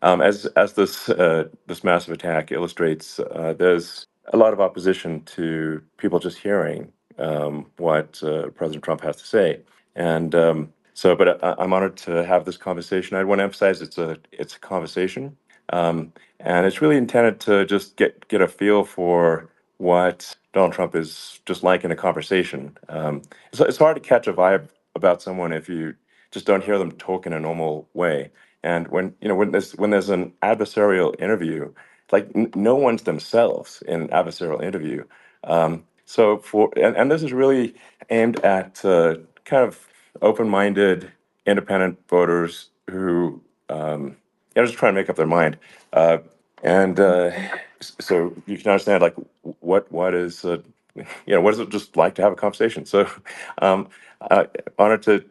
As this massive attack illustrates, there's a lot of opposition to people just hearing what President Trump has to say, and but I'm honored to have this conversation. I want to emphasize it's a conversation, and it's really intended to just get a feel for what Donald Trump is just like in a conversation. It's hard to catch a vibe about someone if you just don't hear them talk in a normal way. And when there's an adversarial interview, like no one's themselves in an adversarial interview. And this is really aimed at kind of open-minded, independent voters who just trying to make up their mind. And so you can understand like what is what is it just like to have a conversation. So um, honored to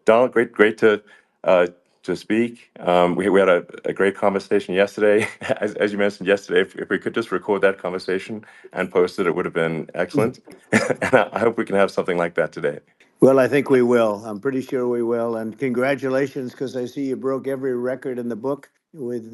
Donald, great to speak. We had a great conversation yesterday. As you mentioned yesterday, if we could just record that conversation and post it, it would have been excellent. And I hope we can have something like that today. Well, I think we will. I'm pretty sure we will. And congratulations, because I see you broke every record in the book with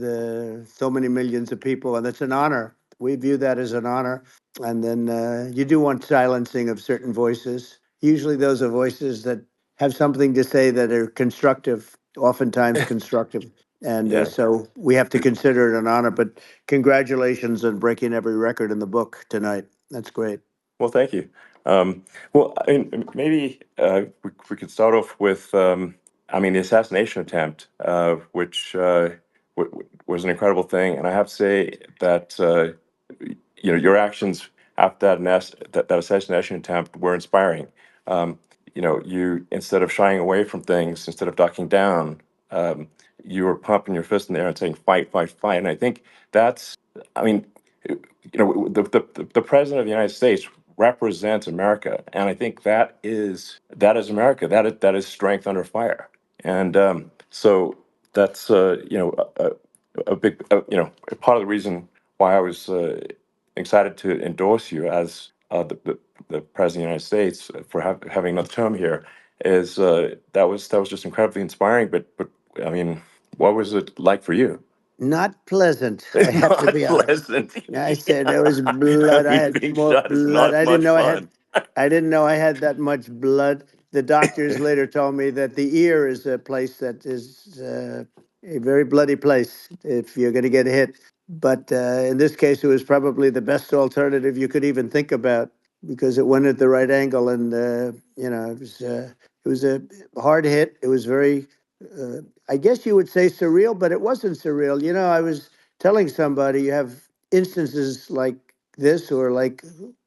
so many millions of people. And it's an honor. We view that as an honor. And then you do want silencing of certain voices. Usually those are voices that have something to say that are constructive, oftentimes constructive. And Yeah. so we have to consider it an honor. But congratulations on breaking every record in the book tonight. That's great. Well, thank you. Well, I mean, maybe we could start off with, the assassination attempt, which was an incredible thing, and I have to say that your actions after that assassination attempt were inspiring. Um, you instead of shying away from things, instead of ducking down, um, you were pumping your fist in the air and saying, "Fight, fight, fight!" And I think that's, I mean, the president of the United States represents America, and I think that is America. That is strength under fire, and so that's a big part of the reason why I was excited to endorse you as the president of the United States for having another term here. Is that was just incredibly inspiring. But I mean, what was it like for you? Not pleasant, I It's have to not be honest. pleasant. I said there was Yeah. I blood. I mean, had being more shot is blood. not much fun. I didn't know I had that much blood. The doctors later told me that the ear is a place that is a very bloody place if you're going to get hit. But in this case, it was probably the best alternative you could even think about because it went at the right angle, and it was a hard hit. It was very, I guess you would say surreal, but it wasn't surreal. I was telling somebody you have instances like this or like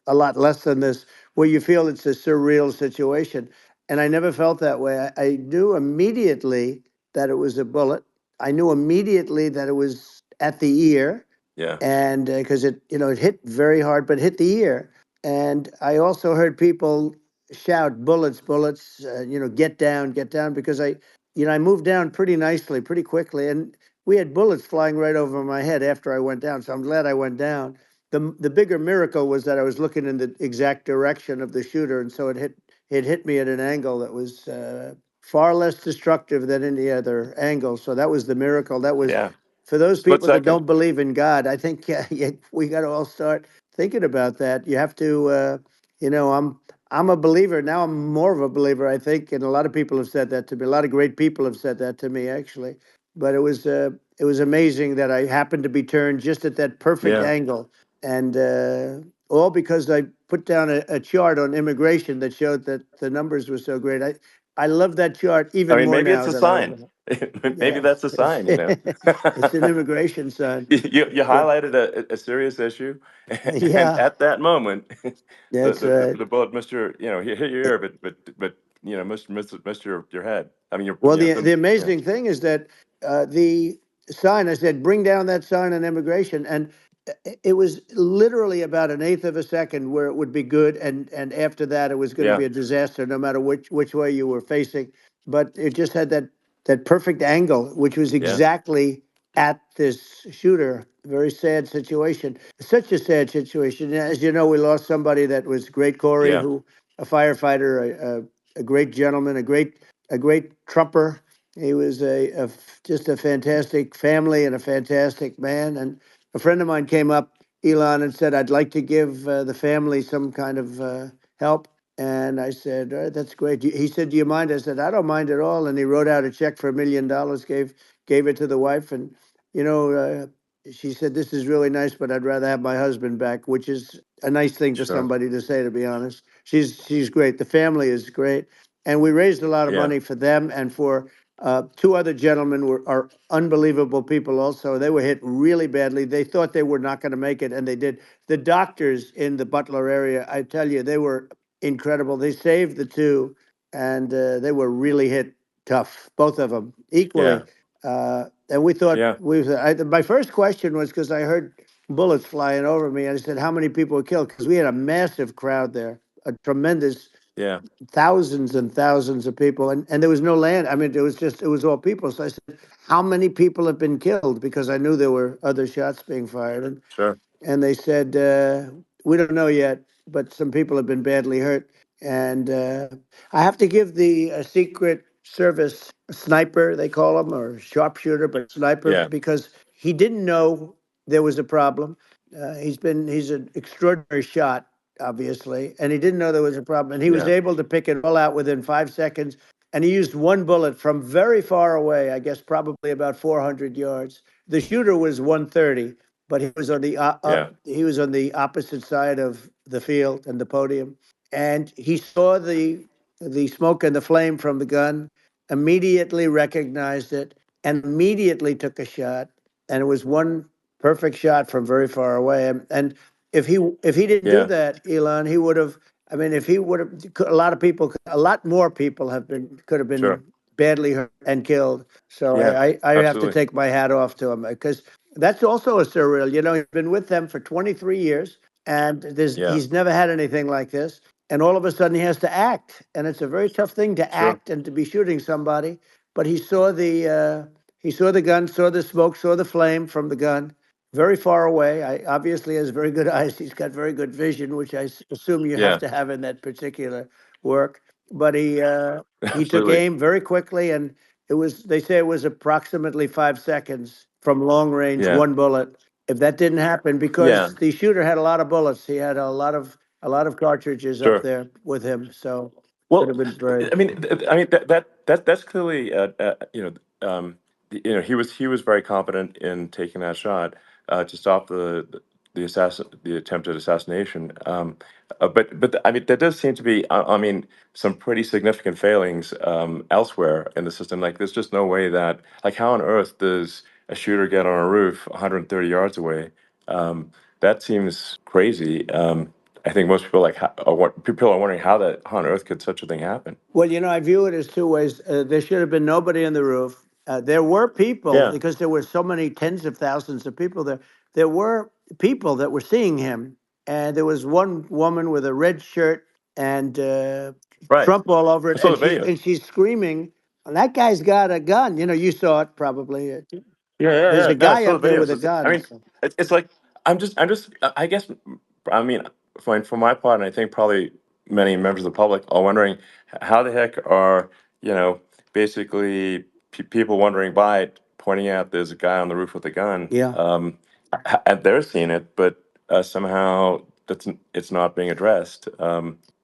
a lot less than this where you feel it's a surreal situation. And I never felt that way. I knew immediately that it was a bullet. I knew immediately that it was at the ear, Yeah. and because it hit very hard, but hit the ear. And I also heard people shout, "Bullets, bullets!" Get down, because I moved down pretty nicely, pretty quickly, and we had bullets flying right over my head after I went down. So I'm glad I went down. The bigger miracle was that I was looking in the exact direction of the shooter, and so it hit me at an angle that was far less destructive than any other angle. So that was the miracle. That was Yeah. for those Split people that second. don't believe in God. I think we got to all start thinking about that. You have to, I'm a believer now. I'm more of a believer, I think, and a lot of people have said that to me. A lot of great people have said that to me, actually. But it was amazing that I happened to be turned just at that perfect Yeah. angle, and all because I put down a chart on immigration that showed that the numbers were so great. I love that chart I even mean, more maybe it's now a than I sign. ever. Maybe Yeah, that's a sign. it's an immigration sign. You But highlighted a serious issue, and yeah, at that moment, the that's the, the, right. the bullet missed your, hit your ear, but missed your head. I mean, Well, the yeah, amazing thing is that the sign, I said, bring down that sign on immigration. And it was literally about an eighth of a second where it would be good. And after that, it was going to yeah, be a disaster, no matter which way you were facing. But it just had that perfect angle, which was yeah, exactly at this shooter. Very sad situation. Such a sad situation. As you know, we lost somebody that was great, Corey, yeah, who a firefighter, a great gentleman, a great Trumper, He was just a fantastic family and a fantastic man. And a friend of mine came up, Elon, and said, "I'd like to give the family some kind of help." And I said, "All right, that's great." He said, "Do you mind?" I said, "I don't mind at all." And he wrote out a check for $1 million, gave it to the wife, and you know, she said, "This is really nice, but I'd rather have my husband back," which is a nice thing for Sure. somebody to say, to be honest. She's great. The family is great, and we raised a lot of Yeah. money for them and for two other gentlemen are unbelievable people also. They were hit really badly. They thought they were not going to make it, and they did. The doctors in the Butler area, I tell you, they were incredible. They saved the two, and they were really hit tough, both of them equally. Yeah. And we thought Yeah. my first question was because I heard bullets flying over me. And I said, "How many people were killed?" Because we had a massive crowd there, a tremendous Yeah. thousands and thousands of people, and there was no land. I mean, it was all people. So I said, "How many people have been killed?" Because I knew there were other shots being fired, Sure. and they said, "We don't know yet, but some people have been badly hurt." And I have to give the Secret Service sniper, they call him, or sharpshooter, but sniper, Yeah. because he didn't know there was a problem. He's an extraordinary shot, obviously, and he didn't know there was a problem. And he was Yeah. able to pick it all out within 5 seconds. And he used one bullet from very far away, I guess probably about 400 yards. The shooter was 130, but Yeah. he was on the opposite side of the field and the podium, and he saw the smoke and the flame from the gun, immediately recognized it, and immediately took a shot. And it was one perfect shot from very far away. And if he didn't do Yeah. that, Elon, he would have. I mean, if he would have, a lot of people, a lot more people could have been Sure. badly hurt and killed. So Yeah. I have to Absolutely. take my hat off to him because that's also a surreal. You know, he's been with them for 23 years, and Yeah. he's never had anything like this. And all of a sudden, he has to act, and it's a very tough thing to Sure. act and to be shooting somebody. But he saw the gun, saw the smoke, saw the flame from the gun, very far away. I obviously has very good eyes. He's got very good vision, which assume you have Yeah. to have in that particular work. But he took Absolutely. aim very quickly, and they say it was approximately 5 seconds from long range, Yeah. one bullet. If that didn't happen, Yeah. because the shooter had a lot of bullets, he had a lot of cartridges up Sure. there with him, so could have Well, been brave. I mean that's clearly he was very competent in taking that shot to stop the attempted assassination. But I mean there does seem to be I mean some pretty significant failings elsewhere in the system. Like there's just no way that like how on earth does a shooter get on a roof 130 yards away? That seems crazy. I think most people people are wondering how on earth could such a thing happen? Well, I view it as two ways. There should have been nobody on the roof. There were people, Yeah. because there were so many tens of thousands of people there. There were people that were seeing him, and there was one woman with a red shirt and Right. Trump all over I it, saw and the she's video. and she's screaming, "That guy's got a gun!" You saw it probably. Yeah, yeah, There's yeah. a No, I guy saw up the there videos. with a I gun. mean, it's like I guess, I mean, for my part, and I think probably many members of the public are wondering how the heck are basically people wandering by pointing out there's a guy on the roof with a gun, Yeah. and they're seeing it, but somehow it's not being addressed.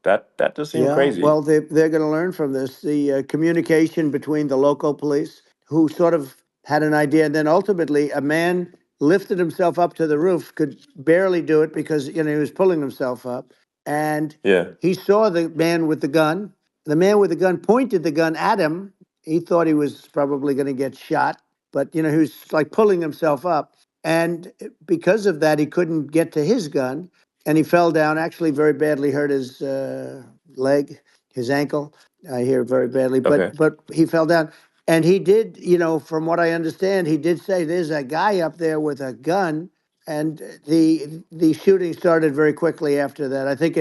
That does seem Yeah, crazy. well, they're going to learn from this. The communication between the local police, who sort of had an idea, and then ultimately a man lifted himself up to the roof, could barely do it because he was pulling himself up, and Yeah, he saw the man with the gun. The man with the gun pointed the gun at him. He thought he was probably going to get shot, but he was like pulling himself up, and because of that, he couldn't get to his gun, and he fell down. Actually, very badly hurt his leg, his ankle. I hear very badly, okay, but he fell down, and he did. From what I understand, he did say there's a guy up there with a gun, and the shooting started very quickly after that. I think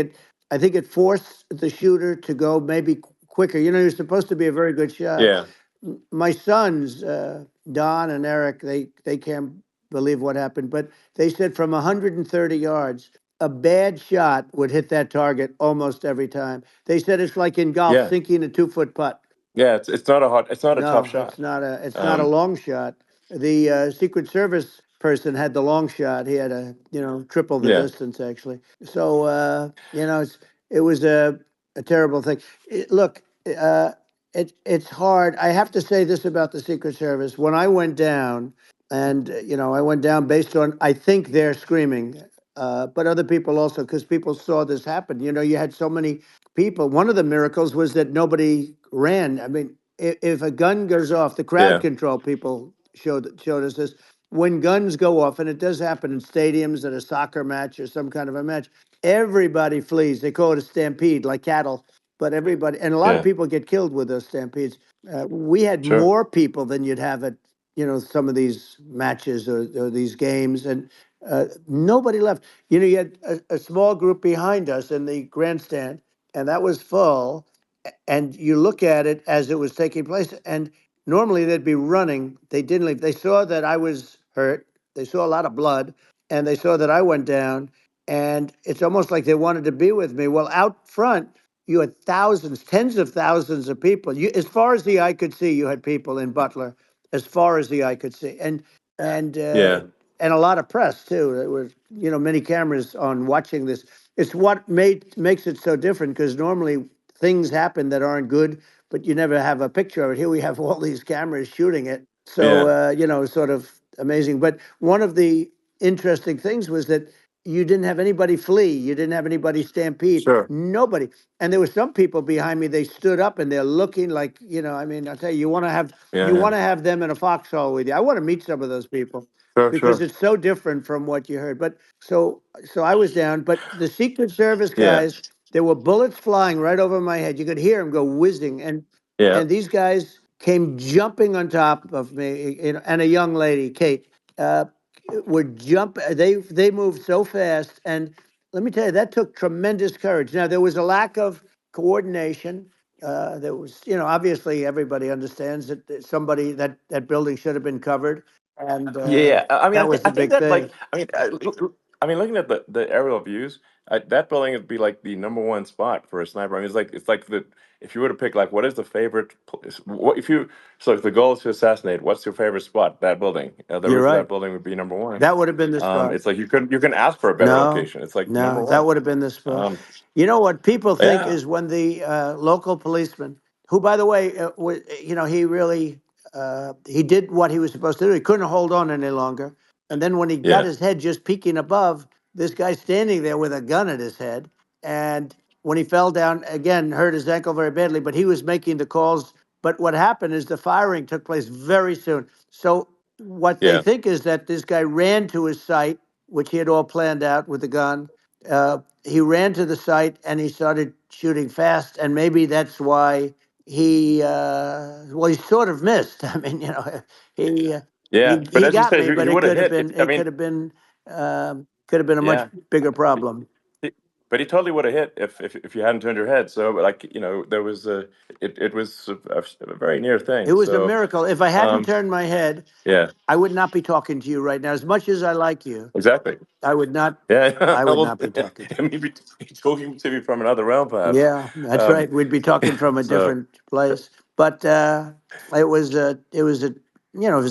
it forced the shooter to go maybe quicker. You're supposed to be a very good shot. yeah, My sons, Don and Eric, they can't believe what happened, but they said from 130 yards, a bad shot would hit that target almost every time. They said it's like in golf, yeah. sinking a 2-foot putt. Yeah, it's not a tough No, shot. it's not a Um, long shot. The Secret Service person had the long shot. He had a triple the yeah, distance actually. So it was a terrible thing. Look, uh, it's hard. I have to say this about the Secret Service. When I went down, and I went down based on I think they're screaming, but other people also because people saw this happen. You had so many people. One of the miracles was that nobody ran. I mean, if a gun goes off, the crowd yeah, control people showed us this. When guns go off, and it does happen in stadiums at a soccer match or some kind of a match, everybody flees. They call it a stampede, like cattle. But everybody, and a lot of yeah, people get killed with those stampedes. We had sure, more people than you'd have at some of these matches or these games, and nobody left. You had a small group behind us in the grandstand, and that was full. And you look at it as it was taking place, and normally they'd be running. They didn't leave. They saw that I was hurt. They saw a lot of blood, and they saw that I went down. And it's almost like they wanted to be with me. Well, out front, you had thousands, tens of thousands of people. As far as the eye could see, you had people in Butler, as far as the eye could see, and uh, yeah, and a lot of press too. There were many cameras on watching this. It's what makes it so different because normally things happen that aren't good, but you never have a picture of it. Here we have all these cameras shooting it, so yeah, sort of amazing. But one of the interesting things was that you didn't have anybody flee, you didn't have anybody stampede, sure, nobody. And there were some people behind me. They stood up and they're looking like I mean, I'll tell you, yeah, you yeah, want to have them in a foxhole with you. I want to meet some of those people sure, because sure, it's so different from what you heard. But so I was down, but the Secret Service yeah, guys, there were bullets flying right over my head. You could hear them go whizzing, yeah, and these guys came jumping on top of me, and a young lady, Kate, uh, would jump. They moved so fast, and let me tell you, that took tremendous courage. Now there was a lack of coordination. There was, obviously everybody understands that somebody that building should have been covered, and yeah, yeah. I mean, that was I the think big that thing. like, I mean, looking at the aerial views, that building would be like the number one spot for a sniper. I mean, it's like the if you were to pick like what is the favorite place, what if you so if the goal is to assassinate, what's your favorite spot? That building, the You're roof of right. that building would be number one. That would have been the spot. It's like you can ask for a better No, location. It's like number no, that one. would have been the spot. Um, What people think yeah, is when the local policeman, who, by the way, he really he did what he was supposed to do. He couldn't hold on any longer, and then when he got yeah, his head just peeking above, this guy standing there with a gun at his head, and when he fell down again, hurt his ankle very badly. But he was making the calls. But what happened is the firing took place very soon. So what they yeah, think is that this guy ran to his site, which he had all planned out with the gun. He ran to the site and he started shooting fast, and maybe that's why he sort of missed. I mean, he uh, yeah. But he as you got said, me, if but you would have hit, it could have been a much yeah. bigger problem. He- But he totally would have hit if you hadn't turned your head. So, like, there was it was a very near It thing. was a So, miracle. If I hadn't um, turned my head, yeah, I would not be talking to you right now. As much as I like you, exactly. I would not. Yeah, I would well, not be talking to you. maybe talking to me from another realm, perhaps. Yeah, that's Um, right. We'd be talking from a so, different place. But it was a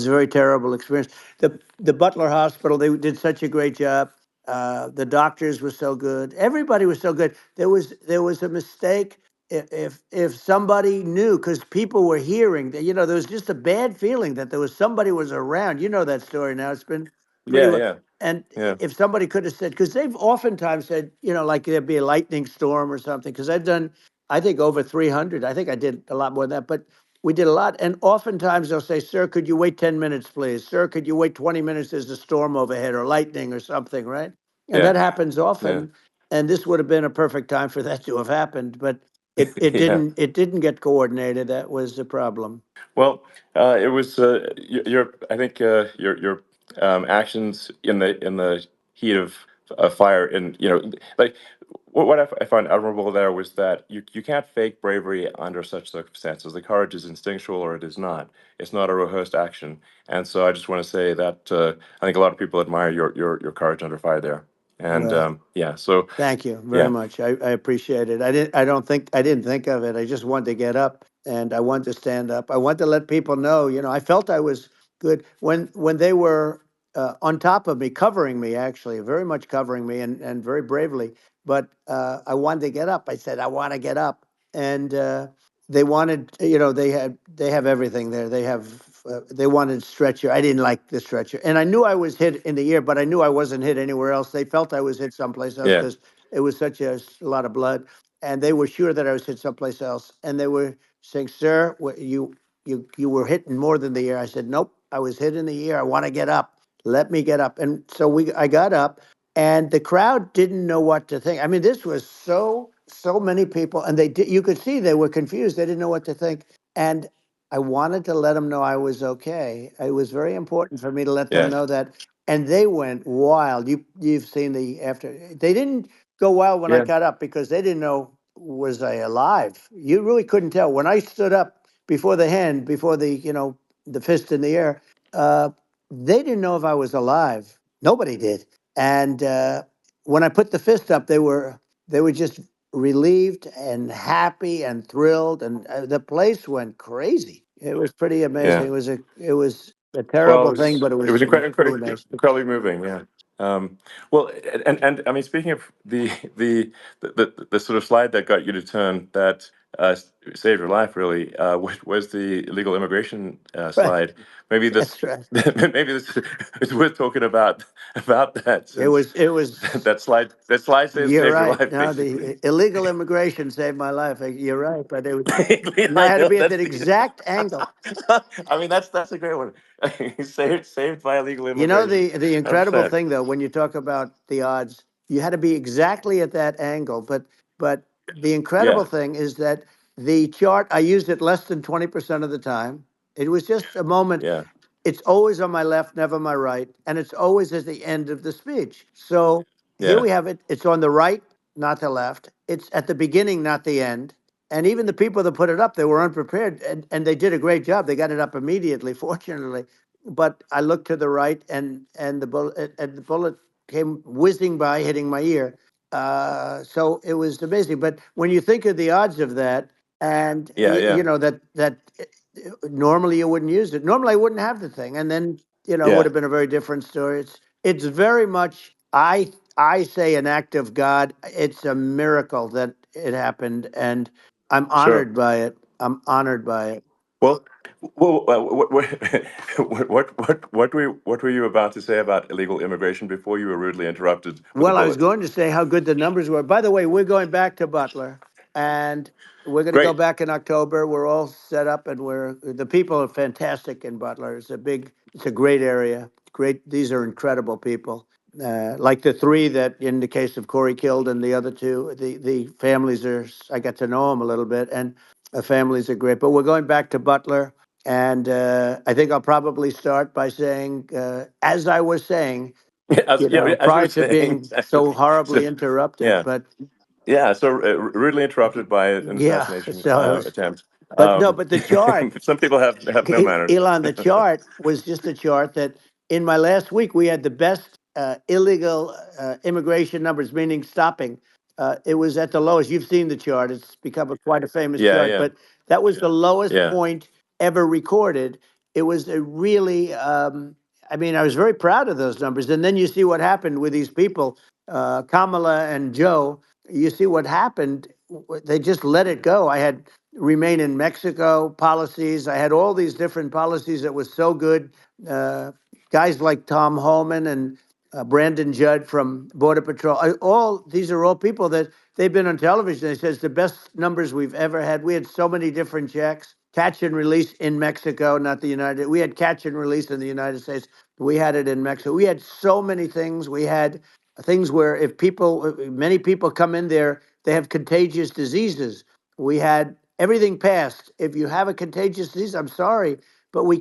very terrible experience. The Butler Hospital, they did such a great job. The doctors were so good. Everybody was so good. There was a mistake. If somebody knew, because people were hearing that, there was just a bad feeling that there was somebody was around. You know that story now. It's been pretty yeah, well. yeah, And yeah, if somebody could have said, because they've oftentimes said, like there'd be a lightning storm or something, because I've done, I think, over 300. I think I did a lot more than that, but we did a lot. And oftentimes they'll say, sir, could you wait 10 minutes, please? Sir, could you wait 20 minutes? There's a storm overhead or lightning or something, right? And yeah, that happens yeah, often. And this would have been a perfect time for that to have happened, but it yeah. didn't. It didn't get coordinated. That was the problem. Well, it was your. I think your actions in the heat of fire, and like what I found admirable there was that you can't fake bravery under such circumstances. The courage is instinctual, or it is not. It's not a rehearsed action. And so I just want to say that I think a lot of people admire your courage under fire there. And Well, yeah, so thank you very yeah, much. I appreciate it. I didn't think of it. I just wanted to get up and I wanted to stand up. I wanted to let people know, I felt I was good when they were on top of me, covering me, actually, very much covering me, and very bravely. But I wanted to get up. I said, I want to get up, and they wanted, they have everything there. They wanted stretcher. I didn't like the stretcher, and I knew I was hit in the ear, but I knew I wasn't hit anywhere else. They felt I was hit someplace else Yeah. because it was such a lot of blood, and they were sure that I was hit someplace else, and they were saying, "Sir, you were hit in more than the ear." I said, "Nope, I was hit in the ear. I want to get up. Let me get up." And so I got up, and the crowd didn't know what to think. I mean, this was so many people, and you could see they were confused. They didn't know what to think, and I wanted to let them know I was okay. It was very important for me to let them Yeah. know that, and they went wild. You've seen the after. They didn't go wild when I Yeah. got up because they didn't know, was I alive. You really couldn't tell when I stood up before the hand, before the fist in the air. Uh, they didn't know if I was alive. Nobody did. And when I put the fist up, they were just relieved and happy and thrilled, and the place went crazy. It was pretty amazing. Yeah. It was a Well, terrible thing, but it it was was really nice. incredibly moving. Yeah. Well, and I mean, speaking of the sort of slide that got you to turn that saved your life, really, was the illegal immigration Right. slide. Maybe this, That's right. maybe this is worth talking about that, It since was it was that slide You're saved your right. life, No, basically. the illegal immigration saved my life. You're right, but and I I had to know be at that's that the. exact angle. I mean, that's a great one. Saved by illegal The immigration. the incredible 100%. thing, though, when you talk about the odds, you had to be exactly at that angle. But the incredible Yeah. thing is that the chart, I used it less than 20% of the time. It was just a moment. Yeah. It's always on my left, never my right, and it's always at the end of the speech. So here Yeah. we have it. It's on the right, not the left. It's at the beginning, not the end. And even the people that put it up, they were unprepared, and they did a great job. They got it up immediately, fortunately. But I looked to the right, and the bullet came whizzing by, hitting my ear. So it was amazing. But when you think of the odds of that, and Yeah. Yeah. that normally you wouldn't use it. Normally I wouldn't have the thing, and then it would Yeah. have been a very different story. It's very much, I say, an act of God. It's a miracle that it happened, and I'm Sure. honored by it. I'm honored by it. Well, what were you about to say about illegal immigration before you were rudely interrupted with a Well, I was bullet? going to say how good the numbers were. By the way, we're going back to Butler, and we're going to go Great. back in October. We're all set up, and the people are fantastic in Butler. It's a great area. Great. These are incredible people. Like the three that, in the case of Corey, killed, and the other two, the families are. I got to know them a little bit, and the families are great. But we're going back to Butler, and I think I'll probably start by saying, as I was saying, Yeah, as you prior were to saying, being exactly. so So, horribly interrupted. yeah, But yeah. So rudely interrupted by an yeah, assassination so it was, attempt. but no, but the chart, Some people have no manners. Elon, the chart was just a chart that in my last week we had the best illegal immigration numbers, meaning stopping. It was at the lowest. You've seen the chart; it's become quite a famous Yeah. chart. Yeah. But that was the lowest Yeah. point ever recorded. It was a really, I mean, I was very proud of those numbers. And then you see what happened with these people, Kamala and Joe. You see what happened. They just let it go. I had remain in Mexico policies. I had all these different policies that was so good. Uh, Guys like Tom Holman and Brandon Judd from Border Patrol. All these are all people that they've been on television. They says the best numbers we've ever had. We had so many different checks, catch and release in Mexico, not the United. We had catch and release in the United States. We had it in Mexico. We had so many things. We had things where if many people come in there, they have contagious diseases. We had everything passed. If you have a contagious disease, I'm sorry, but we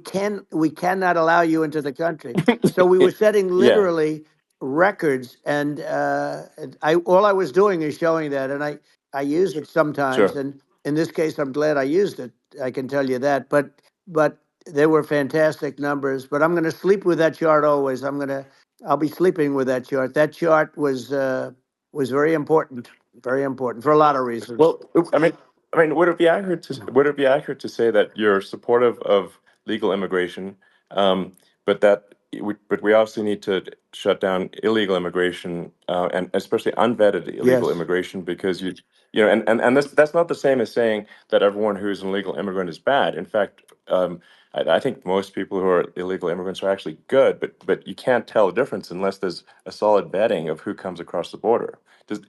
cannot allow you into the country. So we were setting Yeah. literally records, and I all I was doing is showing that, and I use it sometimes, Sure. and in this case, I'm glad I used it. I can tell you that, but they were fantastic numbers. But I'm going to sleep with that chart always. I'll be sleeping with that chart. That chart was very important for a lot of reasons. Well, I mean. I mean, would it be accurate to say that you're supportive of legal immigration, but but we also need to shut down illegal immigration, and especially unvetted illegal Yes, immigration, because and that's not the same as saying that everyone who's an illegal immigrant is bad. In fact, I think most people who are illegal immigrants are actually good, but you can't tell the difference unless there's a solid vetting of who comes across the border. Does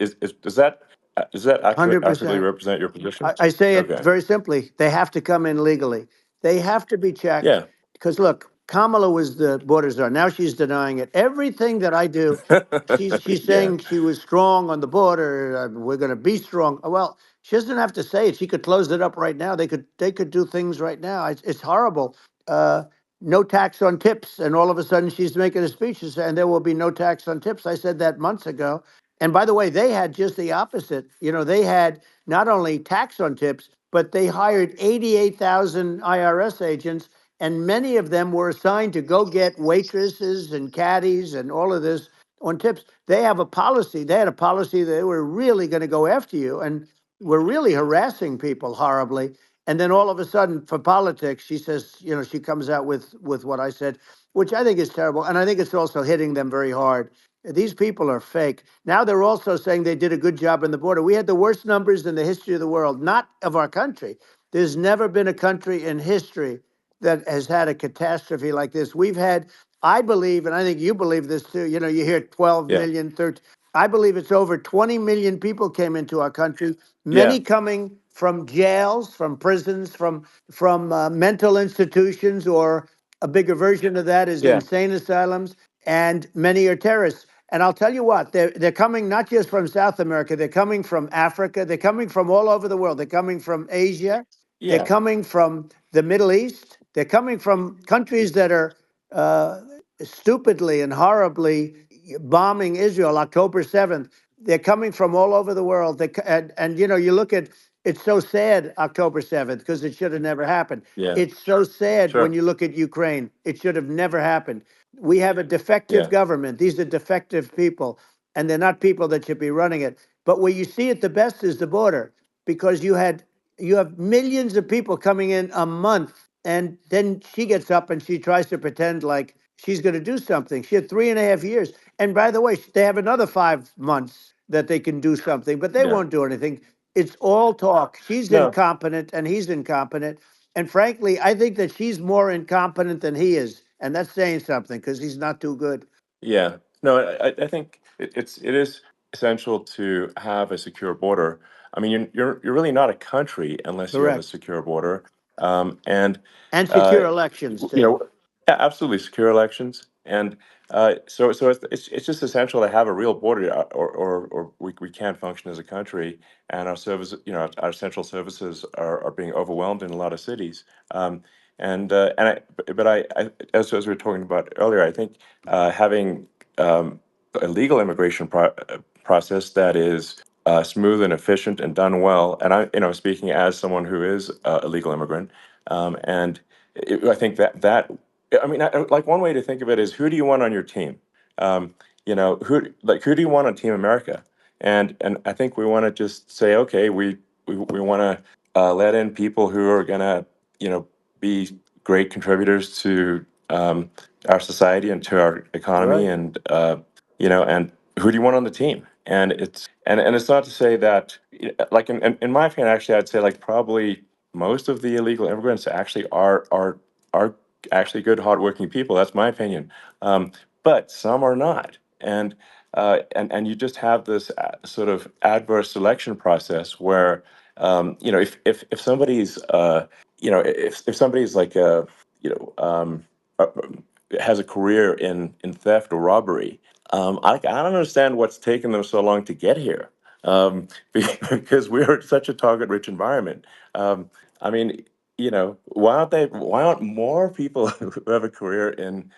that accurately 100%. represent your position? I say it Okay. very simply. They have to come in legally. They have to be checked. Yeah. Because look, Kamala was the border czar. Now she's denying it. Everything that I do, she's Yeah. saying she was strong on the border. We're going to be strong. Well, she doesn't have to say it. She could close it up right now. They could do things right now. It's horrible. Uh, no tax on tips, and all of a sudden she's making a speech and there will be no tax on tips. I said that months ago. And by the way, they had just the opposite. They had not only tax on tips, but they hired 88,000 IRS agents, and many of them were assigned to go get waitresses and caddies and all of this on tips. They have a policy. They had a policy that they were really going to go after you and were really harassing people horribly. And then all of a sudden, for politics, she says, she comes out with what I said, which I think is terrible, and I think it's also hitting them very hard. These people are fake. Now they're also saying they did a good job on the border. We had the worst numbers in the history of the world, not of our country. There's never been a country in history that has had a catastrophe like this. We've had, I believe, and I think you believe this too. You hear 12 Yeah. million, 13. I believe it's over 20 million people came into our country, Yeah. many coming from jails, from prisons, from mental institutions, or a bigger version of that is Yeah. insane asylums, and many are terrorists. And I'll tell you what, they're coming not just from South America, they're coming from Africa, they're coming from all over the world. They're coming from Asia, they're Yeah. coming from the Middle East, they're coming from countries that are uh, stupidly and horribly bombing Israel October 7th. They're coming from all over the world. And you look at, it's so sad October 7th because it should have never happened. Yeah. It's so sad when Sure. you look at Ukraine. It should have never happened. We have a defective Yeah. government. These are defective people, and they're not people that should be running it. But where you see it the best is the border, because you have millions of people coming in a month, and then she gets up and she tries to pretend like she's going to do something. She had 3.5 years, and by the way, they have another 5 months that they can do something, but they Yeah. won't do anything. It's all talk. She's No. incompetent, and he's incompetent. And frankly, I think that she's more incompetent than he is. And that's saying something because he's not too good. Yeah. No, I think it is essential to have a secure border. I mean, you're really not a country unless you have a Correct. secure border. And And uh, secure elections, you too. know, yeah, absolutely secure elections. And so it's just essential to have a real border, or we can't function as a country, and our service, our central services are being overwhelmed in a lot of cities. And as we were talking about earlier, I think having a legal immigration process that is smooth and efficient and done well. And speaking as someone who is a legal immigrant, and I think I mean, like one way to think of it is, who do you want on your team? Who do you want on Team America? And I think we want to just say, okay, we want to let in people who are gonna, be great contributors to our society and to our economy, Right. and who do you want on the team? And it's not to say that, like in my opinion, actually, I'd say like probably most of the illegal immigrants actually are actually good, hardworking people. That's my opinion. But some are not, and you just have this sort of adverse selection process where, if somebody's if somebody's like uh, has a career in theft or robbery, I don't understand what's taken them so long to get here, because we are in such a target-rich environment. I mean, why aren't more people who have a career in,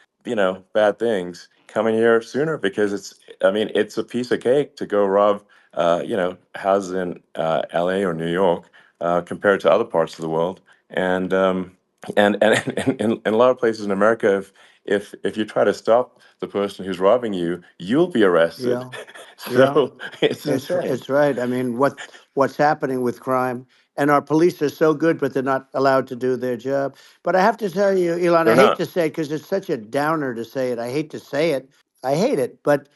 bad things coming here sooner? Because I mean, it's a piece of cake to go rob, houses in LA or New York, compared to other parts of the world. And in a lot of places in America, if you try to stop the person who's robbing you, you'll be arrested. Yeah. Yeah. So it's It's insane. it's right. I mean, what's happening with crime? and our police are so good, but they're not allowed to do their job. But I have to tell you, Elon, I They're hate not. to say it because it's such a downer to say it. I hate to say it. I hate it. But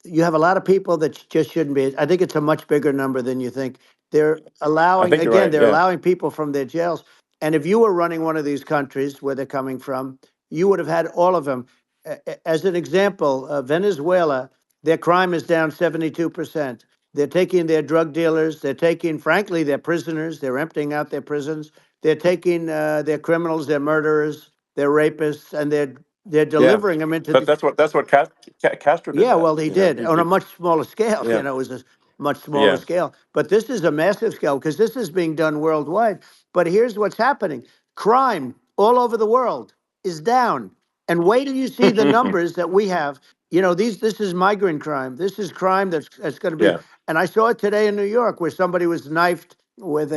you have a lot of people that just shouldn't be. I think it's a much bigger number than you think. They're I allowing, think you're again, right. they're Yeah. allowing people from their jails. And if you were running one of these countries where they're coming from, you would have had all of them. As an example, Venezuela, their crime is down 72%. They're taking their drug dealers. They're taking, frankly, their prisoners. They're emptying out their prisons. They're taking their criminals, their murderers, their rapists, and they're Yeah. delivering them into But the. that's what Castro did Yeah, that. well, he You know. did on a much smaller scale. Yeah. It was a much smaller Yeah. scale. But this is a massive scale because this is being done worldwide. But here's what's happening: crime all over the world is down. And wait till you see the numbers that we have. This is migrant crime. This is crime that's going to be. Yeah. And I saw it today in New York where somebody was knifed with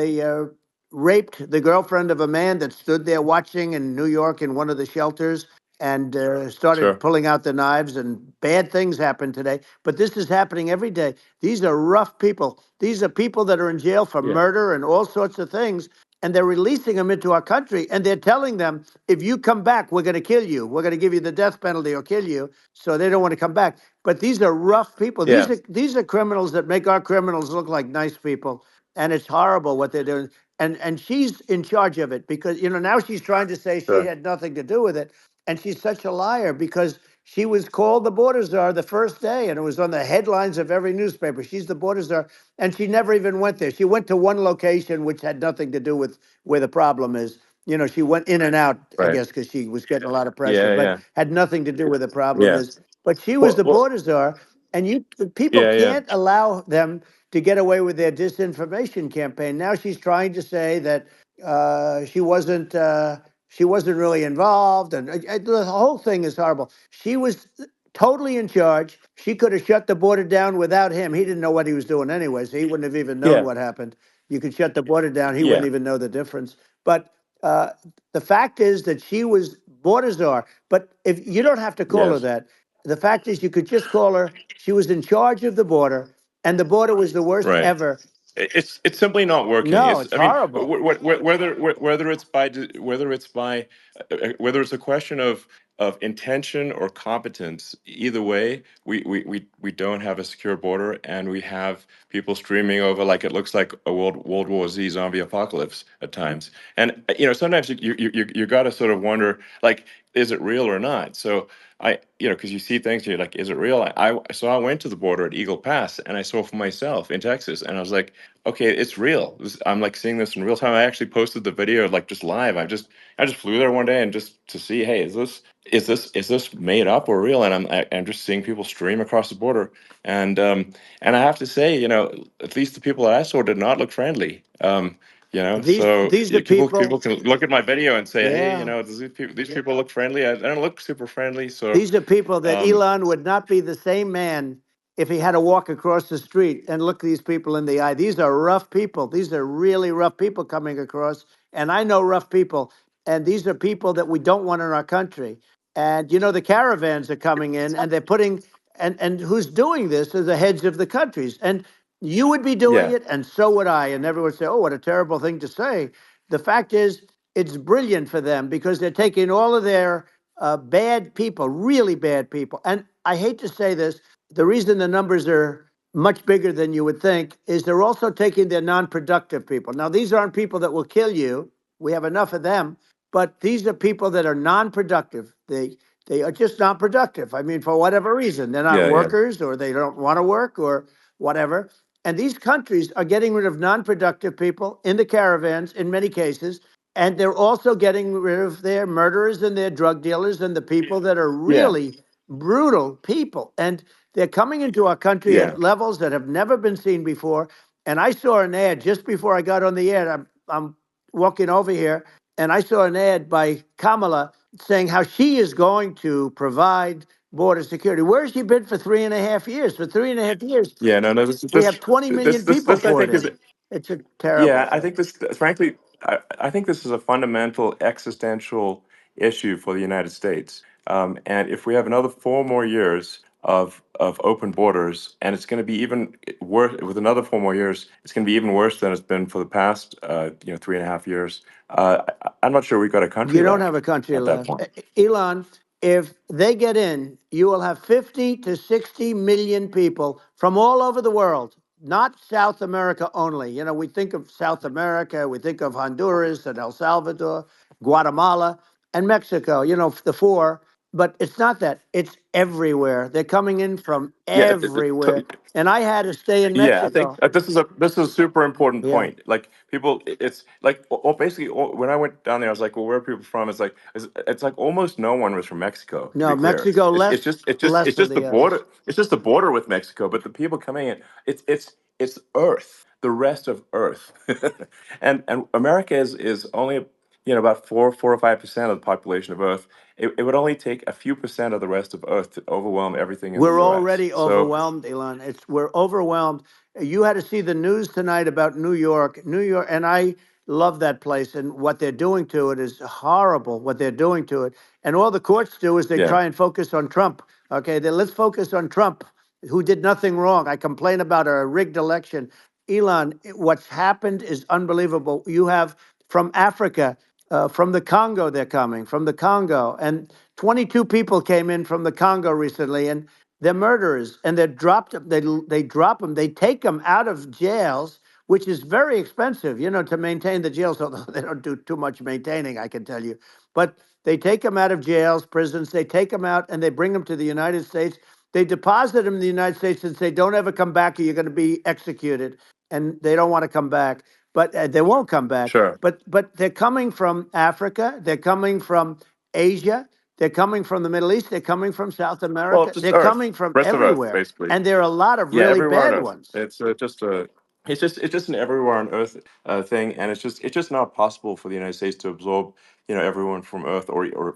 raped the girlfriend of a man that stood there watching in New York in one of the shelters and started Sure. pulling out the knives, and bad things happen today. But this is happening every day. These are rough people. These are people that are in jail for Yeah. murder and all sorts of things. And they're releasing them into our country, and they're telling them, if you come back, we're going to kill you. We're going to give you the death penalty or kill you. So they don't want to come back. But these are rough people. Yeah. These are criminals that make our criminals look like nice people. And it's horrible what they're doing. And she's in charge of it because now she's trying to say she Sure. had nothing to do with it. And she's such a liar because she was called the border czar the first day, and it was on the headlines of every newspaper. She's the border czar, and she never even went there. She went to one location, which had nothing to do with where the problem is. She went in and out, I Right. guess, because she was getting a lot of pressure, Yeah. but Yeah. had nothing to do where the problem Yeah. is. But she was Well. the Well. border czar, and people Yeah. Yeah. can't allow them to get away with their disinformation campaign. Now she's trying to say that she wasn't. She wasn't really involved, and the whole thing is horrible. She was totally in charge. She could have shut the border down without him. He didn't know what he was doing anyway, so he wouldn't have even known Yeah. what happened. You could shut the border down; he wouldn't Yeah. even know the difference. But uh, the fact is that she was border czar. But if you don't have to call her Yes. that, the fact is you could just call her. She was in charge of the border, and the border was the worst Right. ever. It's simply not working. No, It's it's I mean horrible. whether it's a question of intention or competence, either way, we don't have a secure border, and we have people streaming over like it looks like a World War Z zombie apocalypse at times. And sometimes you got to sort of wonder, like, is it real or not? So because you see things, you're like, is it real? I went to the border at Eagle Pass, and I saw for myself in Texas, and I was like, okay, it's real. I'm like seeing this in real time. I actually posted the video like just live. I just flew there one day and just to see, hey, is this made up or real? And I'm just seeing people stream across the border, and and I have to say, at least the people that I saw did not look friendly. These So these are people people. can look at my video and say, hey, Yeah. does these people look friendly? I don't look super friendly. So These are people that um, Elon would not be the same man if he had to walk across the street and look these people in the eye. These are rough people. These are really rough people coming across. And I know rough people. And these are people that we don't want in our country. And the caravans are coming in and they're putting and who's doing this are the heads of the countries. And you would be doing yeah, it, and so would I. And everyone would say, oh, what a terrible thing to say. The fact is, it's brilliant for them because they're taking all of their bad people, really bad people. And I hate to say this, the reason the numbers are much bigger than you would think is they're also taking their non-productive people. Now, these aren't people that will kill you. We have enough of them, but these are people that are non-productive. They are just not productive. I mean, for whatever reason, they're not yeah, yeah, workers or they don't want to work or whatever. And these countries are getting rid of non-productive people in the caravans in many cases, and they're also getting rid of their murderers and their drug dealers and the people that are yeah, really brutal people. And they're coming into our country yeah, at levels that have never been seen before. And I saw an ad just before I got on the air. I'm walking over here, and I saw an ad by Kamala saying how she is going to provide border security. Where has she been for 3.5 years? For 3.5 years, yeah. No, no. we have 20 million people This I poured think in. is It's a terrible Yeah, I thing. think this, frankly, I think this is a fundamental existential issue for the United States. And if we have another 4 more years of open borders, and it's going to be even worse with another 4 more years. It's going to be even worse than it's been for the past 3.5 years. I'm not sure we've got a country You don't have left a country at that left. point. Elon, if they get in, you will have 50 to 60 million people from all over the world, not South America only. You know, we think of South America, we think of Honduras and El Salvador, Guatemala, and Mexico, you know, the four. But it's not that, it's everywhere. They're coming in from Yeah, everywhere. And I had to stay in yeah, I think Mexico. this is a super important Yeah. point. Like people, it's like basically when I went down there, I was like, well, where are people from? It's like almost no one was from Mexico. To be No, clear, Mexico it's it's less, just it's just less it's than just the the others. border. It's just the border with Mexico. But the people coming in, it's Earth, the rest of Earth, and America is only about 4 or 5% of the population of Earth. It would only take a few percent of the rest of Earth to overwhelm everything in the We're U.S. already So overwhelmed, Elon. We're overwhelmed. You had to see the news tonight about New York. New York, and I love that place, and what they're doing to it is horrible, what they're doing to it. And all the courts do is they yeah, try and focus on Trump. Okay, then let's focus on Trump, who did nothing wrong. I complain about a rigged election. Elon, what's happened is unbelievable. You have from Africa, from the Congo, they're coming, from the Congo. And 22 people came in from the Congo recently, and they're murderers, and they're dropped. They drop them. They take them out of jails, which is very expensive, you know, to maintain the jails. Although they don't do too much maintaining, I can tell you. But they take them out of jails, prisons. They take them out, and they bring them to the United States. They deposit them in the United States and say, "Don't ever come back, or you're going to be executed." And they don't want to come back, but they won't come back. sure. But they're coming from Africa. They're coming from Asia. They're coming from the Middle East. They're coming from South Well, America. just They're Earth, coming from rest of Earth, everywhere. basically. And there are a lot of Yeah, really everywhere on bad Earth. ones. It's just an everywhere on Earth thing, and it's just not possible for the United States to absorb everyone from Earth, or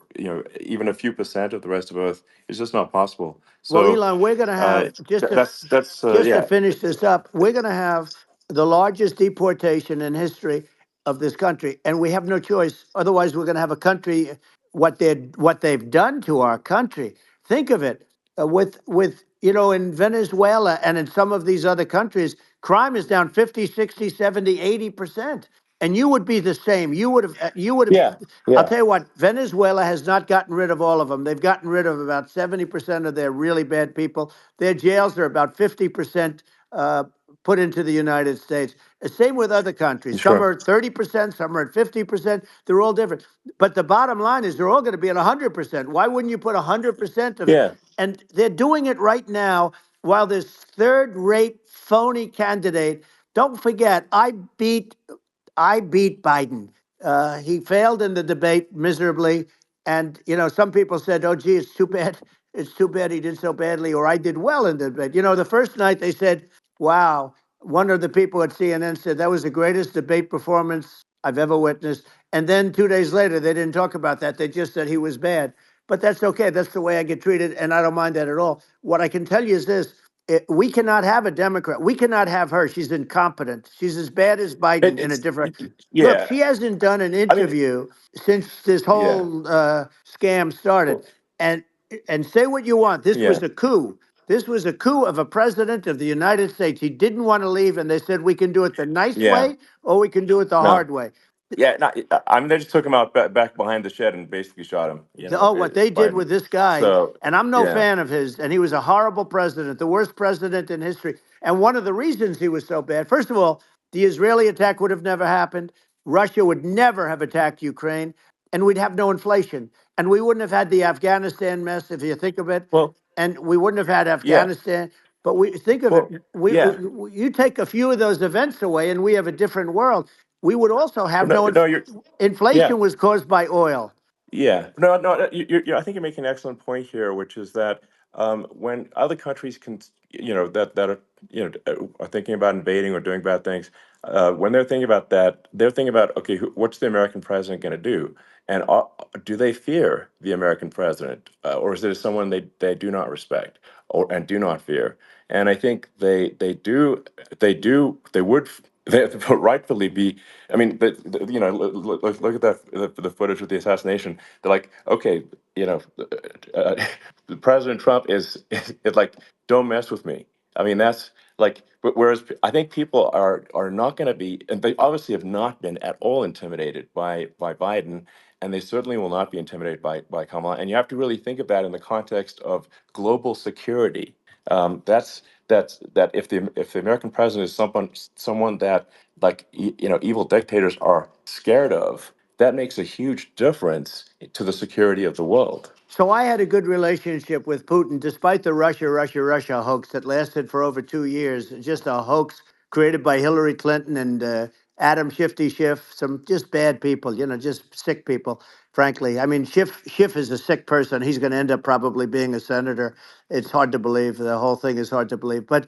even a few percent of the rest of Earth. It's just not possible. Well, So Elon, we're going to have that's just to yeah. finish this up, we're going to have the largest deportation in history of this country, and we have no choice. Otherwise, we're going to have a country. What they've done to our country. Think of it, with in Venezuela and in some of these other countries, crime is down 50, 60, 70, 80%. And you would be the same. You would have. Yeah, I'll yeah, tell you what, Venezuela has not gotten rid of all of them. They've gotten rid of about 70% of their really bad people. Their jails are about 50% uh, put into the United States. Same with other countries. Some sure. are at 30%, some are at 50%. They're all different. But the bottom line is they're all going to be at 100%. Why wouldn't you put 100% of it? Yeah, And they're doing it right now while this third rate phony candidate. Don't forget, I beat Biden. He failed in the debate miserably. And, some people said, oh, gee, it's too bad. It's too bad he did so badly, or I did well in the debate. The first night they said, wow, one of the people at CNN said that was the greatest debate performance I've ever witnessed. And then 2 days later, they didn't talk about that. They just said he was bad. But that's okay. That's the way I get treated. And I don't mind that at all. What I can tell you is this: we cannot have a Democrat. We cannot have her. She's incompetent. She's as bad as Biden in a it's different. Look, yeah. she hasn't done an I mean, interview since this yeah, whole scam started. well, And say what you want. This yeah, was a coup. This was a coup of a president of the United States. He didn't want to leave, and they said we can do it the nice yeah. way or we can do it the No, hard way. yeah. Not, I mean, they just took him out back behind the shed and basically shot him. What they did Biden. with this guy, So and I'm no yeah. fan of his, and he was a horrible president, the worst president in history. And one of the reasons he was so bad, first of all, the Israeli attack would have never happened. Russia would never have attacked Ukraine, and we'd have no inflation. And we wouldn't have had the Afghanistan mess, if you think of it, Well, and we wouldn't have had yeah. Afghanistan. But we think of it, Well, yeah. you take a few of those events away, and we have a different world. We would also have No, no no, you're. Yeah. inflation was caused by oil. Yeah, no, no. I think you're making an excellent point here, which is that when other countries can, that are, are thinking about invading or doing bad things, when they're thinking about that, they're thinking about, okay, what's the American president going to do, and do they fear the American president, or is it someone they do not respect and do not fear? And I think they would. They rightfully be. I mean, look at the footage of the assassination. They're like, okay, you know, uh, President Trump is like, don't mess with me. I mean, that's like, whereas I think people are not going to be, and they obviously have not been at all intimidated by Biden, and they certainly will not be intimidated by Kamala. And you have to really think of that in the context of global security. That if the American president is someone that, like, evil dictators are scared of, that makes a huge difference to the security of the world. So I had a good relationship with Putin, despite the Russia hoax that lasted for over 2 years. Just a hoax created by Hillary Clinton and Adam Shifty Schiff, some just bad people, just sick people, frankly. I mean, Schiff is a sick person. He's going to end up probably being a senator. It's hard to believe. The whole thing is hard to believe. But,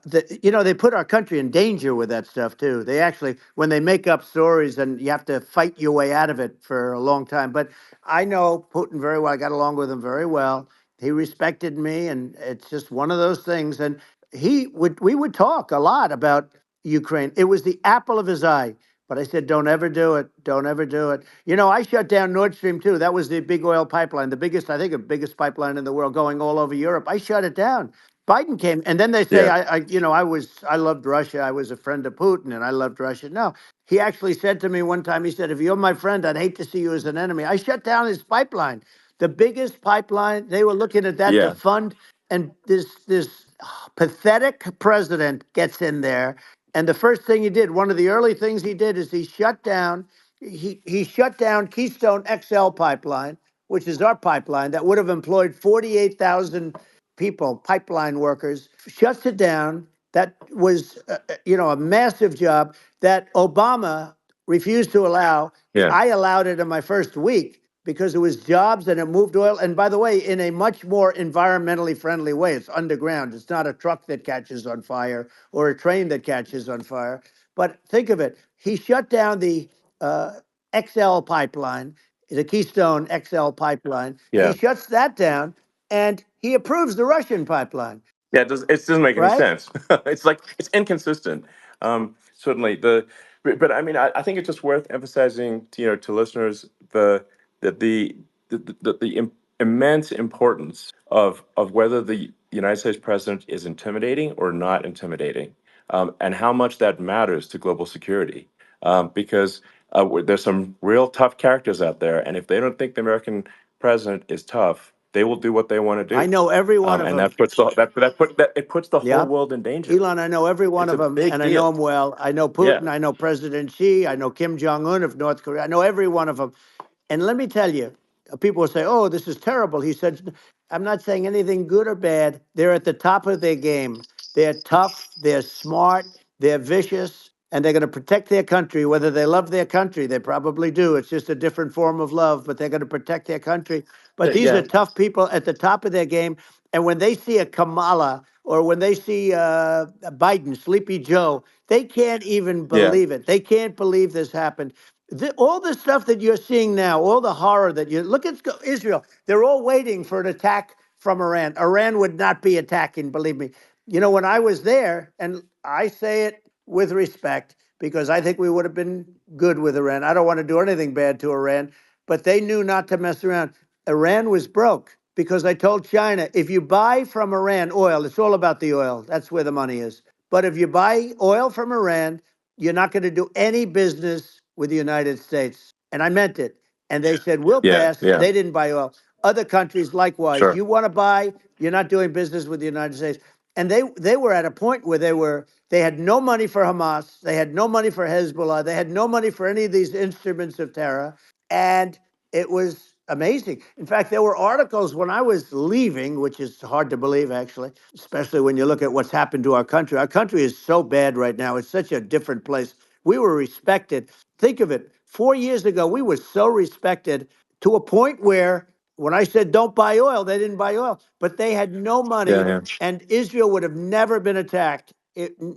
they put our country in danger with that stuff, too. They actually, when they make up stories, and you have to fight your way out of it for a long time. But I know Putin very well. I got along with him very well. He respected me, and it's just one of those things. And we would talk a lot about Ukraine. It was the apple of his eye. But I said, don't ever do it. Don't ever do it. I shut down Nord Stream 2. That was the big oil pipeline, the biggest, I think, the biggest pipeline in the world going all over Europe. I shut it down. Biden came, and then they say, Yeah, I loved Russia. I was a friend of Putin, and I loved Russia. No, he actually said to me one time, he said, if you're my friend, I'd hate to see you as an enemy. I shut down his pipeline, the biggest pipeline. They were looking at that to yeah, fund, and this pathetic president gets in there. And the first thing he did, one of the early things he did, is he shut down Keystone XL pipeline, which is our pipeline that would have employed 48,000 people, pipeline workers, shuts it down. That was, a massive job that Obama refused to allow. yeah, I allowed it in my first week because it was jobs and it moved oil. And by the way, in a much more environmentally friendly way. It's underground. It's not a truck that catches on fire or a train that catches on fire. But think of it. He shut down the uh, XL pipeline, the Keystone XL pipeline. He yeah. shuts that down and he approves the Russian pipeline, Yeah, it doesn't make any right? sense. It's like it's inconsistent. Certainly but I mean, I think it's just worth emphasizing to listeners that the immense importance of whether the United States president is intimidating or not intimidating, and how much that matters to global security. Because there's some real tough characters out there, and if they don't think the American president is tough, they will do what they want to I do, know every one of and them. it puts the whole Yep. world in danger. Elon, I know every one It's of a them, big and I know deal. them well. I know Yeah, Putin. I know President Xi. I know Kim Jong Un of North Korea. I know every one of them. And let me tell you, people will say, "Oh, this is terrible." He said, "I'm not saying anything good or bad. They're at the top of their game. They're tough. They're smart. They're vicious, and they're going to protect their country. Whether they love their country, they probably do. It's just a different form of love, but they're going to protect their country. But these are yeah, tough people at the top of their game. And when they see a Kamala or when they see Biden, Sleepy Joe, they can't even yeah, believe it. They can't believe this happened. All the stuff that you're seeing now, all the horror that you look at Israel, they're all waiting for an attack from Iran. Iran would not be attacking, believe me. When I was there, and I say it with respect because I think we would have been good with Iran. I don't want to do anything bad to Iran, but they knew not to mess around. Iran was broke because I told China, if you buy from Iran oil, it's all about the oil. That's where the money is. But if you buy oil from Iran, you're not going to do any business with the United States. And I meant it. And they said, we'll yeah, pass. yeah. They didn't buy oil. Other countries, likewise, Sure. you want to buy, you're not doing business with the United States. And they were at a point where they had no money for Hamas, they had no money for Hezbollah, they had no money for any of these instruments of terror. And it was amazing. In fact, there were articles when I was leaving, which is hard to believe, actually, especially when you look at what's happened to our country. Our country is so bad right now. It's such a different place. We were respected. Think of it. 4 years ago, we were so respected to a point where when I said don't buy oil, they didn't buy oil, but they had no Yeah, money yeah, and Israel would have never been attacked.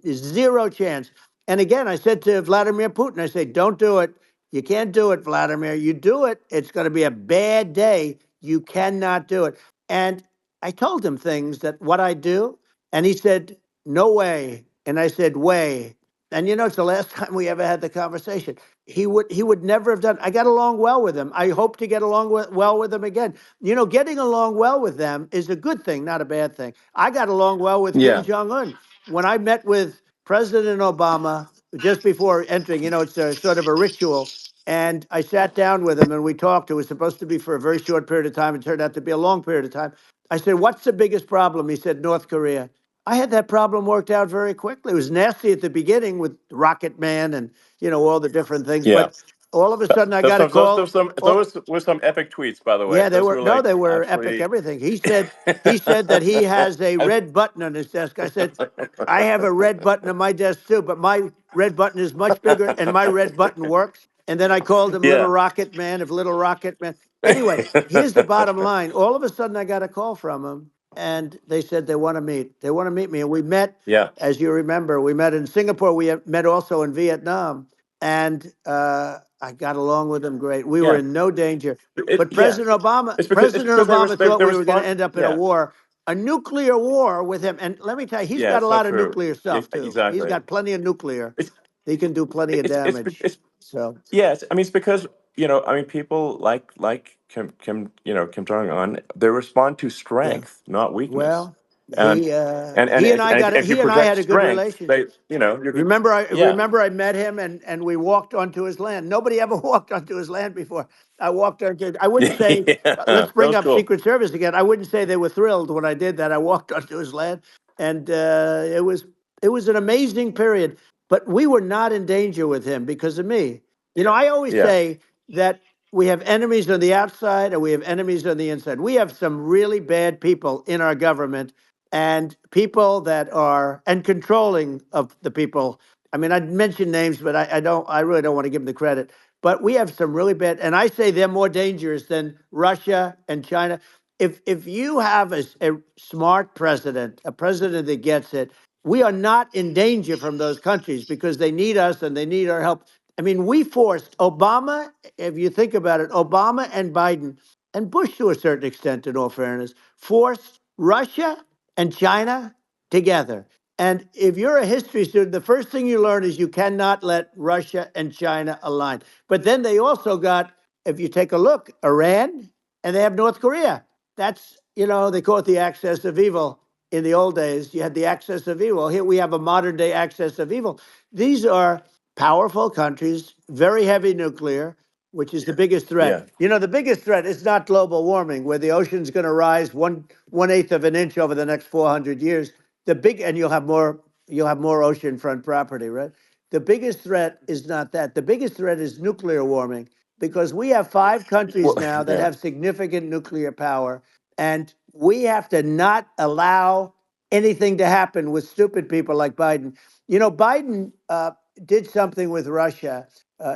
Zero chance. And again, I said to Vladimir Putin, I said, don't do it. You can't do it, Vladimir. You do it, it's going to be a bad day. You cannot do it. And I told him things that what I do. And he said, no way. And I said, way. And it's the last time we ever had the conversation. He would never have done. I got along well with him. I hope to get along well with him again. Getting along well with them is a good thing, not a bad thing. I got along well with Kim Yeah. Jong Un when I met with President Obama just before entering. It's a sort of a ritual. And I sat down with him and we talked. It was supposed to be for a very short period of time. It turned out to be a long period of time. I said, "What's the biggest problem?" He said, "North Korea." I had that problem worked out very quickly. It was nasty at the beginning with Rocket Man and all the different things, Yeah. but all of a sudden I Those got a some those call. those some Oh, those were some epic tweets, by the way. yeah, they Those were were no, like they were epic. absolutely. Everything he said that he has a I- red button on his desk. I said, "I have a red button on my desk too, but my red button is much bigger, and my red button works." And then I called him Little yeah. Rocket Man of Little Rocket Man. Anyway, here's the bottom line. All of a sudden, I got a call from him, and they said they want to meet. They want to meet me, and we met. Yeah. As you remember, we met in Singapore. We met also in Vietnam, and I got along with them great. We were Yeah. in no danger. But Yeah. President Obama, It's President because Obama thought they we were going to respond. end up in Yeah. a nuclear war with him. And let me tell you, he's Yeah. got a It's not lot of true. nuclear Yeah, stuff too. He's exactly. got plenty of nuclear. It's He can do plenty of damage. it's So yes. I mean, it's because I mean, people like Kim Jong Un. They respond to yeah. strength, not weakness. Well, And he and I got it. if you He and I project had a good strength, they relationship. you're good. Remember, I Yeah. remember I met him and we walked onto his land. Nobody ever walked onto his land before. I walked onto. I wouldn't say. Yeah. Let's That bring was up cool. Secret Service again. I wouldn't say they were thrilled when I did that. I walked onto his land, and it was an amazing period. But we were not in danger with him because of me. I always Yeah. say that we have enemies on the outside and we have enemies on the inside. We have some really bad people in our government and people that are and controlling of the people. I mean, I'd mention names, but I really don't want to give them the credit. But we have some really bad, and I say they're more dangerous than Russia and China. If you have a smart president, a president that gets it, we are not in danger from those countries because they need us and they need our help. I mean, we forced Obama, if you think about it, Obama and Biden and Bush to a certain extent, in all fairness, forced Russia and China together. And if you're a history student, the first thing you learn is you cannot let Russia and China align. But then they also got, if you take a look, Iran and they have North Korea. That's, they call it the axis of evil. In the old days, you had the axis of evil. Here we have a modern day axis of evil. These are powerful countries, very heavy nuclear, which is the biggest threat. Yeah. The biggest threat is not global warming, where the ocean's going to rise one eighth of an inch over the next 400 years. And you'll have more oceanfront property, right? The biggest threat is not that. The biggest threat is nuclear warming because we have 5 countries Well, now that yeah. have significant nuclear power, and we have to not allow anything to happen with stupid people like Biden. Biden did something with Russia.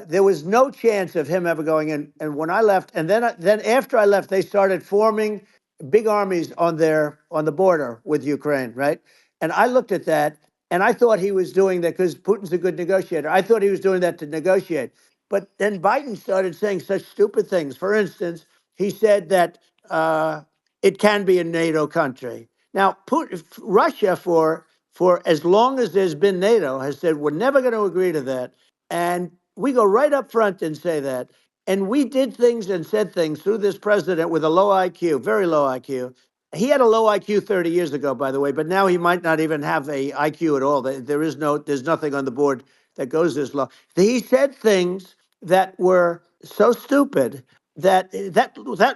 There was no chance of him ever going in. And when I left, and then after I left, they started forming big armies on the border with Ukraine, right? And I looked at that, and I thought he was doing that because Putin's a good negotiator. I thought he was doing that to negotiate. But then Biden started saying such stupid things. For instance, he said that it can be a NATO country. Now, Russia, for as long as there's been NATO, has said we're never going to agree to that. And we go right up front and say that. And we did things and said things through this president with a low IQ, very low IQ. He had a low IQ 30 years ago, by the way, but now he might not even have a IQ at all. There's nothing on the board that goes this low. He said things that were so stupid that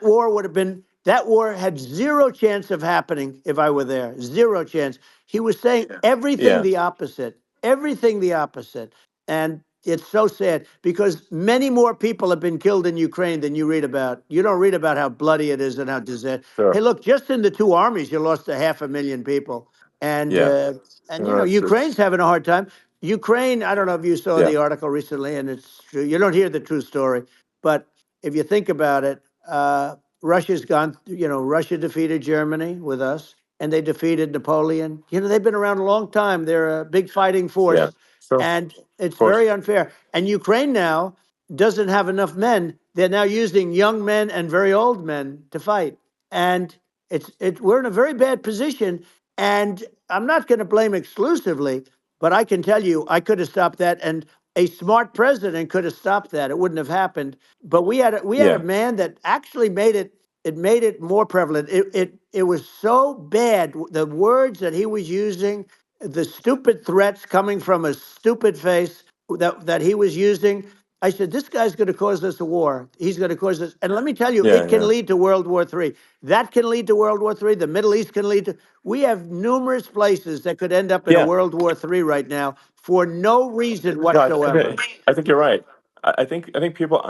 war would have been that war had zero chance of happening if I were there. Zero chance. He was saying everything Yeah. the opposite. Everything the opposite. And it's so sad because many more people have been killed in Ukraine than you read about. You don't read about how bloody it is and how disaster. Hey, Sure. look, just in the two armies, you lost 500,000 people, and Yeah. Ukraine's having a hard time. Ukraine, I don't know if you saw Yeah. the article recently, and it's true. You don't hear the true story, but if you think about it, Russia's gone. Russia defeated Germany with us, and they defeated Napoleon. They've been around a long time. They're a big fighting Yeah. force, Sure. Of and it's course. very unfair. And Ukraine now doesn't have enough men. They're now using young men and very old men to fight, and we're in a very bad position. And I'm not going to blame exclusively. But I can tell you, I could have stopped that, and a smart president could have stopped that. It wouldn't have happened. But we had a Yeah. man that actually made it. It made it more prevalent. It was so bad. The words that he was using, the stupid threats coming from a stupid face that he was using. I said, this guy's going to cause us a war. He's going to cause us. And let me tell you, Yeah. it can Yeah. lead to World War III. That can lead to World War III. The Middle East can lead to. We have numerous places that could end up in a Yeah. World War III right now for no reason No, whatsoever. I think you're right. I think people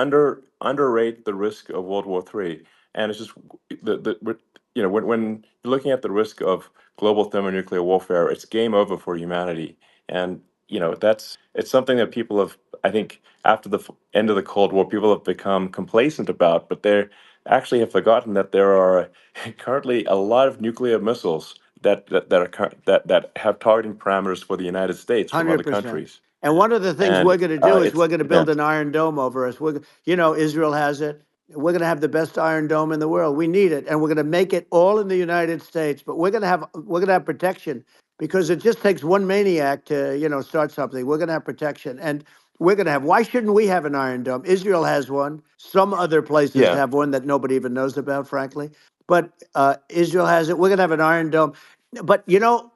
underrate the risk of World War III, and it's just when you're looking at the risk of global thermonuclear warfare, it's game over for humanity, and it's something that people have, I think, after the end of the Cold War, people have become complacent about, but they actually have forgotten that there are currently a lot of nuclear missiles that have targeting parameters for the United States from other 100%. countries. And one of the things And we're going to do is it's we're going to yeah, build an iron dome over us. Israel has it. We're going to have the best iron dome in the world. We need it, and we're going to make it all in the United States. But we're going to have protection because it just takes one maniac to start something. We're going to have protection, and we're going to have. Why shouldn't we have an iron dome? Israel has one. Some other places yeah, have one that nobody even knows about, frankly. But Israel has it. We're going to have an iron dome. But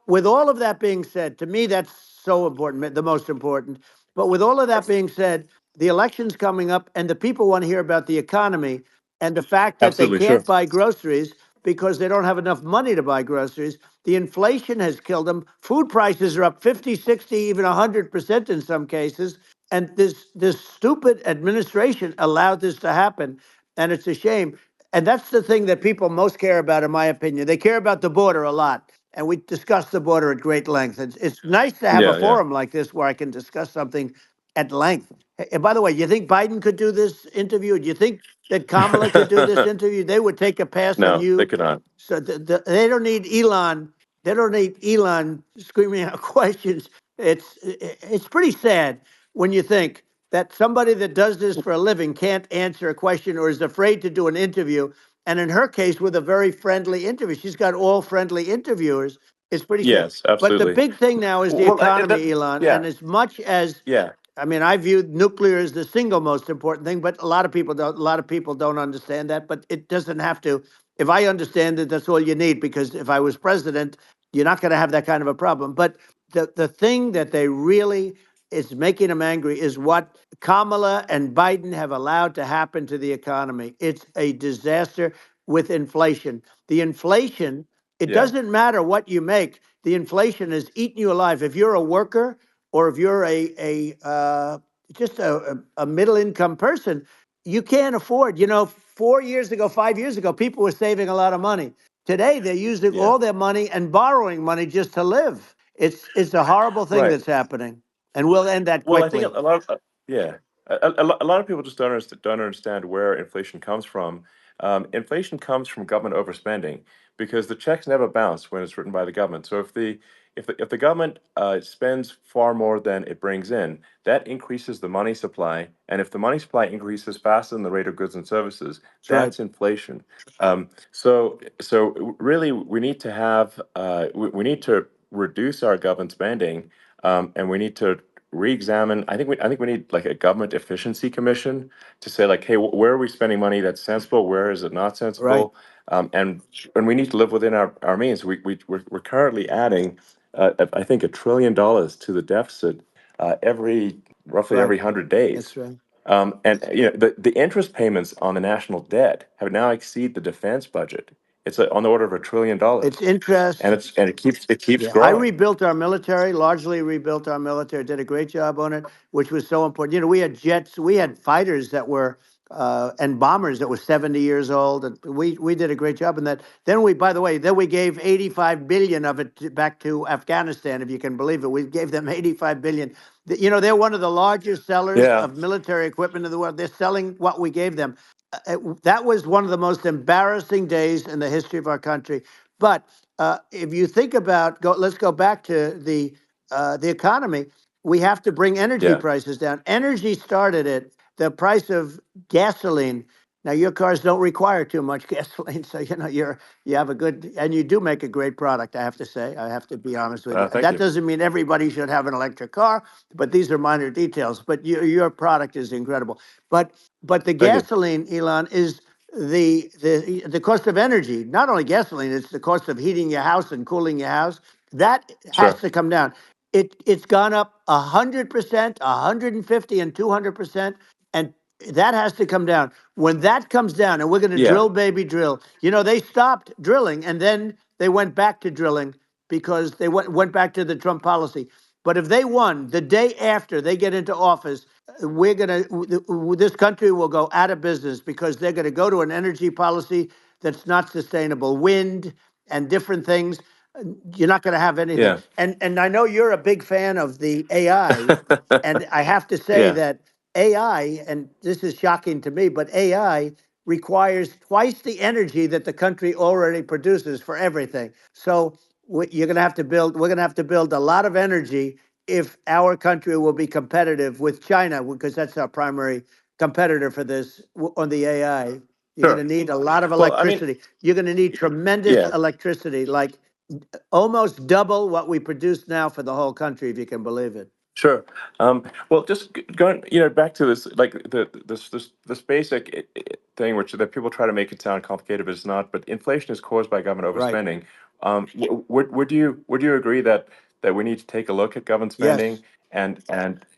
with all of that being said, to me, that's so important, the most important. But with all of that being said, the election's coming up, and the people want to hear about the economy and the fact that they absolutely, sure. can't buy groceries because they don't have enough money to buy groceries. The inflation has killed them. Food prices are up 50, 60, even 100% in some cases. And this stupid administration allowed this to happen. And it's a shame. And that's the thing that people most care about, in my opinion. They care about the border a lot. And we discussed the border at great length. It's nice to have a Yeah, yeah. forum like this where I can discuss something at length. And by the way, you think Biden could do this interview? Do you think that Kamala could do this interview? They would take a pass on No, they you. could not. So they don't need Elon. They don't need Elon screaming out questions. It's pretty sad when you think that somebody that does this for a living can't answer a question or is afraid to do an interview. And in her case, with a very friendly interview, she's got all friendly interviewers. It's pretty sad. Yes, But the absolutely. big thing now is the Well, economy, Elon. yeah, And as much as yeah, I mean, I view nuclear as the single most important thing, but a lot of people don't. A lot of people don't understand that. But it doesn't have to. If I understand it, that's all you need. Because if I was president, you're not going to have that kind of a problem. But the thing that they really is making them angry is what Kamala and Biden have allowed to happen to the economy. It's a disaster with inflation. The inflation. It yeah, doesn't matter what you make. The inflation is eating you alive. If you're a worker or if you're just a middle income person, you can't afford. 4 years ago, 5 years ago, people were saving a lot of money. Today, they're using yeah. all their money and borrowing money just to live. It's a horrible thing Right. that's happening, and we'll end that Well, I think quickly. a lot of yeah, a lot of people just don't understand where inflation comes from. Inflation comes from government overspending because the checks never bounce when it's written by the government. So if the government spends far more than it brings in, that increases the money supply, and if the money supply increases faster than the rate of goods and services, That's right. that's inflation. So really, we need to we need to reduce our government spending, and we need to re-examine. I think we need like a government efficiency commission to say like, hey, where are we spending money that's sensible? Where is it not Right. sensible? And we need to live within our means. We're currently adding, I think, $1 trillion to the deficit every roughly Right. every 100 days. That's right. And the interest payments on the national debt have now exceed the defense budget. It's on the order of $1 trillion, It's interest. and it keeps Yeah, I growing. rebuilt our military, largely rebuilt our military, did a great job on it, which was so important. We had jets, we had fighters that were, and bombers that were 70 years old. And we did a great job in that. Then by the way, then we gave 85 billion of it back to Afghanistan, if you can believe it. We gave them 85 billion. They're one of the largest sellers Yeah, of military equipment in the world. They're selling what we gave them. That was one of the most embarrassing days in the history of our country. But if you think about let's go back to the economy. We have to bring energy yeah, prices down. Energy started it. The price of gasoline Now your cars don't require too much gasoline, so you have a good, and you do make a great product. I have to say, I have to be honest with you. Thank That you. doesn't mean everybody should have an electric car, but these are minor details. But your product is incredible. But but the Thank you. gasoline, Elon, is the cost of energy. Not only gasoline, it's the cost of heating your house and cooling your house. That has Sure. to come down. It's gone up 100%, 150, and 200%, and that has to come down. When that comes down, and we're going to Yeah. drill, baby, drill. They stopped drilling, and then they went back to drilling because they went back to the Trump policy. But if they won the day after they get into office, we're going to this country will go out of business because they're going to go to an energy policy that's not sustainable, wind and different things. You're not going to have anything. Yeah. And I know you're a big fan of the AI, and I have to say Yeah. that AI, and this is shocking to me, but AI requires twice the energy that the country already produces for everything. So you're going to have to build. We're going to have to build a lot of energy if our country will be competitive with China, because that's our primary competitor for this on the AI. You're going to Sure. need a lot of Well, I mean, electricity. You're going to need tremendous yeah. electricity, like almost double what we produce now for the whole country, if you can believe it. Sure. Well, just going, back to this, like this basic thing, which that people try to make it sound complicated, but it's not. But inflation is caused by government Right. overspending. Would you agree that we need to take a look at government Yes. spending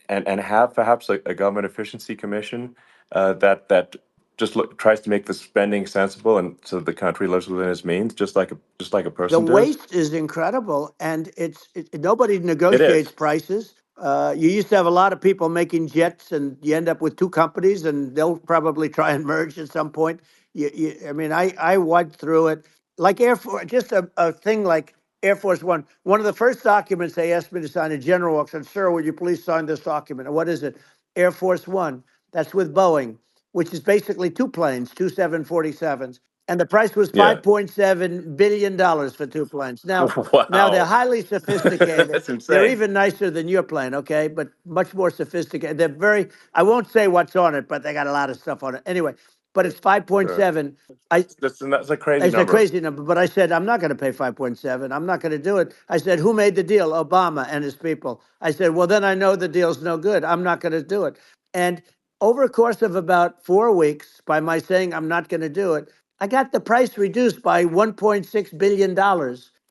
and have perhaps a government efficiency commission that just tries to make the spending sensible and so that the country lives within its means, just like a The person does. waste is incredible, and nobody It negotiates is. prices. You used to have a lot of people making jets, and you end up with two companies, and they'll probably try and merge at some point. I mean, I went through it like Air Force, just a thing like Air Force One. One of the first documents they asked me to sign, a general walks in, "Sir, would you please sign this document?" And what is it? Air Force One. That's with Boeing, which is basically two planes, two 747s, and the price was Yeah. $5.7 billion for two planes. Now they're Wow. highly sophisticated. That's They're insane. even nicer than your plane, okay? But much more sophisticated. They're very. I won't say what's on it, but they got a lot of stuff on it. Anyway, but it's Sure. 5.7. I That's a crazy It's a number. crazy number, but I said I'm not going to pay 5.7. I'm not going to do it. I said, who made the deal? Obama and his people. I said, well, then I know the deal's no good. I'm not going to do it. And over a course of about 4 weeks, by my saying I'm not going to do it, I got the price reduced by $1.6 billion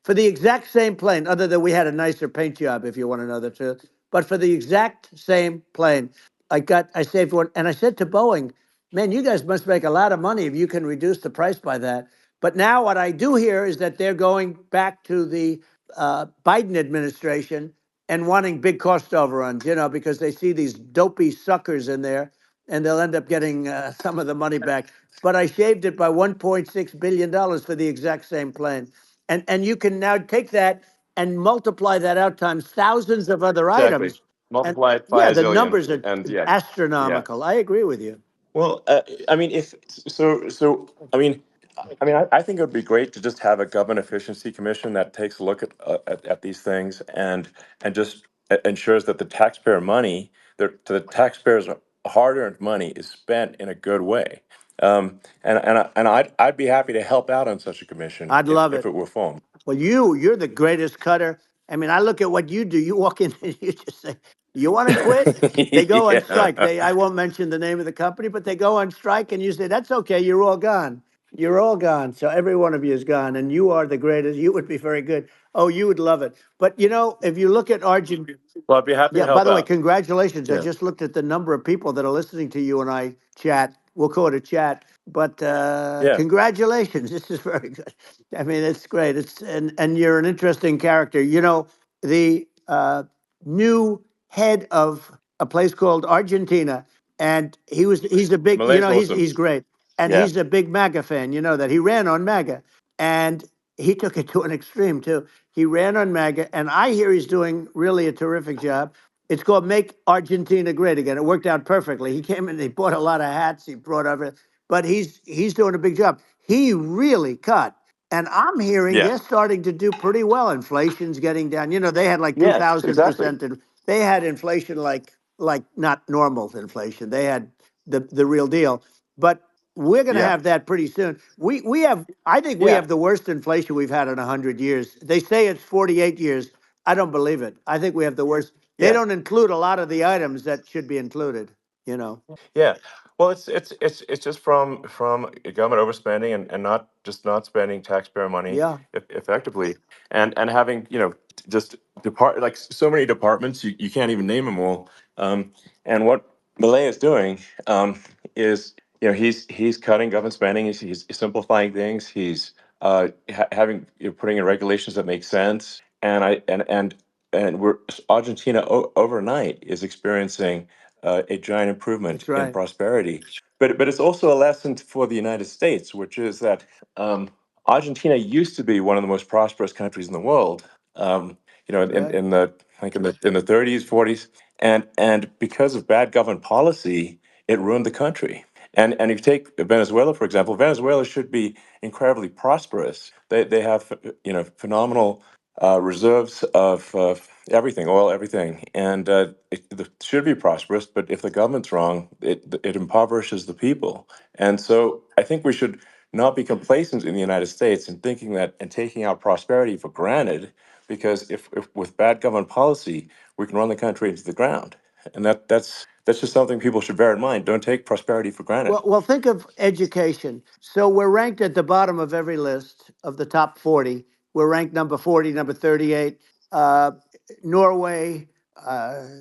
for the exact same plane, other than we had a nicer paint job, if you want to know the truth. But for the exact same plane, I saved one. And I said to Boeing, man, you guys must make a lot of money if you can reduce the price by that. But now what I do hear is that they're going back to the Biden administration and wanting big cost overruns, because they see these dopey suckers in there, and they'll end up getting some of the money back. But I shaved it by $1.6 billion for the exact same plane. And you can now take that and multiply that out times thousands of other Exactly. items. And Multiply it by yeah, a the zillion, numbers are and yeah, yeah. astronomical. I agree with you. Well, I mean, if so, so I think it would be great to just have a government efficiency commission that takes a look at these things and just ensures that the taxpayer money, the taxpayers' hard-earned money, is spent in a good way. I'd be happy to help out on such a commission I'd love if it. it were formed. Well, you're the greatest cutter. I mean, I look at what you do. You walk in and you just say, "You want to quit?" They go on strike. Yeah. I won't mention the name of the company, but they go on strike, and you say, "That's okay. You're all gone. You're all gone." So every one of you is gone, and you are the greatest. You would be very good. Oh, you would love it. But if you look at Argentina. Well, I'd be happy to Yeah, by help the way, out. congratulations. I Yeah. just looked at the number of people that are listening to you and I chat. We'll call it a chat, but Yeah. congratulations. This is very good. I mean, it's great. And you're an interesting character. The new head of a place called Argentina, and he's a big, Malay's he's awesome. great. And Yeah. he's a big MAGA fan, that he ran on MAGA. And he took it to an extreme too. He ran on MAGA, and I hear he's doing really a terrific job. It's called Make Argentina Great Again. It worked out perfectly. He came in, he bought a lot of hats, he brought over, but he's doing a big job. He really cut. And I'm hearing Yeah. they're starting to do pretty well. Inflation's getting down. They had like Yes, exactly. 2,000%. And they had inflation like not normal inflation. They had the real deal. But we're going to Yeah, have that pretty soon. We have, I think we yeah, have the worst inflation we've had in 100 years. They say it's 48 years. I don't believe it. I think we have the worst. They yeah. don't include a lot of the items that should be included. You know. Yeah. Well, it's just from government overspending and not just not spending taxpayer money Yeah, effectively, and having just like so many departments you can't even name them all. And what Malay is doing is he's cutting government spending. He's simplifying things. He's having putting in regulations that make sense. And we're Argentina overnight is experiencing a giant improvement that's in right. prosperity. But it's also a lesson for the United States, which is that Argentina used to be one of the most prosperous countries in the world. That's right. In the like in the 30s, 40s, and because of bad government policy, it ruined the country. And if you take Venezuela, for example, Venezuela should be incredibly prosperous. They have phenomenal reserves of everything, oil, everything, and it should be prosperous. But if the government's wrong, it impoverishes the people. And so I think we should not be complacent in the United States in thinking that and taking our prosperity for granted, because if with bad government policy, we can run the country into the ground. And that's just something people should bear in mind. Don't take prosperity for granted. Well, think of education. So we're ranked at the bottom of every list of the top 40. We're ranked number 40, number 38. Uh, Norway,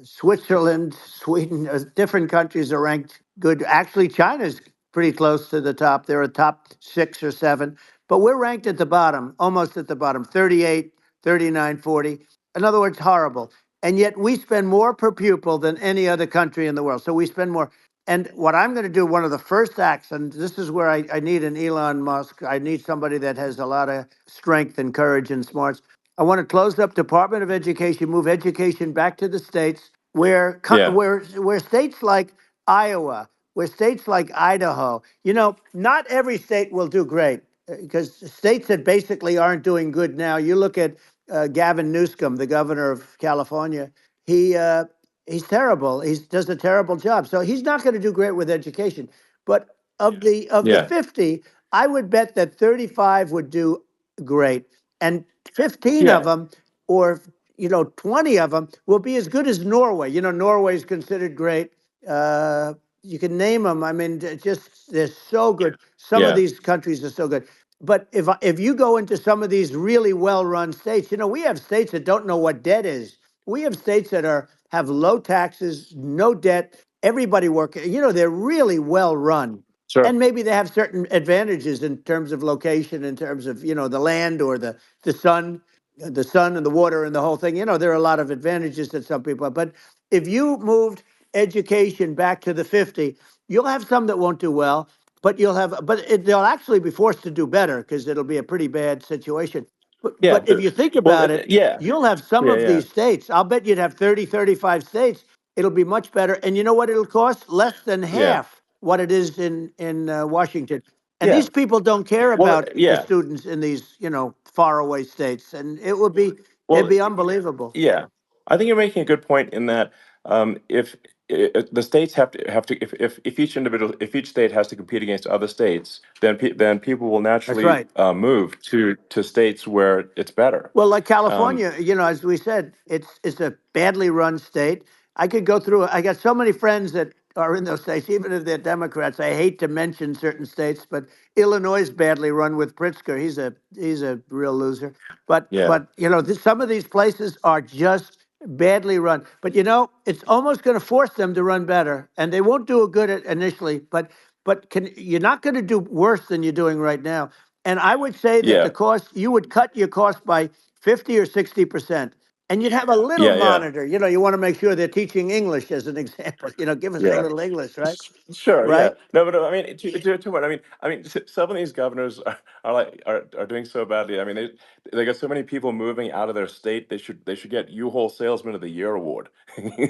Switzerland, Sweden, different countries are ranked good. Actually, China's pretty close to the top. They're a top 6 or 7, but we're ranked at the bottom, almost at the bottom, 38, 39, 40. In other words, horrible. And yet we spend more per pupil than any other country in the world. So we spend more. And what I'm going to do, one of the first acts, and this is where I need an Elon Musk. I need somebody that has a lot of strength and courage and smarts. I want to close up Department of Education, move education back to the states, where Yeah, where states like Iowa, where states like Idaho, not every state will do great, because states that basically aren't doing good now. You look at Gavin Newsom, the governor of California. He he's terrible. He does a terrible job. So he's not going to do great with education. But of the yeah, 50, I would bet that 35 would do great, and 15 of yeah, them, or 20 of them, will be as good as Norway. Norway is considered great. You can name them. I mean, just they're so good. Some of yeah. these countries are so good. But if you go into some of these really well-run states, we have states that don't know what debt is. We have states that have low taxes, no debt, everybody working. They're really well run. Sure. And maybe they have certain advantages in terms of location, in terms of, the land, or the sun, and the water and the whole thing. There are a lot of advantages that some people have. But if you moved education back to the 50, you'll have some that won't do well, but they'll actually be forced to do better, because it'll be a pretty bad situation. Yeah. But if you think Well, about it, yeah, you'll have some yeah, of yeah, these states. I'll bet you'd have 30, 35 states. It'll be much better. And you know what it'll cost? Less than yeah, half what it is in Washington. And yeah. these people don't care Well, about the yeah. students in these, faraway states. And it'd Well, be unbelievable. yeah. I think you're making a good point in that if the states if each individual if each state has to compete against other states, then people will That's naturally right. move to states where it's better. Well, like Um, California, as we said, it's a badly run state. I could go through. I got so many friends that are in those states, even if they're Democrats. I hate to mention certain states, but Illinois is badly run with Pritzker. He's a real loser. But yeah, but some of these places are just badly run. But it's almost going to force them to run better, and they won't do a good at initially. But you're not going to do worse than you're doing right now. And I would say that the yeah, cost, you would cut your cost by 50 or 60%. And you'd have a little yeah, yeah, monitor. You want to make sure they're teaching English as an example. Give us a yeah. little English, right? Sure, yeah. Right? No, but I mean, to what? Some of these governors are doing so badly. I mean, they got so many people moving out of their state. They should get U-Haul Salesman of the Year award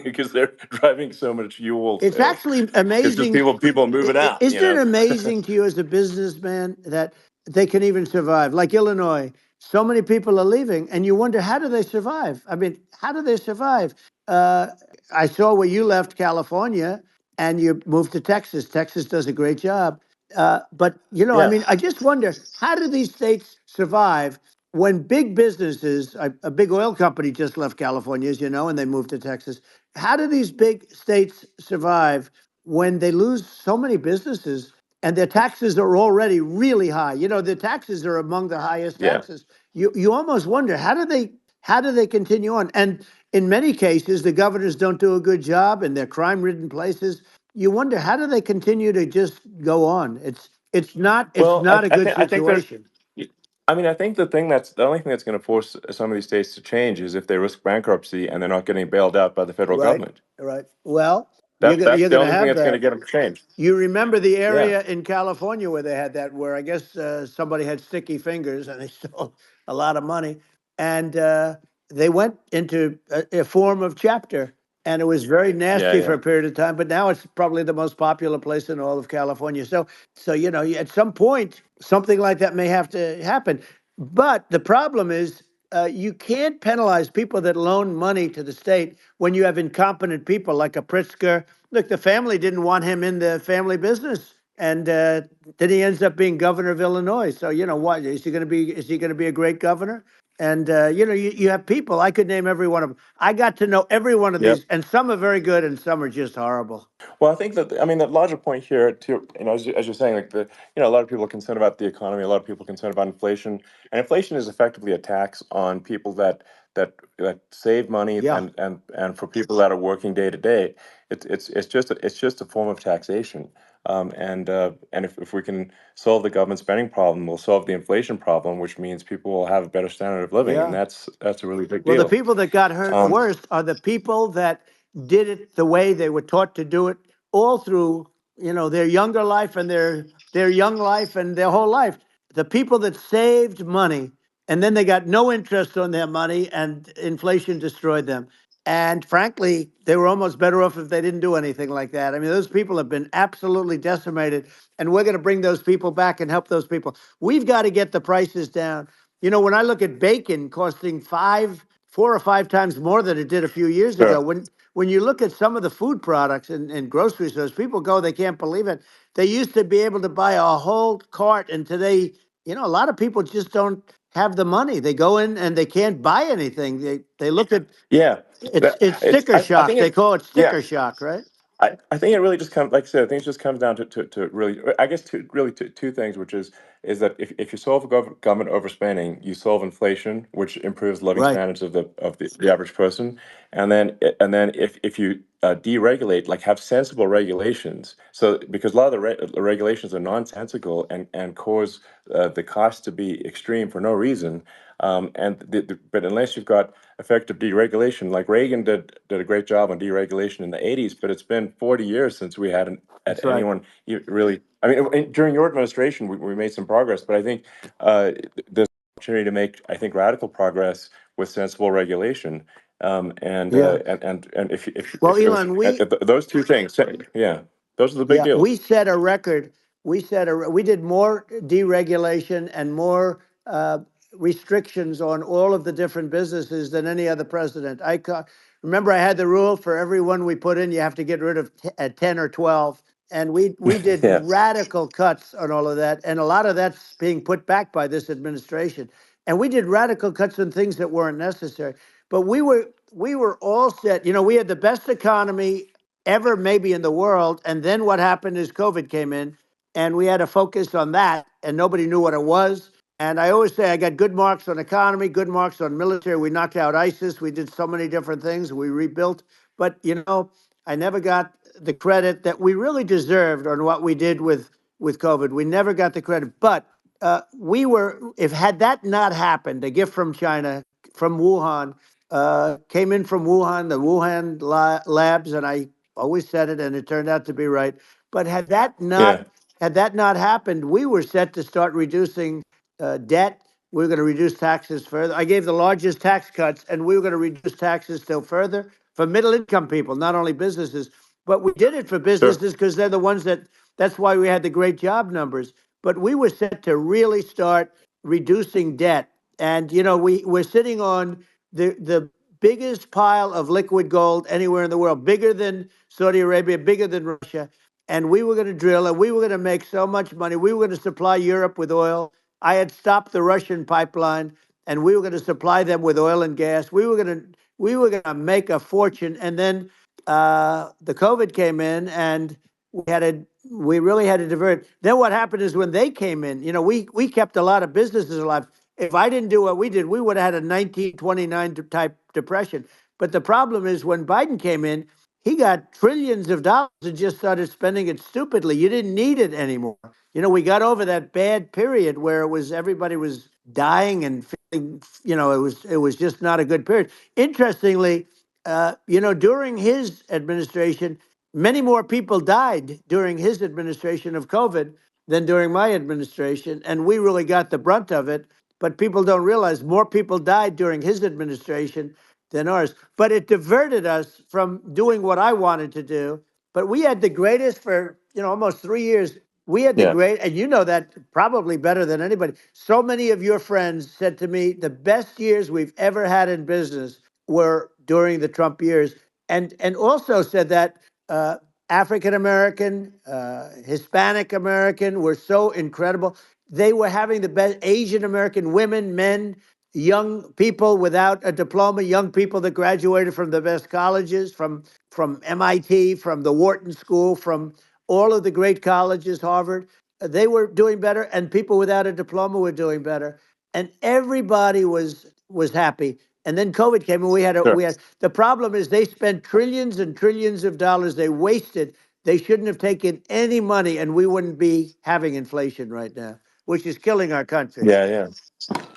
because they're driving so much U-Haul It's sales. actually It's just amazing. people moving out. Isn't it amazing to you as a businessman that they can even survive? Like Illinois, so many people are leaving, and you wonder, how do they survive? I mean, how do they survive? Uh, I saw where you left California and you moved to Texas. Texas does a great job. But I Yeah. mean, I just wonder, how do these states survive when big businesses, a big oil company just left California, as you know, and they moved to Texas. How do these big states survive when they lose so many businesses and their taxes are already really high? The taxes are among the highest Yeah. taxes. You almost wonder, how do they continue on? And in many cases, the governors don't do a good job, and they're crime-ridden places. You wonder, how do they continue to just go on? It's Well, not a good I think there's, situation. I mean, I think the only thing that's going to force some of these states to change is if they risk bankruptcy and they're not getting bailed out by the federal Right, government. right. Well, you're That gonna that's you're the gonna only thing have that's going to that. get them to change. You remember the Yeah. area in California where they had that, where I guess somebody had sticky fingers and they stole a lot of money, and they went into a form of chapter, and it was very Yeah. nasty for Yeah. a period of time. But now it's probably the most popular place in all of California. So at some point, something like that may have to happen. But the problem is, you can't penalize people that loan money to the state when you have incompetent people like a Pritzker. Look, the family didn't want him in the family business, and then he ends up being governor of Illinois. So what is he going to be? Is he going to be a great governor? And you have people. I could name every one of them. I got to know every one of Yep. these, and some are very good, and some are just horrible. Well, I think that, I mean, the larger point here, too, as you're saying, like a lot of people are concerned about the economy, a lot of people are concerned about inflation, and inflation is effectively a tax on people that save money, Yeah, and for people that are working day to day, it's just a form of taxation. And if we can solve the government spending problem, we'll solve the inflation problem, which means people will have a better standard of living, and yeah. that's a really big Well, the deal. people that got hurt Um, worst are the people that did it the way they were taught to do it all through, their younger life and their young life and their whole life. The people that saved money and then they got no interest on their money and inflation destroyed them. And frankly, they were almost better off if they didn't do anything like that. I mean, those people have been absolutely decimated, and we're going to bring those people back and help those people. We've got to get the prices down. When I look at bacon costing 4 or 5 times more than it did a few years ago, sure. when you look at some of the food products in grocery stores, people go, they can't believe it. They used to be able to buy a whole cart, and today, a lot of people just don't have the money. They go in and they can't buy anything. They look at Yeah, it's sticker I shock. think They it. call it Yeah, sticker shock, right? I think it really just comes, like I said, I think it just comes down to really, I guess, two things, which is that if you solve government overspending, you solve inflation, which improves living Right. standards of the average person, and then if you deregulate, like have sensible regulations, so because a lot of the regulations are nonsensical and cause the cost to be extreme for no reason, but unless you've got effective deregulation, like Reagan did a great job on deregulation in the '80s, but it's been 40 years since we had That's right. anyone really. I mean, during your administration, we made some progress, but I think there's an opportunity to make, I think, radical progress with sensible regulation. Yeah. And Well, if it was Elon, we those two things, yeah, those are the big Yeah, we deals. set a record. We did more deregulation and more restrictions on all of the different businesses than any other president. Remember, I had the rule for everyone we put in, you have to get rid of 10 or 12. And we did Yeah, radical cuts on all of that. And a lot of that's being put back by this administration. And we did radical cuts on things that weren't necessary. But we were all set. We had the best economy ever maybe in the world. And then what happened is COVID came in, and we had to focus on that, and nobody knew what it was. And I always say I got good marks on economy, good marks on military. We knocked out ISIS. We did so many different things. We rebuilt. But, I never got the credit that we really deserved on what we did with COVID. We never got the credit. But if had that not happened, a gift from China, from Wuhan, came in from Wuhan, the Wuhan labs, and I always said it, and it turned out to be right. But yeah, had that not happened, we were set to start reducing debt. We were going to reduce taxes further. I gave the largest tax cuts, and we were going to reduce taxes still further for middle income people, not only businesses. But we did it for sure, businesses because they're the ones that's why we had the great job numbers. But we were set to really start reducing debt. And, we're sitting on the biggest pile of liquid gold anywhere in the world, bigger than Saudi Arabia, bigger than Russia. and we were going to drill, and we were going to make so much money. We were going to supply Europe with oil. I had stopped the Russian pipeline, and we were going to supply them with oil and gas. We were going to make a fortune, and then the COVID came in, and we really had to divert. Then what happened is when they came in, we kept a lot of businesses alive. If I didn't do what we did, we would have had a 1929 type depression. But the problem is when Biden came in, he got trillions of dollars and just started spending it stupidly. You didn't need it anymore. We got over that bad period where everybody was dying and feeling, it was just not a good period. Interestingly, during his administration, many more people died during his administration of COVID than during my administration, and we really got the brunt of it. But people don't realize more people died during his administration than ours. But it diverted us from doing what I wanted to do. But we had the greatest for almost 3 years. We had the Yeah. great, and you know that probably better than anybody. So many of your friends said to me, the best years we've ever had in business were during the Trump years, and also said that African American, Hispanic American were so incredible. They were having the best Asian American women, men, young people without a diploma, young people that graduated from the best colleges, from MIT, from the Wharton School, from all of the great colleges, Harvard. They were doing better, and people without a diploma were doing better, and everybody was happy. And then COVID came, and Sure. we had the problem is they spent trillions and trillions of dollars. They wasted. They shouldn't have taken any money, and we wouldn't be having inflation right now, which is killing our country. Yeah, yeah.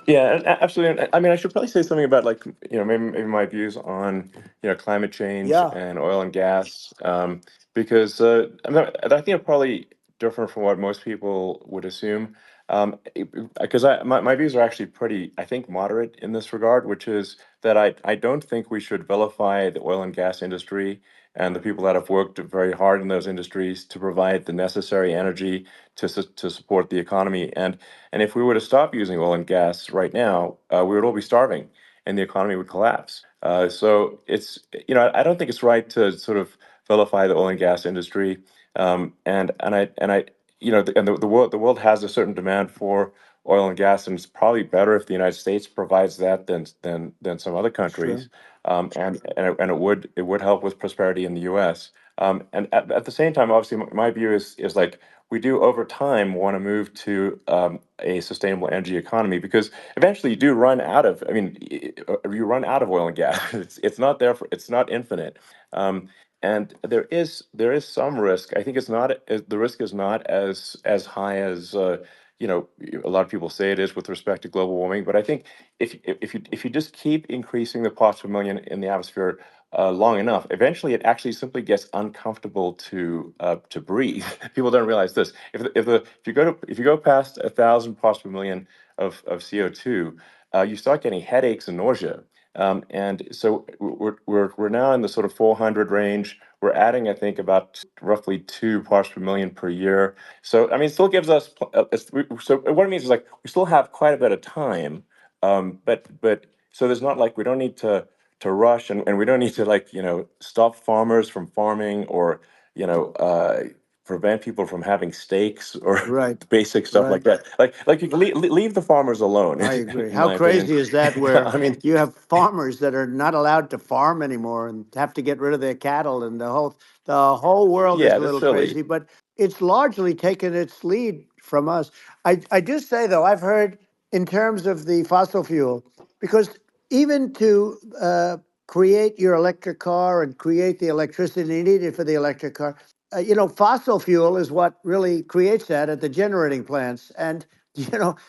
Yeah, absolutely. And I mean, I should probably say something about like maybe my views on climate change Yeah, and oil and gas, because I think I'm probably different from what most people would assume. Because my views are actually pretty, I think, moderate in this regard, which is that I don't think we should vilify the oil and gas industry and the people that have worked very hard in those industries to provide the necessary energy to support the economy. And if we were to stop using oil and gas right now, we would all be starving and the economy would collapse. So I don't think it's right to sort of vilify the oil and gas industry. And I, the world has a certain demand for oil and gas, and it's probably better if the United States provides that than some other sure. countries. And it would help with prosperity in the U.S. And at the same time, obviously, my view is like we do over time want to move to a sustainable energy economy because eventually you do run out of. I mean, you run out of oil and gas. It's not there for. It's not infinite. And there is some risk. I think the risk is not as high as a lot of people say it is with respect to global warming. But I think if you just keep increasing the parts per million in the atmosphere long enough, eventually it actually simply gets uncomfortable to breathe. People don't realize this. If you go past 1,000 parts per million of CO2, you start getting headaches and nausea. And so we're now in the sort of 400 range. We're adding, I think, about roughly 2 parts per million per year. So I mean, it still gives us. So what it means is like we still have quite a bit of time. But so there's not like we don't need to rush, and we don't need to like stop farmers from farming or you know uh, prevent people from having steaks or Right, basic stuff right. like that. Like you can leave the farmers alone, I agree. in How my opinion. crazy is that where I mean, you have farmers that are not allowed to farm anymore and have to get rid of their cattle, and the whole world is yeah, a that's little silly. crazy, but it's largely taken its lead from us. I do say though, I've heard in terms of the fossil fuel, because even to create your electric car and create the electricity needed for the electric car, fossil fuel is what really creates that at the generating plants. And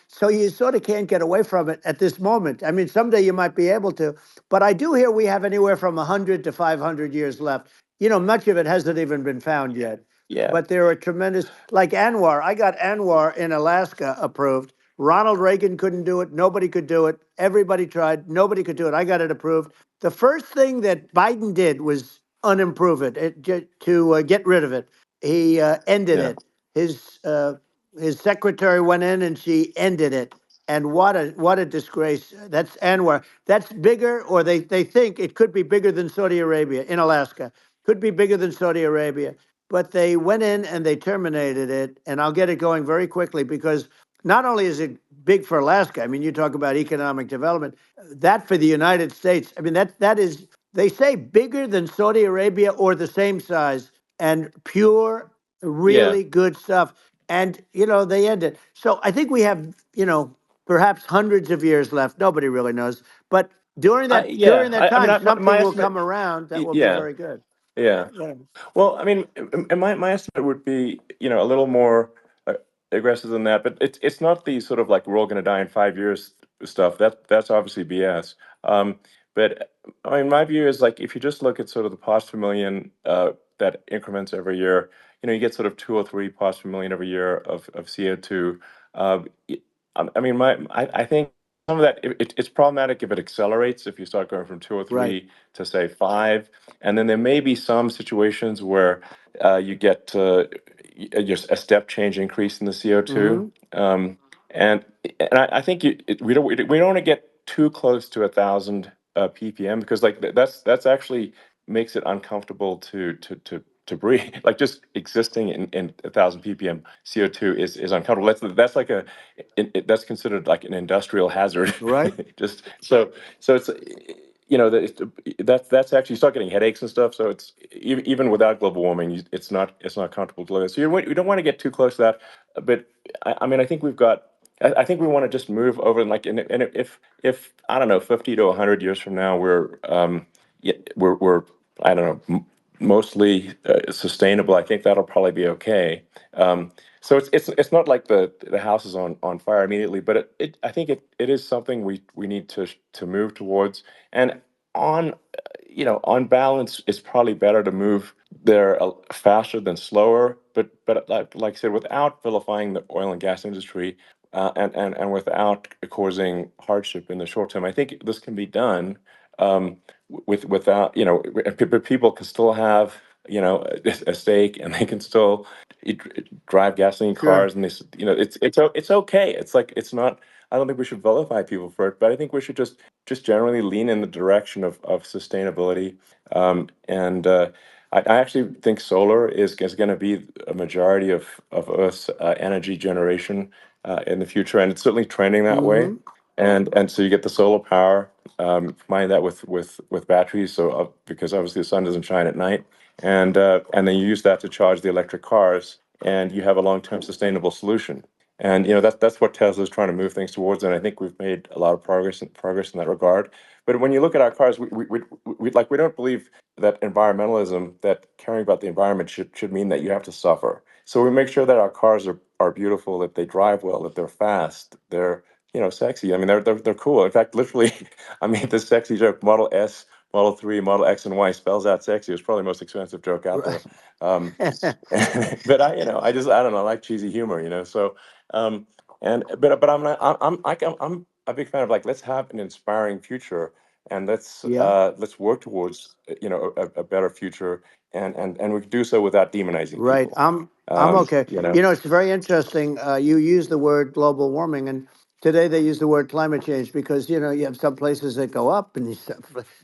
so you sort of can't get away from it at this moment. I mean, someday you might be able to, but I do hear we have anywhere from 100 to 500 years left. Much of it hasn't even been found yet. Yeah, But there are tremendous, like Anwar. I got Anwar in Alaska approved. Ronald Reagan couldn't do it. Nobody could do it. Everybody tried. Nobody could do it. I got it approved. The first thing that Biden did was unimprove to get rid of it. He ended yeah, it. His secretary went in and she ended it. And what a disgrace. That's Anwar. That's bigger, or they think it could be bigger than Saudi Arabia in Alaska. Could be bigger than Saudi Arabia. but they went in and they terminated it. And I'll get it going very quickly because not only is it big for Alaska, I mean, you talk about economic development, that for the United States, I mean, that is, they say bigger than Saudi Arabia or the same size and pure, Yeah. really good stuff. And, they end it. So I think we have, perhaps hundreds of years left. Nobody really knows. But during that Yeah. during that I mean, time, my something will estimate. come around that will be Yeah. very good. Yeah. Yeah. Well, I mean, and my estimate would be, a little more uh, aggressive than that, but it's not the sort of like we're all going to die in 5 years stuff. That's obviously BS. But I mean, my view is like if you just look at sort of the parts per million that increments every year, you get sort of 2 or 3 parts per million every year of CO2. Uh, y- I mean, I think some of that it's problematic if it accelerates if you start going from two or Right. three to say five, and then there may be some situations where you get just a step change increase in the CO2. Hmm. And I think we don't want to get too close to 1,000 ppm because like that's actually makes it uncomfortable to breathe. Like just existing in 1,000 ppm CO2 is uncomfortable. That's like that's considered like an industrial hazard. Right. Just so it's that's actually you start getting headaches and stuff. So it's even without global warming, it's not comfortable to live with. So you don't want to get too close to that. But I mean, I think we've got. I think we want to just move over and like and if I don't know 50 to 100 years from now we're I don't know mostly sustainable. I think that'll probably be okay. So it's not like the house is on fire immediately, but I think it is something we need to move towards. And on on balance, it's probably better to move there faster than slower. But like I said, without vilifying the oil and gas industry, and without causing hardship in the short term, I think this can be done without but people can still have a stake and they can still drive gasoline Sure. cars and it's okay. It's like it's not. I don't think we should vilify people for it, but I think we should just generally lean in the direction of sustainability. And I actually think solar is going to be a majority of Earth's energy generation in the future, and it's certainly trending that way. Hmm. And so you get the solar power, combine that with batteries, so because obviously the sun doesn't shine at night, and then you use that to charge the electric cars, and you have a long-term sustainable solution. And that's what Tesla's trying to move things towards, and I think we've made a lot of progress in that regard. But when you look at our cars, we don't believe that environmentalism, that caring about the environment should mean that you have to suffer. So we make sure that our cars are beautiful, that they drive well, that they're fast, they're sexy. I mean, they're cool. In fact, literally, I mean, the sexy joke, Model S, Model 3, Model X, and Y spells out sexy. It's probably the most expensive joke out Right. there. Um, but I don't know, I like cheesy humor, So, um, but I'm a big fan of like let's have an inspiring future and Yeah. let's work towards a better future and we can do so without demonizing Right. people. I'm okay. You know. It's very interesting. You use the word global warming, and today they use the word climate change because you have some places that go up, and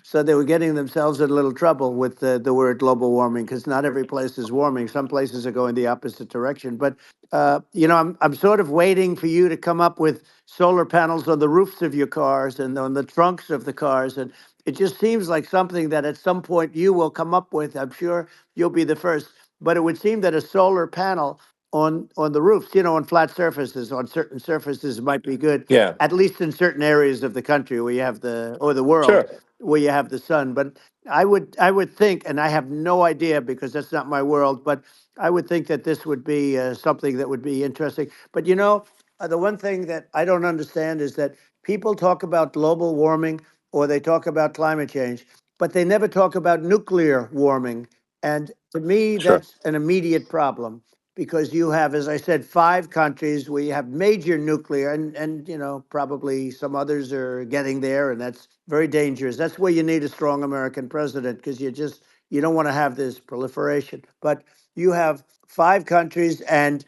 so they were getting themselves in a little trouble with the word global warming because not every place is warming. Some places are going the opposite direction. But I'm sort of waiting for you to come up with solar panels on the roofs of your cars and on the trunks of the cars, and it just seems like something that at some point you will come up with. I'm sure you'll be the first, but it would seem that a solar panel on the roofs, on flat surfaces, on certain surfaces might be good, Yeah. at least in certain areas of the country where you have the world Sure. where you have the sun. But I would think, and I have no idea because that's not my world, but I would think that this would be something that would be interesting. But the one thing that I don't understand is that people talk about global warming or they talk about climate change, but they never talk about nuclear warming. And to me, Sure. that's an immediate problem because you have, as I said, 5 countries where you have major nuclear, and probably some others are getting there, and that's very dangerous. That's where you need a strong American president because you don't want to have this proliferation. But you have 5 countries and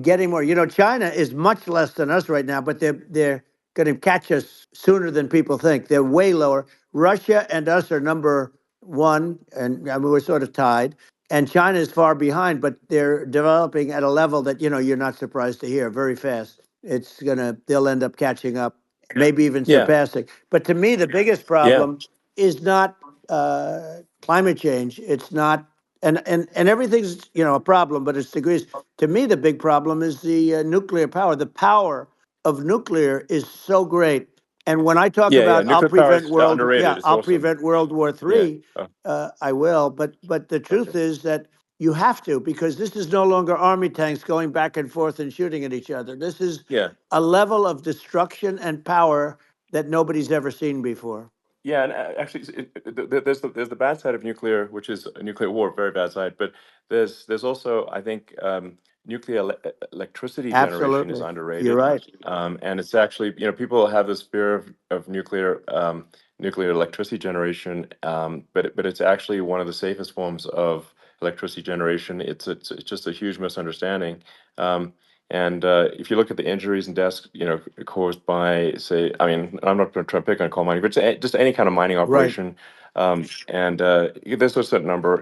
getting more. China is much less than us right now, but they're going to catch us sooner than people think. They're way lower. Russia and us are number one, and I mean, we're sort of tied. and China is far behind, but they're developing at a level that you're not surprised to hear very fast. They'll end up catching up, maybe even Yeah, surpassing. But to me, the biggest yeah, problem is not climate change. It's not, and everything's a problem, but it's degrees. To me, the big problem is the nuclear power. The power of nuclear is so great. And when I talk yeah. about Nuclear power is underrated. It's I'll awesome. prevent World War Yeah. III, Oh, I will. But the okay. truth is that you have to, because this is no longer army tanks going back and forth and shooting at each other. This is Yeah. a level of destruction and power that nobody's ever seen before. Yeah, and actually, there's the bad side of nuclear, which is a nuclear war, very bad side. But there's also, I think, nuclear electricity generation is Absolutely. You're underrated, right. and it's actually, people have this fear of nuclear electricity generation, but it's actually one of the safest forms of electricity generation. It's just a huge misunderstanding. And if you look at the injuries and deaths, caused by, say, I mean, I'm not going to try and pick on coal mining, but just any kind of mining Right. operation, and there's a certain number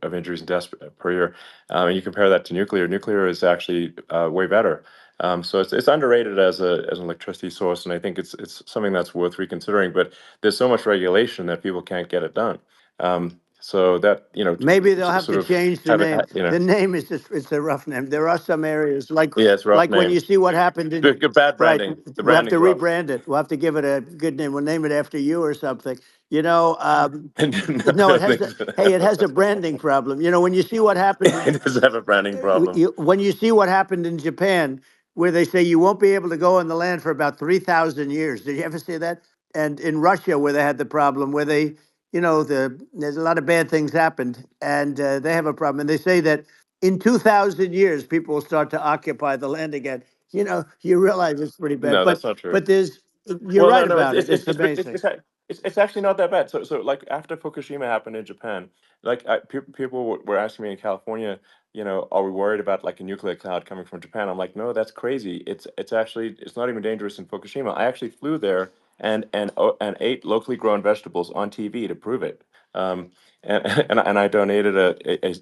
of injuries and deaths per year. And you compare that to nuclear. Nuclear is actually way better. So it's underrated as an electricity source, and I think it's something that's worth reconsidering. But there's so much regulation that people can't get it done. So that, Maybe they'll have sort to of change the have it, name. The name is just, it's a rough name. There are some areas yeah, it's a rough like when name. you see what happened in, Good bad right, branding. The we'll have to branding's rough. rebrand it. We'll have to give it a good name. We'll name it after you or something. No, I No, it don't has think a, so. hey, it has a branding problem. When you see what happened in It does have a branding problem. when you see what happened in Japan, where they say you won't be able to go on the land for about 3,000 years. Did you ever see that? And in Russia, where they had the problem, where there's a lot of bad things happened, and they have a problem. And they say that in 2,000 years, people will start to occupy the land again. You realize it's pretty bad. No, But that's not true. but there's you're Well, no, right no, about it. It's amazing. it's actually not that bad. So like after Fukushima happened in Japan, like people were asking me in California, are we worried about like a nuclear cloud coming from Japan? I'm like, no, that's crazy. It's actually it's not even dangerous in Fukushima. I actually flew there and ate locally grown vegetables on TV to prove it. And and I donated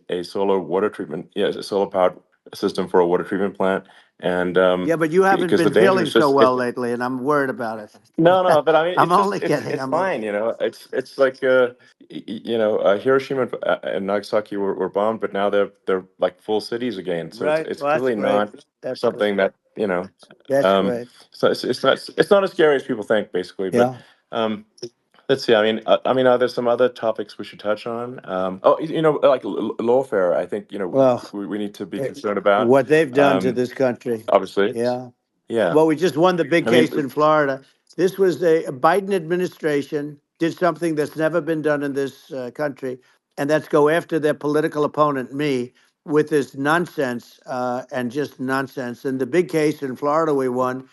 a solar water treatment, yeah, a solar powered system for a water treatment plant, and Yeah, but you haven't because the been danger feeling is so just well lately, and I'm worried about no, it. no, but I mean, I'm it's just only kidding. it's fine, It's like Hiroshima and Nagasaki were bombed, but now they're like full cities again. So Right. it's Well, that's clearly great. not That's great. something that That's um, great. so it's not as scary as people think, basically. But Yeah. um, let's see. I mean, are there some other topics we should touch on? Oh, like lawfare. I think Well, we need to be eh, concerned about. what they've done to Um, this country. obviously, Yeah. yeah. Well, we just won the big I mean, case in Florida. This was a Biden administration did something that's never been done in this country, and that's go after their political opponent, me, with this nonsense and just nonsense. And the big case in Florida we won,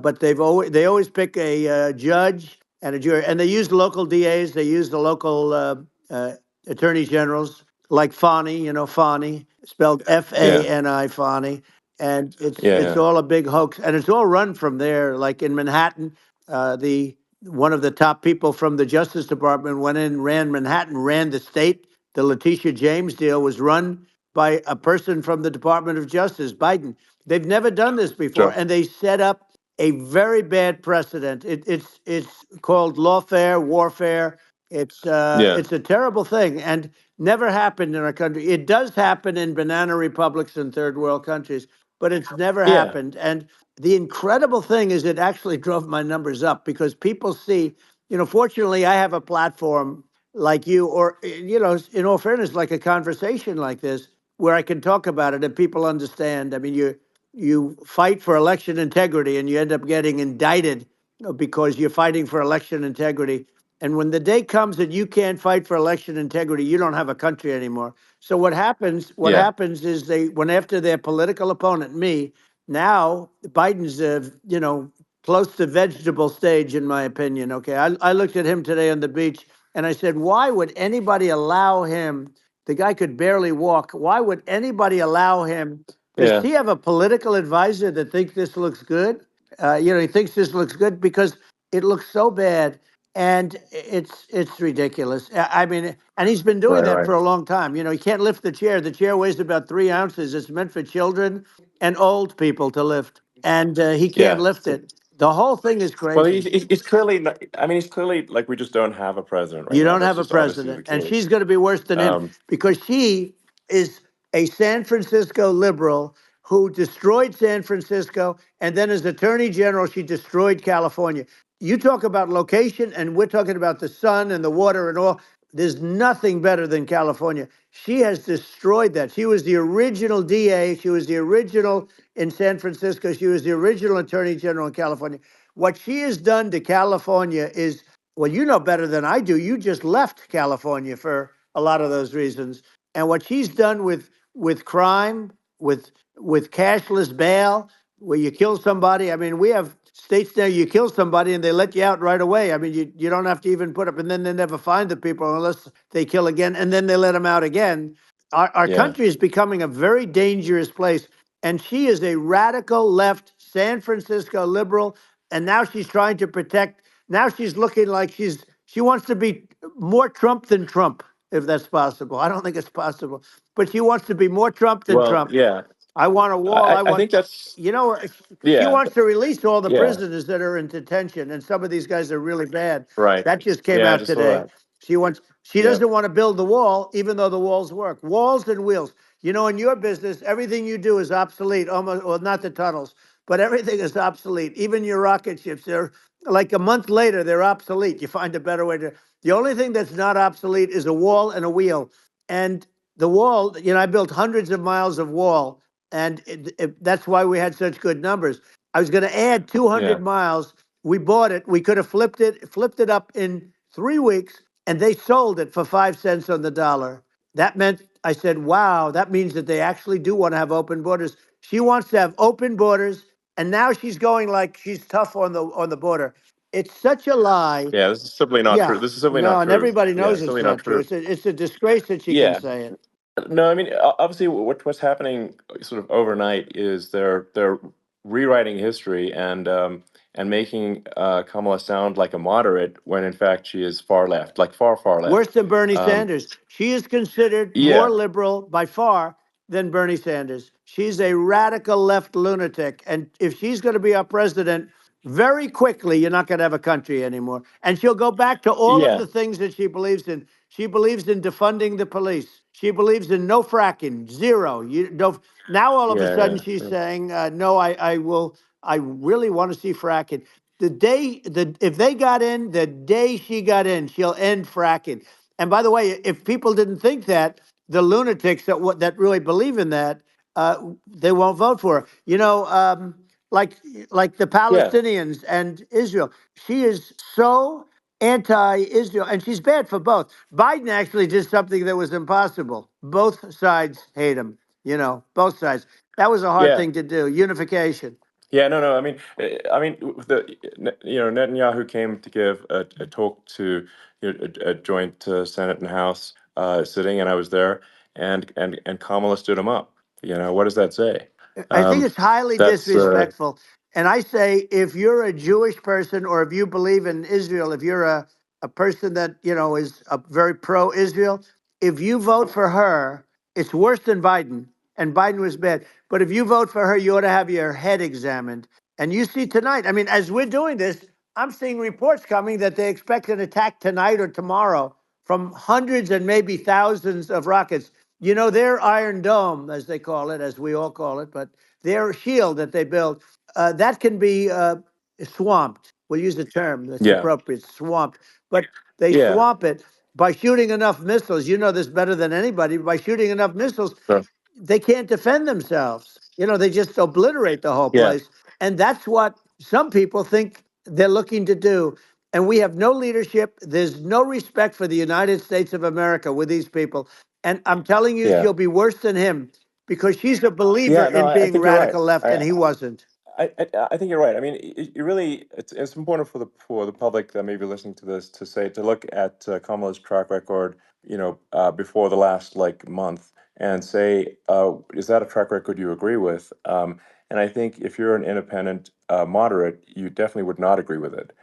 but they always pick a judge and a jury, and they use local DAs, they use the local uh, attorney generals like Fani, Fani, spelled yeah, Fani, Fani, and it's yeah, all a big hoax, and it's all run from there. Like in Manhattan, the one of the top people from the Justice Department went in, ran Manhattan, ran the state. The Letitia James deal was run by a person from the Department of Justice, Biden. They've never done this before, sure, and they set up a very bad precedent. It's called lawfare, warfare. yeah, It's a terrible thing, and never happened in our country. It does happen in banana republics and third world countries, but it's never yeah, happened. And the incredible thing is, it actually drove my numbers up because people see, fortunately, I have a platform like you, or, in all fairness, like a conversation like this, where I can talk about it and people understand. I mean, you fight for election integrity and you end up getting indicted because you're fighting for election integrity. And when the day comes that you can't fight for election integrity, you don't have a country anymore. So what happens? What yeah, happens is they went after their political opponent, me. Now Biden's, close to vegetable stage, in my opinion. Okay, I looked at him today on the beach, and I said, why would anybody allow him? The guy could barely walk. Why would anybody allow him? Does yeah, he have a political advisor that thinks this looks good? He thinks this looks good because it looks so bad. and it's ridiculous. I mean, and he's been doing Right, that right. for a long time. You know, he can't lift the chair. The chair weighs about 3 ounces. It's meant for children and old people to lift, and he can't Yeah. lift So, it. The whole thing is well, crazy. he's clearly not, I mean, he's clearly like we just don't have a president right You now. don't That's have a just obviously the president, and case. she's going to be worse than him Um, because she is a San Francisco liberal who destroyed San Francisco, and then as Attorney General, she destroyed California. You talk about location, and we're talking about the sun and the water and all. There's nothing better than California. She has destroyed that. She was the original DA. She was the original in San Francisco. She was the original Attorney General in California. What she has done to California is, well, you know better than I do. You just left California for a lot of those reasons. And what she's done with crime, with cashless bail, where you kill somebody. I mean, we have states now you kill somebody and they let you out right away. I mean, you don't have to even put up, and then they never find the people unless they kill again, and then they let them out again. Our yeah. country is becoming a very dangerous place. And she is a radical left San Francisco liberal. And now she's trying to protect. Now she's looking like she wants to be more Trump than Trump, if that's possible. I don't think it's possible, but she wants to be more Trump than Well, Trump. yeah. I want a wall. I I want, think that's you know, she yeah, wants to release all the yeah. prisoners that are in detention, and some of these guys are really bad. Right. That just came Yeah, I out just saw today. that. She wants. She Yeah. doesn't want to build the wall, even though the walls work. Walls and wheels. You know, in your business, everything you do is obsolete. Almost, well, not the tunnels, but everything is obsolete. Even your rocket ships. They're like a month later, they're obsolete. You find a better way to. The only thing that's not obsolete is a wall and a wheel. And the wall, you know, I built hundreds of miles of wall, and that's why we had such good numbers. I was going to add Yeah. 200 miles. We bought it. We could have flipped it up in 3 weeks, and they sold it for 5 cents on the dollar. That meant I said, "Wow, that means that they actually do want to have open borders." She wants to have open borders, and now she's going like she's tough on the border. It's such a lie. Yeah, this is simply not Yeah, true. This is simply no, not and true. everybody Yeah, knows it's it's simply not not true. true. It's a disgrace that she can Yeah. say it. No, I mean, obviously, what's happening sort of overnight is they're rewriting history and making Kamala sound like a moderate when in fact she is far left, like far, far Worse left. than Bernie Um, Sanders. She is considered more yeah, liberal by far than Bernie Sanders. She's a radical left lunatic. And if she's going to be our president, very quickly, you're not going to have a country anymore. And she'll go back to all of yeah, the things that she believes in. She believes in defunding the police. She believes in no fracking, zero. You don't. Now all of a yeah, sudden yeah, she's yeah. saying, no, I will. I really want to see fracking. If they got in, the day she got in, she'll end fracking. And by the way, if people didn't think that, the lunatics that really believe in that, they won't vote for her. You know, like like the Yeah. Palestinians and Israel. She is so anti-Israel, and she's bad for both. Biden actually did something that was impossible. Both sides hate him. You know, both sides. That was a hard Yeah. thing to do. Unification. Yeah, no, no. I mean, Netanyahu came to give a talk to a joint Senate and House sitting, and I was there, and Kamala stood him up. What does that say? I think Um, it's highly that's disrespectful. And I say, if you're a Jewish person or if you believe in Israel, if you're a person that, you know, is a very pro Israel, if you vote for her, it's worse than Biden. And Biden was bad. But if you vote for her, you ought to have your head examined. And you see tonight, I mean, as we're doing this, I'm seeing reports coming that they expect an attack tonight or tomorrow from hundreds and maybe thousands of rockets. You know, their Iron Dome, as they call it, as we all call it, but their shield that they build, that can be swamped. We'll use the term that's yeah, appropriate, swamped. But they yeah. swamp it by shooting enough missiles. You know this better than anybody. By shooting enough missiles, So, they can't defend themselves. You know, they just obliterate the whole yeah, place. And that's what some people think they're looking to do. And we have no leadership. There's no respect for the United States of America with these people. And I'm telling you, yeah, she'll be worse than him because she's a believer yeah. No, in I being think you're right. radical left, and he wasn't. I think you're right. I mean, you really, it's important for the public that may be listening to this to look at Kamala's track record, before the last like month, and say, is that a track record you agree with? And I think if you're an independent moderate, you definitely would not agree with it.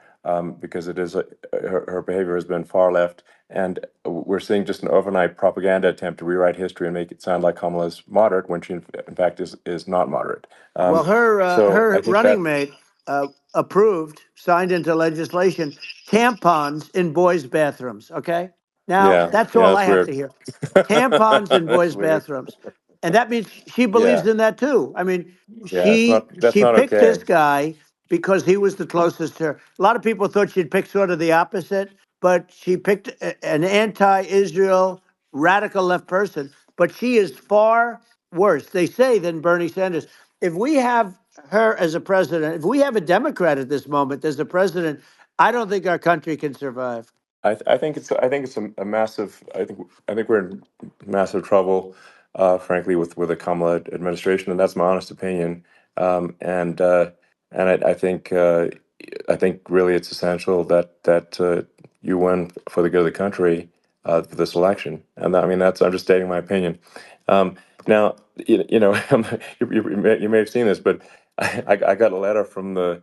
because it is her behavior has been far left, and we're seeing just an overnight propaganda attempt to rewrite history and make it sound like Kamala is moderate when she in fact is not moderate. Well, So her I think running that mate approved, signed into legislation, tampons in boys' bathrooms. Okay, now yeah, that's yeah, all I that's have to weird. hear. Tampons in That's boys' weird. bathrooms, and that means she believes Yeah, in that too. I mean, yeah, that's she not picked okay. this guy because he was the closest to her. A lot of people thought she'd pick sort of the opposite, but she picked an anti-Israel radical left person. But she is far worse, they say, than Bernie Sanders. If we have her as a president, if we have a Democrat at this moment as the president, I don't think our country can survive. I think it's a massive. I think we're in massive trouble, frankly, with the Kamala administration, and that's my honest opinion. Um, and uh, and I think really it's essential that you win for the good of the country for this election. And I mean that's I'm just stating my opinion. Um, Now you know you may have seen this, but I got a letter from the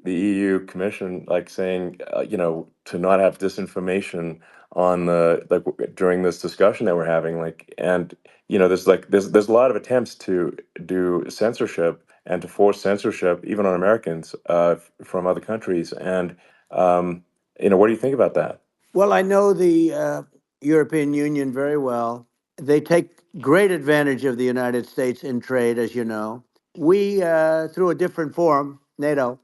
EU Commission, like saying, to not have disinformation on the like during this discussion that we're having, like, and there's a lot of attempts to do censorship and to force censorship even on Americans from other countries, and what do you think about that? Well, I know the European Union very well. They take great advantage of the United States in trade, as you know. We, through a different forum, NATO,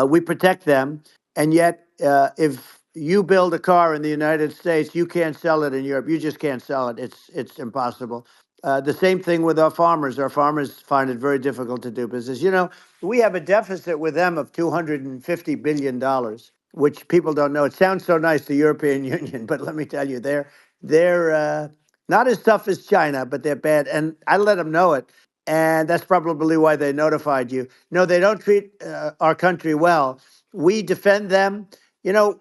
we protect them. And yet, if you build a car in the United States, you can't sell it in Europe. You just can't sell it. It's impossible. The same thing with our farmers. Our farmers find it very difficult to do business. You know, we have a deficit with them of $250 billion, which people don't know. It sounds so nice, the European Union, but let me tell you, they're not as tough as China, but they're bad. And I let them know it, and that's probably why they notified you. No, they don't treat our country well. We defend them, you know,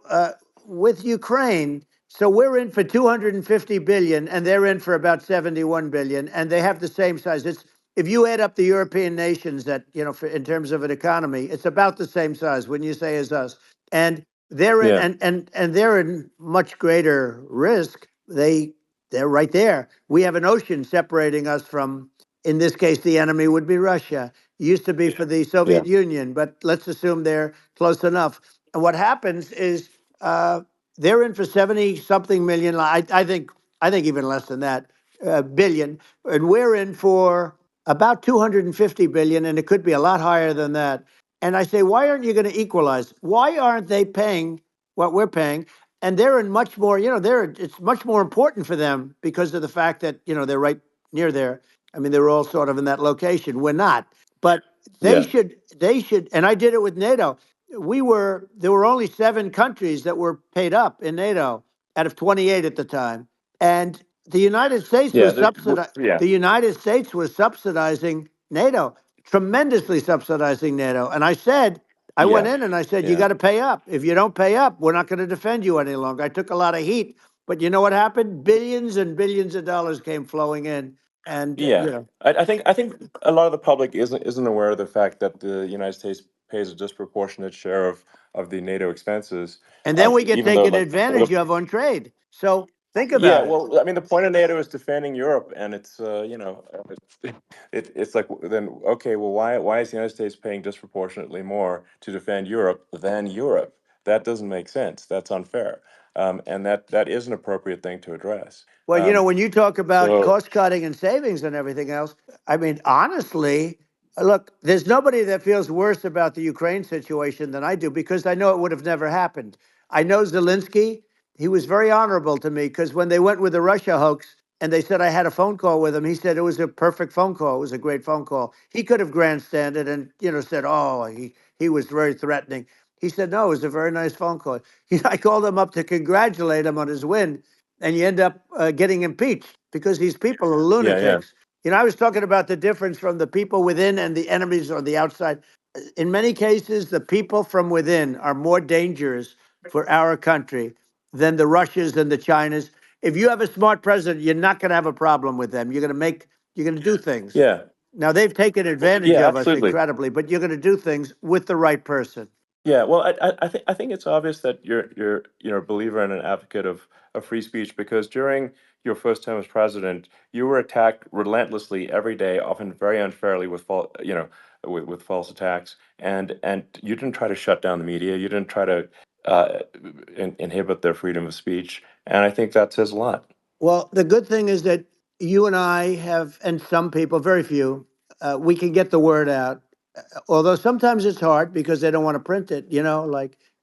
with Ukraine. So we're in for 250 billion, and they're in for about 71 billion, and they have the same size. It's if you add up the European nations that in terms of an economy, it's about the same size. When you say as us, and they're in Yeah, and they're in much greater risk. They're right there. We have an ocean separating us from, in this case, the enemy would be Russia. Used to be for the yeah, Soviet Union, but let's assume they're close enough. And what happens is they're in for 70 something million. I think even less than that, billion, and we're in for about 250 billion, and it could be a lot higher than that. And I say, why aren't you going to equalize? Why aren't they paying what we're paying? And they're in much more, it's much more important for them because of the fact that, they're right near there. I mean, they're all sort of in that location. We're not. But yeah, they should, and I did it with NATO. There were only 7 countries that were paid up in NATO out of 28 at the time. And yeah, yeah, the United States was subsidizing NATO, tremendously subsidizing NATO. And I went yeah, in and I said, you yeah, got to pay up. If you don't pay up, we're not going to defend you any longer. I took a lot of heat, but you know what happened? Billions and billions of dollars came flowing in. And, yeah. I think a lot of the public isn't aware of the fact that the United States pays a disproportionate share of the NATO expenses, and then we get even though taken like advantage of on trade. So think yeah, about it. well, I mean, the point of NATO is defending Europe, and it's it's like then okay, well, why is the United States paying disproportionately more to defend Europe than Europe? That doesn't make sense. That's unfair, and that is an appropriate thing to address. Well, Um, when you talk about so cost cutting and savings and everything else, I mean, honestly, look, there's nobody that feels worse about the Ukraine situation than I do because I know it would have never happened. I know Zelensky, he was very honorable to me because when they went with the Russia hoax and they said I had a phone call with him, he said it was a perfect phone call. It was a great phone call. He could have grandstanded and, said, oh, he was very threatening. He said, no, it was a very nice phone call. I called him up to congratulate him on his win, and you end up getting impeached because these people are yeah, yeah, lunatics. I was talking about the difference from the people within and the enemies on the outside. In many cases, the people from within are more dangerous for our country than the Russias and the Chinas. If you have a smart president, you're not going to have a problem with them. You're going to do things. yeah, Now they've taken advantage yeah, of us absolutely. incredibly, but you're going to do things with the right person. Yeah, well, I think it's obvious that you're a believer and an advocate of free speech, because during your first term as president, you were attacked relentlessly every day, often very unfairly, with with false attacks, and you didn't try to shut down the media. You didn't try to inhibit their freedom of speech, and I think that says a lot. Well, the good thing is that you and I have, and some people, very few, we can get the word out. Although sometimes it's hard because they don't want to print it.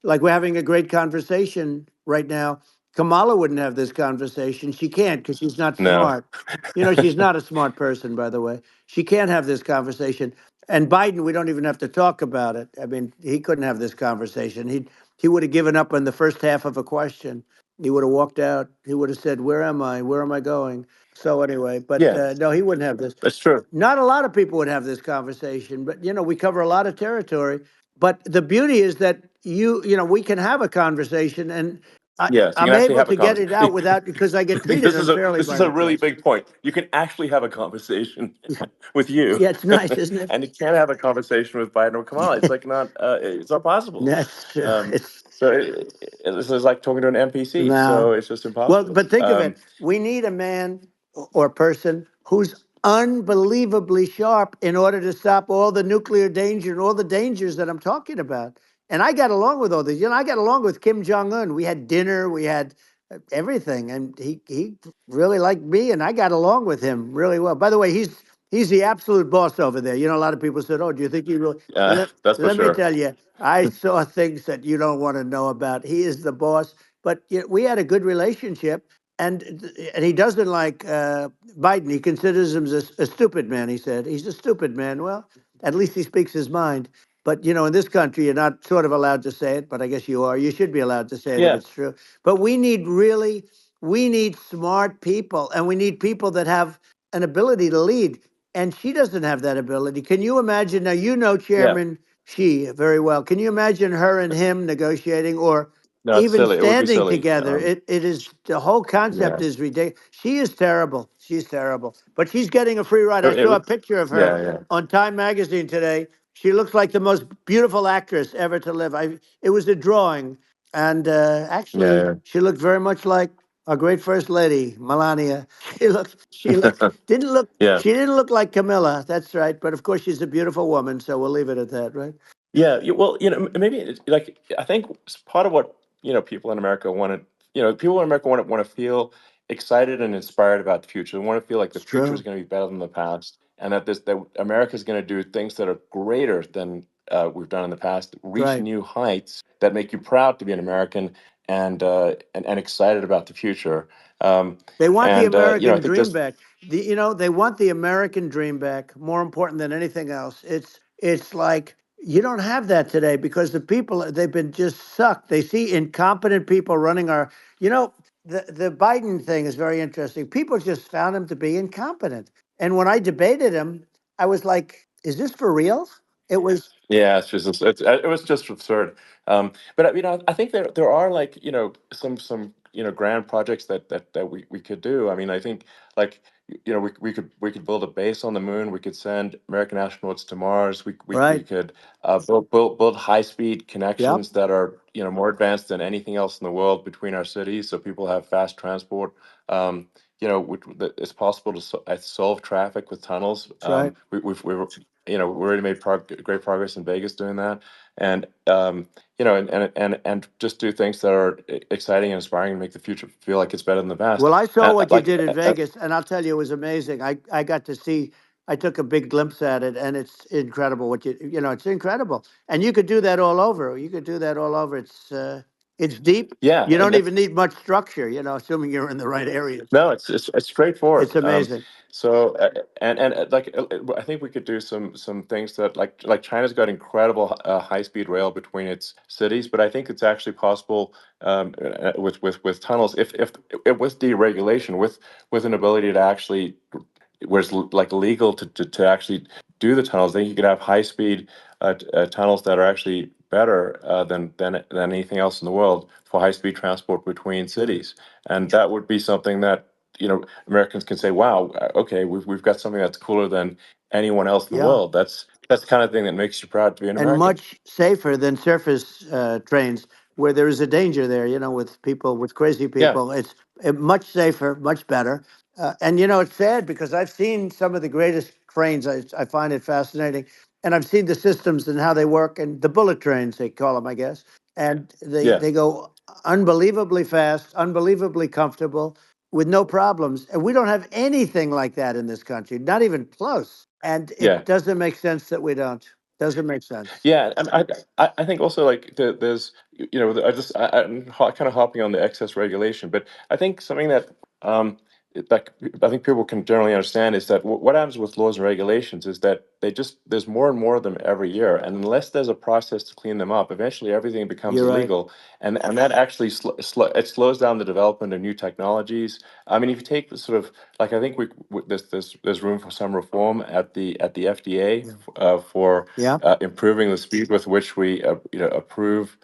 Like we're having a great conversation right now. Kamala wouldn't have this conversation. She can't because she's not No. smart. She's not a smart person, by the way. She can't have this conversation. And Biden, we don't even have to talk about it. I mean, he couldn't have this conversation. He would have given up on the first half of a question. He would have walked out. He would have said, "Where am I? Where am I going?" So anyway, but Yeah, no, he wouldn't have this. that's true. Not a lot of people would have this conversation, but we cover a lot of territory. But the beauty is that we can have a conversation, and Yes, you can I'm actually able have a to get it out conversation. without because I get treated unfairly This by is the a really press. big point. You can actually have a conversation with you, Yeah, it's nice, isn't it? and you can't have a conversation with Biden or Kamala. It's like not it's not possible. That's true. It's So this is like talking to an NPC. So No. it's just Well, impossible. but think of it. We need a man or person who's unbelievably sharp in order to stop all the nuclear danger and all the dangers that I'm talking about. And I got along with all these. I got along with Kim Jong Un. We had dinner, we had everything, and he really liked me, and I got along with him really well. By the way, he's the absolute boss over there. A lot of people said, "Oh, do you think he really?" That's for Let me sure. tell you, I saw things that you don't want to know about. He is the boss. But we had a good relationship, and he doesn't like Biden. He considers him a stupid man. He said he's a stupid man. Well, at least he speaks his mind. But in this country, you're not sort of allowed to say it, but I guess you are. You should be allowed to say it if Yeah, it's true. But we need smart people, and we need people that have an ability to lead. And she doesn't have that ability. Can you imagine? Now, yeah. Chairman Xi very well. Can you imagine her and him negotiating, or No, it's even silly. It would be standing silly. together? It is, the whole concept Yeah, is ridiculous. She is terrible. She's terrible. But she's getting a free ride. I it saw a would. picture of her Yeah, yeah, on Time magazine today. She looks like the most beautiful actress ever to live. It was a drawing, and actually, yeah, she looked very much like our great first lady, Melania. She looked, yeah. didn't look, Yeah. she didn't look like Camilla. That's right. But of course, she's a beautiful woman, so we'll leave it at that, right? Yeah, well, maybe like I think part of what people in America want to, people in America want to feel excited and inspired about the future. They want to feel like the It's future is true. going to be better than the past, and that America is going to do things that are greater than we've done in the past, reach Right. new heights that make you proud to be an American, and excited about the future. Um, They want the and I American think dream this, back. They want the American dream back, more important than anything else. It's like you don't have that today because the people, they've been just sucked. They see incompetent people running our, you know, the Biden thing is very interesting. People just found him to be incompetent. And when I debated him, I was like, is this for real? It was Yeah, it was just absurd. But I think there are, like, some grand projects that we could do. I mean, I think, like, we could build a base on the moon. We could send American astronauts to Mars. We right. could build high speed Yep. connections that are more advanced than anything else in the world between our cities, so people have fast transport. That it's possible to solve traffic with tunnels. That's right. We already made great progress in Vegas doing that, and and just do things that are exciting and inspiring and make the future feel like it's better than the past. Well, I saw what you Like, did in Vegas, and I'll tell you, it was amazing. I got to see. I took a big glimpse at it, and it's incredible. It's incredible, and you could do that all over. You could do that all over. It's deep. yeah, You and don't even need much structure. Assuming you're in the right areas. no, it's straightforward. It's amazing. So like, I think we could do some things that, like China's got incredible high speed rail between its cities, but I think it's actually possible, with tunnels, if with deregulation, with an ability to actually, where it's like legal to actually do the tunnels. Then you could have high speed tunnels that are actually better than anything else in the world for high speed transport between Right. cities, and that would be something that Americans can say, "Wow, okay, we've got something that's cooler than anyone else in the Yeah. world. That's the kind of thing that makes you proud to be an And American. much safer than surface trains where there is a danger there, with people, with crazy Yeah, people. It's much safer, much better. And, it's sad because I've seen some of the greatest trains. I find it fascinating. And I've seen the systems and how they work, and the bullet trains, they call them, I guess. And yeah, they go unbelievably fast, unbelievably comfortable with no problems. And we don't have anything like that in this country, not even close. And yeah. it doesn't make sense that we don't. Doesn't make sense. Yeah, and I think also like there's I'm kind of hopping on the excess regulation, but I think something that that I think people can generally understand is that what happens with laws and regulations is that there's more and more of them every year, and unless there's a process to clean them up, eventually everything becomes You're right. illegal, and that actually it slows down the development of new technologies. I mean, if you take the sort of like I think there's room for some reform at the FDA Yeah. for Yeah. improving the speed with which we approve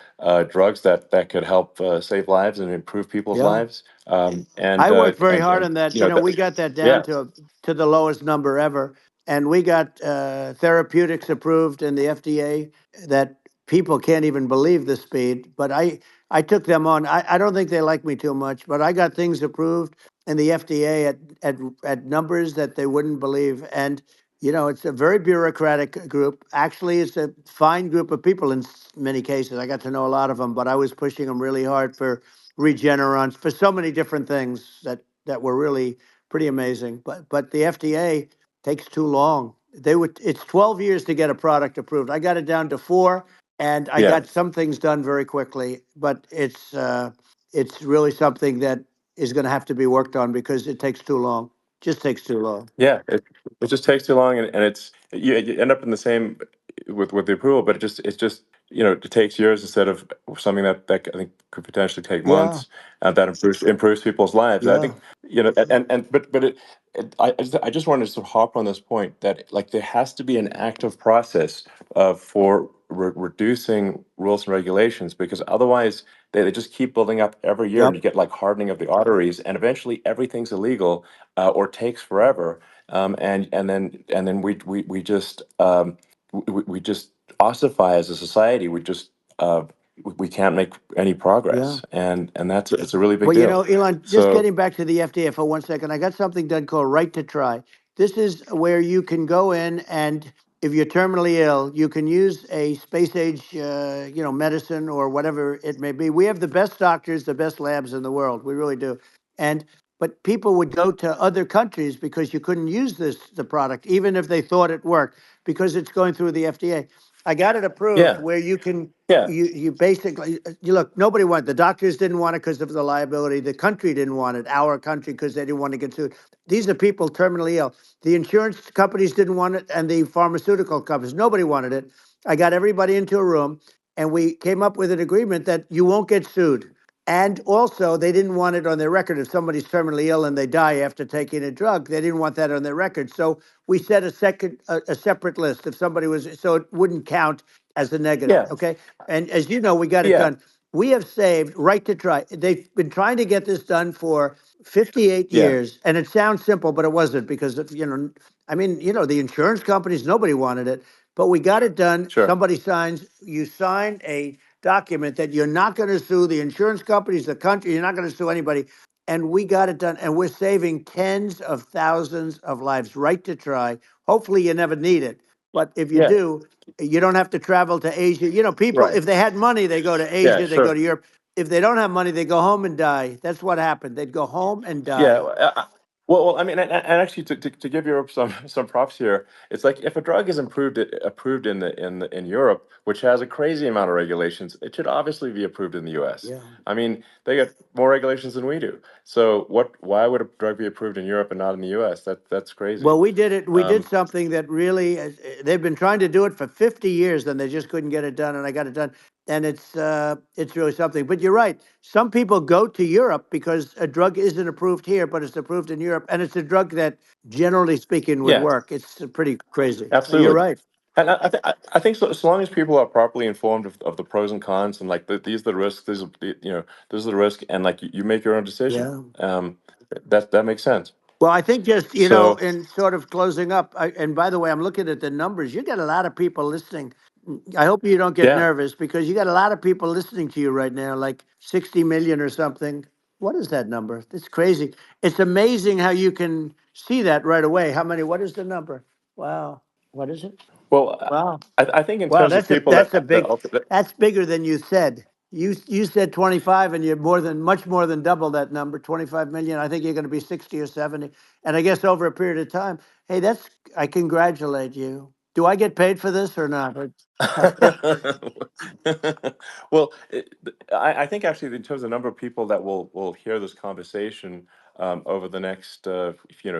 drugs that could help save lives and improve people's Yeah. lives. I worked very hard And on that. you know that, We got that down yeah, to the lowest number ever, and we got therapeutics approved in the FDA that people can't even believe the speed. But I took them on. I don't think they like me too much, but I got things approved in the FDA at numbers that they wouldn't believe. And it's a very bureaucratic group. Actually, it's a fine group of people in many cases. I got to know a lot of them, but I was pushing them really hard for Regeneron, for so many different things that were really pretty amazing. But the FDA takes too long. It's 12 years to get a product approved. I got it down to 4, and I yeah. got some things done very quickly. But it's really something that is going to have to be worked on because it takes too long. Just takes too long. Yeah, it just takes too long, and you end up in the same with the approval, but it's just it takes years instead of something that I think could potentially take Yeah, months, that improves people's lives. And I yeah, think and but I just wanted to sort of hop on this point that like there has to be an active process for reducing rules and regulations, because otherwise they just keep building up every year, and yep, you get like hardening of the arteries, and eventually everything's illegal or takes forever, and then we just ossify as a society. We can't make any yeah. progress, and it's a really big Well, deal. Elon, just So getting back to the FDA for 1 second, I got something done called Right to Try. This is where you can go in and if you're terminally ill, you can use a space age, medicine or whatever it may be. We have the best doctors, the best labs in the world. We really do. And but people would go to other countries because you couldn't use the product, even if they thought it worked, because it's going through the FDA. I got it approved yeah, where you can yeah, you basically you look, nobody wanted, the doctors didn't want it because of the liability, the country didn't want it, our country, because they didn't want to get sued. These are people terminally ill. The insurance companies didn't want it, and the pharmaceutical companies, nobody wanted it. I got everybody into a room, and we came up with an agreement that you won't get sued. And also, they didn't want it on their record. If somebody's terminally ill and they die after taking a drug, they didn't want that on their record. So we set a separate list. If somebody was, so it wouldn't count as a negative. yeah, Okay. And as you know, we got it yeah, done. We have saved Right to Try. They've been trying to get this done for 58 yeah. years. And it sounds simple, but it wasn't because of, I mean, the insurance companies, nobody wanted it, but we got it done. Sure. Somebody signs, you sign a document that you're not going to sue the insurance companies, the country, you're not going to sue anybody. And we got it done. And we're saving tens of thousands of lives. Right to Try. Hopefully, you never need it. But if you Yeah. do, you don't have to travel to Asia. People, Right. if they had money, they go to Yeah. Asia, they go Sure. to Europe. If they don't have money, they go home and die. That's what happened. They'd go home and Yeah. die. I mean, and actually, to give Europe some props here, it's like if a drug is approved in Europe, which has a crazy amount of regulations, it should obviously be approved in the U.S. Yeah. I mean, they got more regulations than we do. So why would a drug be approved in Europe and not in the U.S.? That's crazy. Well, we did it. We did Um, something that really, they've been trying to do it for 50 years, and they just couldn't get it done. And I got it done, and it's really something. But you're right. Some people go to Europe because a drug isn't approved here, but it's approved in Europe, and it's a drug that, generally speaking, would yeah, work. It's pretty crazy. You're absolutely. right. And I think so, as long as people are properly informed of the pros and cons, and like these are the risks, this is the risk, and like you make your own decision. Yeah. That makes sense. Well, I think just, So in sort of closing up, and by the way, I'm looking at the numbers. You got a lot of people listening. I hope you don't get yeah. nervous because you got a lot of people listening to you right now, like 60 million or something. What is that number? It's crazy. It's amazing how you can see that right away. How many? What is the number? Wow. What is it? Well, Wow. I think in Wow, terms of that's a people that's a that big that's bigger than you said. You said 25 and you're much more than double that number, 25 million. I think you're going to be 60 or 70. And I guess over a period of time, hey, I congratulate you. Do I get paid for this or not? well, I think actually in terms of the number of people that will hear this conversation over the next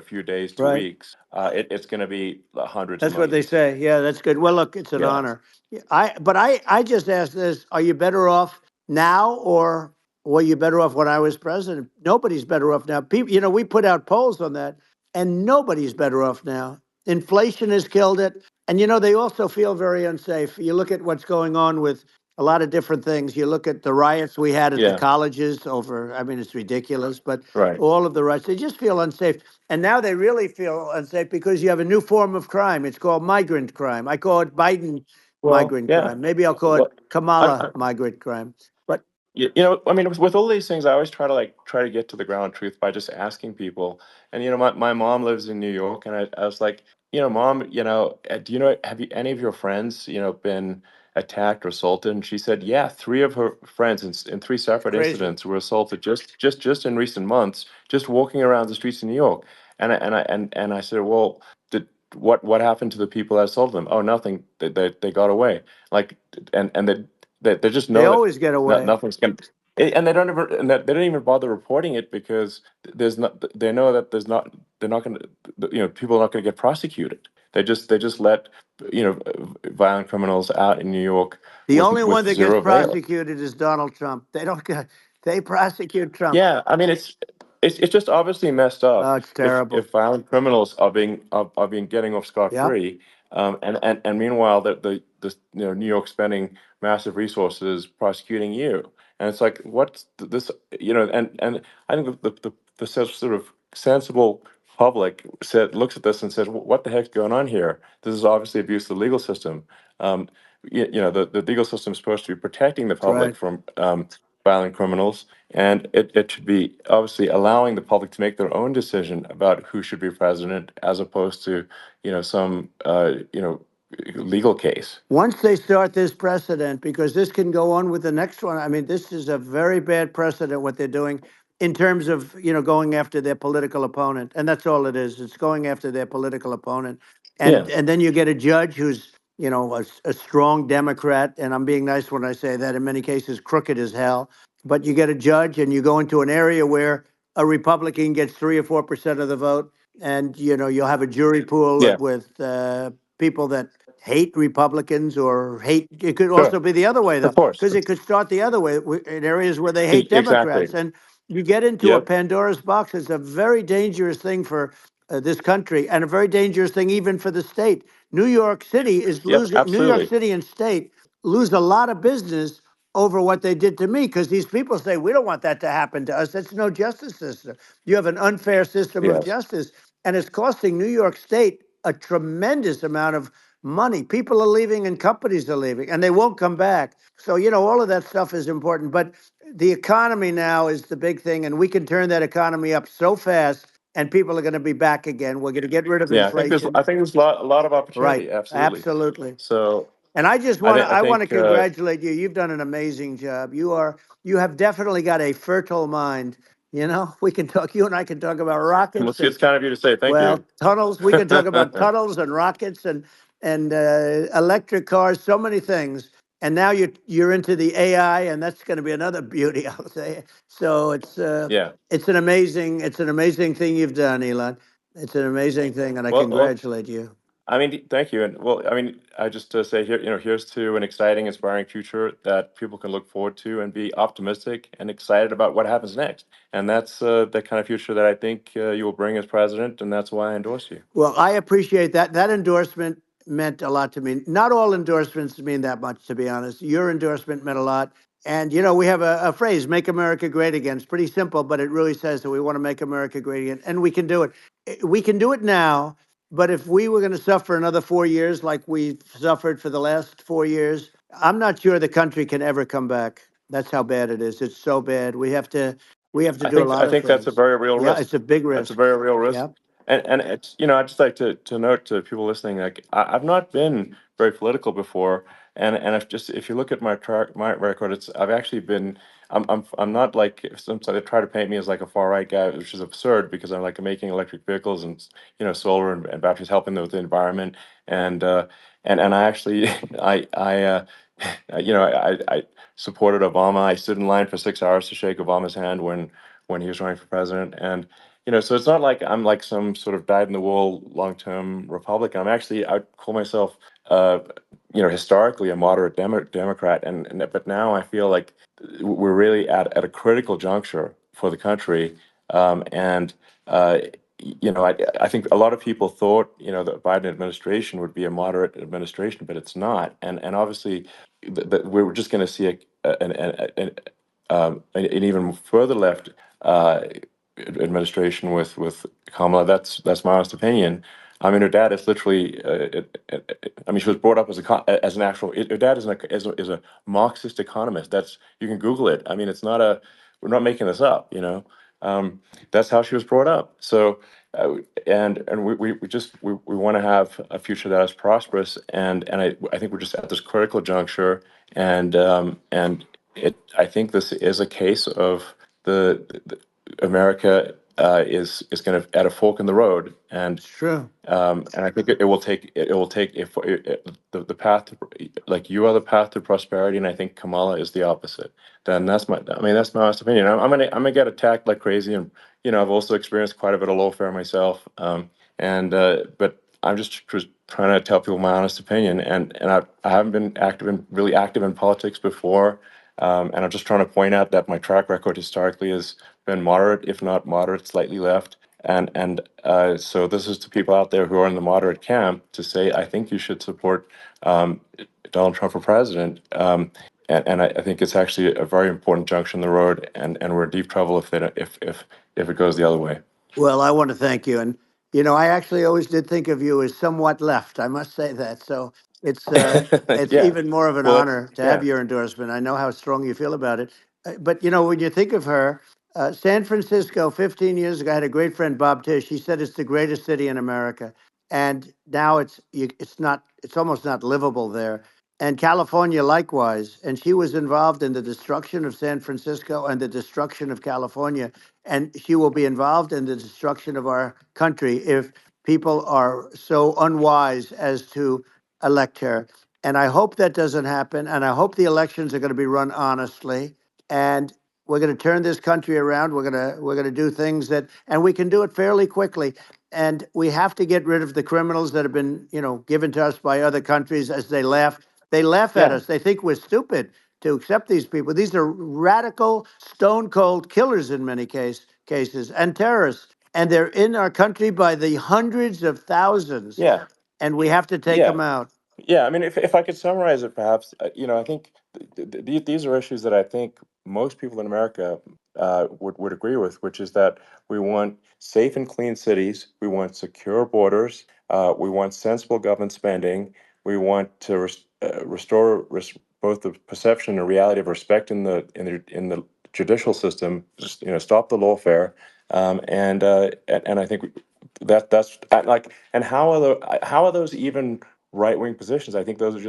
few days to Right. weeks, it's going to be hundreds of That's what they millions. say. Yeah, that's good. Well, look, it's an Yeah. honor. Yeah, I just asked this: are you better off now, or were you better off when I was president? Nobody's better off now. People, we put out polls on that, and nobody's better off now. Inflation has killed it, and they also feel very unsafe. You look at what's going on with a lot of different things. You look at the riots we had at the Yeah. colleges over. I mean, it's ridiculous, but Right. all of the riots, they just feel unsafe. And now they really feel unsafe because you have a new form of crime. It's called migrant crime. I call it Biden Well, migrant yeah. crime. Maybe I'll call it Well, Kamala migrant crime. But I mean, with all these things, I always try to get to the ground truth by just asking people. And my mom lives in New York, and I was like, Mom, do you know have you any of your friends been attacked or assaulted? And she said, yeah, three of her friends in three separate crazy. incidents were assaulted just in recent months, just walking around the streets of New York. And I said, well, did what happened to the people that assaulted them? Oh, nothing. They got away. Like, and they just They know that always get away. nothing's going to, and they don't ever, and that they don't even bother reporting it because there's not, they know that they're not going to, people are not going to get prosecuted. They just let, violent criminals out in New York The only one with that gets zero avail. prosecuted is Donald Trump. They don't get, they prosecute Trump. Yeah, I mean it's just obviously messed Oh, up it's terrible. if violent criminals are being getting off scot Yep, free, and meanwhile the New York spending massive resources prosecuting you, and it's like what's this, and I think the sort of sensible public looks at this and says, what the heck's going on here? This is obviously abuse of the legal system. Um, the legal system is supposed to be protecting the that's right. public from violent criminals, and it should be obviously allowing the public to make their own decision about who should be president, as opposed to some legal case. Once they start this precedent, because this can go on with the next one. I mean, this is a very bad precedent what they're doing in terms of going after their political opponent, and that's all it is. It's going after their political opponent, Yeah, and then you get a judge who's a strong Democrat, and I'm being nice when I say that. In many cases, crooked as hell. But you get a judge, and you go into an area where a Republican gets 3 or 4% of the vote, and you'll have a jury pool yeah, with people that hate Republicans or hate. It could sure, also be the other way though, of course, because it could start the other way in areas where they hate exactly. Democrats, and you get into a Yep, Pandora's box. It's a very dangerous thing for this country, and a very dangerous thing even for the state. New York City is yep, losing. New York absolutely. City and state lose a lot of business over what they did to me because these people say we don't want that to happen to us. That's no justice system. You have an unfair system of Yes, justice, and it's costing New York State a tremendous amount of money. People are leaving and companies are leaving and they won't come back. So, all of that stuff is important. But the economy now is the big thing. And we can turn that economy up so fast and people are going to be back again. We're going to get rid of yeah, inflation. I think there's a lot of Right. opportunity, absolutely. Absolutely. So And I just I want to think I I want to think congratulate you. You've done an amazing job. You have definitely got a fertile mind. We can talk. You and I can talk about rockets and it's kind of you to say thank well, you. tunnels. We can talk about tunnels and rockets and electric cars. So many things. And now you're into the AI, and that's going to be another beauty, I'll say. So Yeah. it's an amazing thing you've done, Elon. It's an amazing thing, and I Well, congratulate you. I mean, thank you. And well, I mean, I just to say here, here's to an exciting, inspiring future that people can look forward to and be optimistic and excited about what happens next. And that's the kind of future that I think you will bring as president, and that's why I endorse you. Well, I appreciate that. That endorsement meant a lot to me. Not all endorsements mean that much, to be honest. Your endorsement meant a lot. And, we have a phrase, make America great again. It's pretty simple, but it really says that we want to make America great again. And we can do it. We can do it now. But if we were going to suffer another 4 years like we've suffered for the last 4 years, I'm not sure the country can ever come back. That's how bad it is. It's so bad. We have to do a I lot of think that's a things. very real Yeah, risk. it's a big That's a risk. very real risk. Yeah, And it's, I'd just like to note to people listening, like I've not been very political before, and if you look at my record, I've actually been. I'm not like, some they try to paint me as like a far right guy, which is absurd because I'm like making electric vehicles and solar and batteries, helping with the environment, and I actually I supported Obama. I stood in line for 6 hours to shake Obama's hand when he was running for president, and so it's not like I'm like some sort of dyed in the wool long term Republican. I call myself historically a moderate Democrat, and but now I feel like we're really at a critical juncture for the country, and uh, I think a lot of people thought the Biden administration would be a moderate administration, but it's not, and obviously we're just going to see an even further left uh, administration with Kamala. That's my honest opinion. I mean, her dad is literally. I mean, she was brought up as an actual. Her dad is a Marxist economist. That's, you can Google it. I mean, it's not a. We're not making this up. That's how she was brought up. So, and we want to have a future that is prosperous. And I think we're just at this critical juncture. And I think this is a case of the America is going to at a fork in the road, it's true. and I think it will take if the path to, like, you are the path to prosperity, and I think Kamala is the opposite. Then that's my honest opinion. I'm gonna get attacked like crazy, and I've also experienced quite a bit of lawfare myself, and but I'm just trying to tell people my honest opinion, and I haven't been really active in politics before, and I'm just trying to point out that my track record historically has been moderate, if not moderate, slightly left. So this is to people out there who are in the moderate camp to say, I think you should support um, Donald Trump for president. And I think it's actually a very important junction in the road, and we're in deep trouble if it goes the other way. Well, I want to thank you. And, I actually always did think of you as somewhat left. I must say that. So it's uh, it's Yeah. even more of an Well, that's, honor to have yeah. your endorsement. I know how strong you feel about it. But, when you think of her, San Francisco 15 years ago, I had a great friend, Bob Tish. He said it's the greatest city in America. And now it's not, it's almost not livable there. And California likewise. And she was involved in the destruction of San Francisco and the destruction of California, and she will be involved in the destruction of our country if people are so unwise as to elect her. And I hope that doesn't happen. And I hope the elections are going to be run honestly. And we're going to turn this country around. We're going to do things and we can do it fairly quickly. And we have to get rid of the criminals that have been, given to us by other countries as they laugh. They laugh at Yeah. us. They think we're stupid to accept these people. These are radical, stone cold killers in many cases and terrorists. And they're in our country by the hundreds of thousands. Yeah. And we have to take Yeah. them out. Yeah, I mean, if I could summarize it, perhaps, I think these are issues that I think most people in America would agree with, which is that we want safe and clean cities, we want secure borders, we want sensible government spending, we want to restore both the perception and reality of respect in the judicial system, just stop the lawfare, and I think that's like, and how are those even right wing positions? I think those are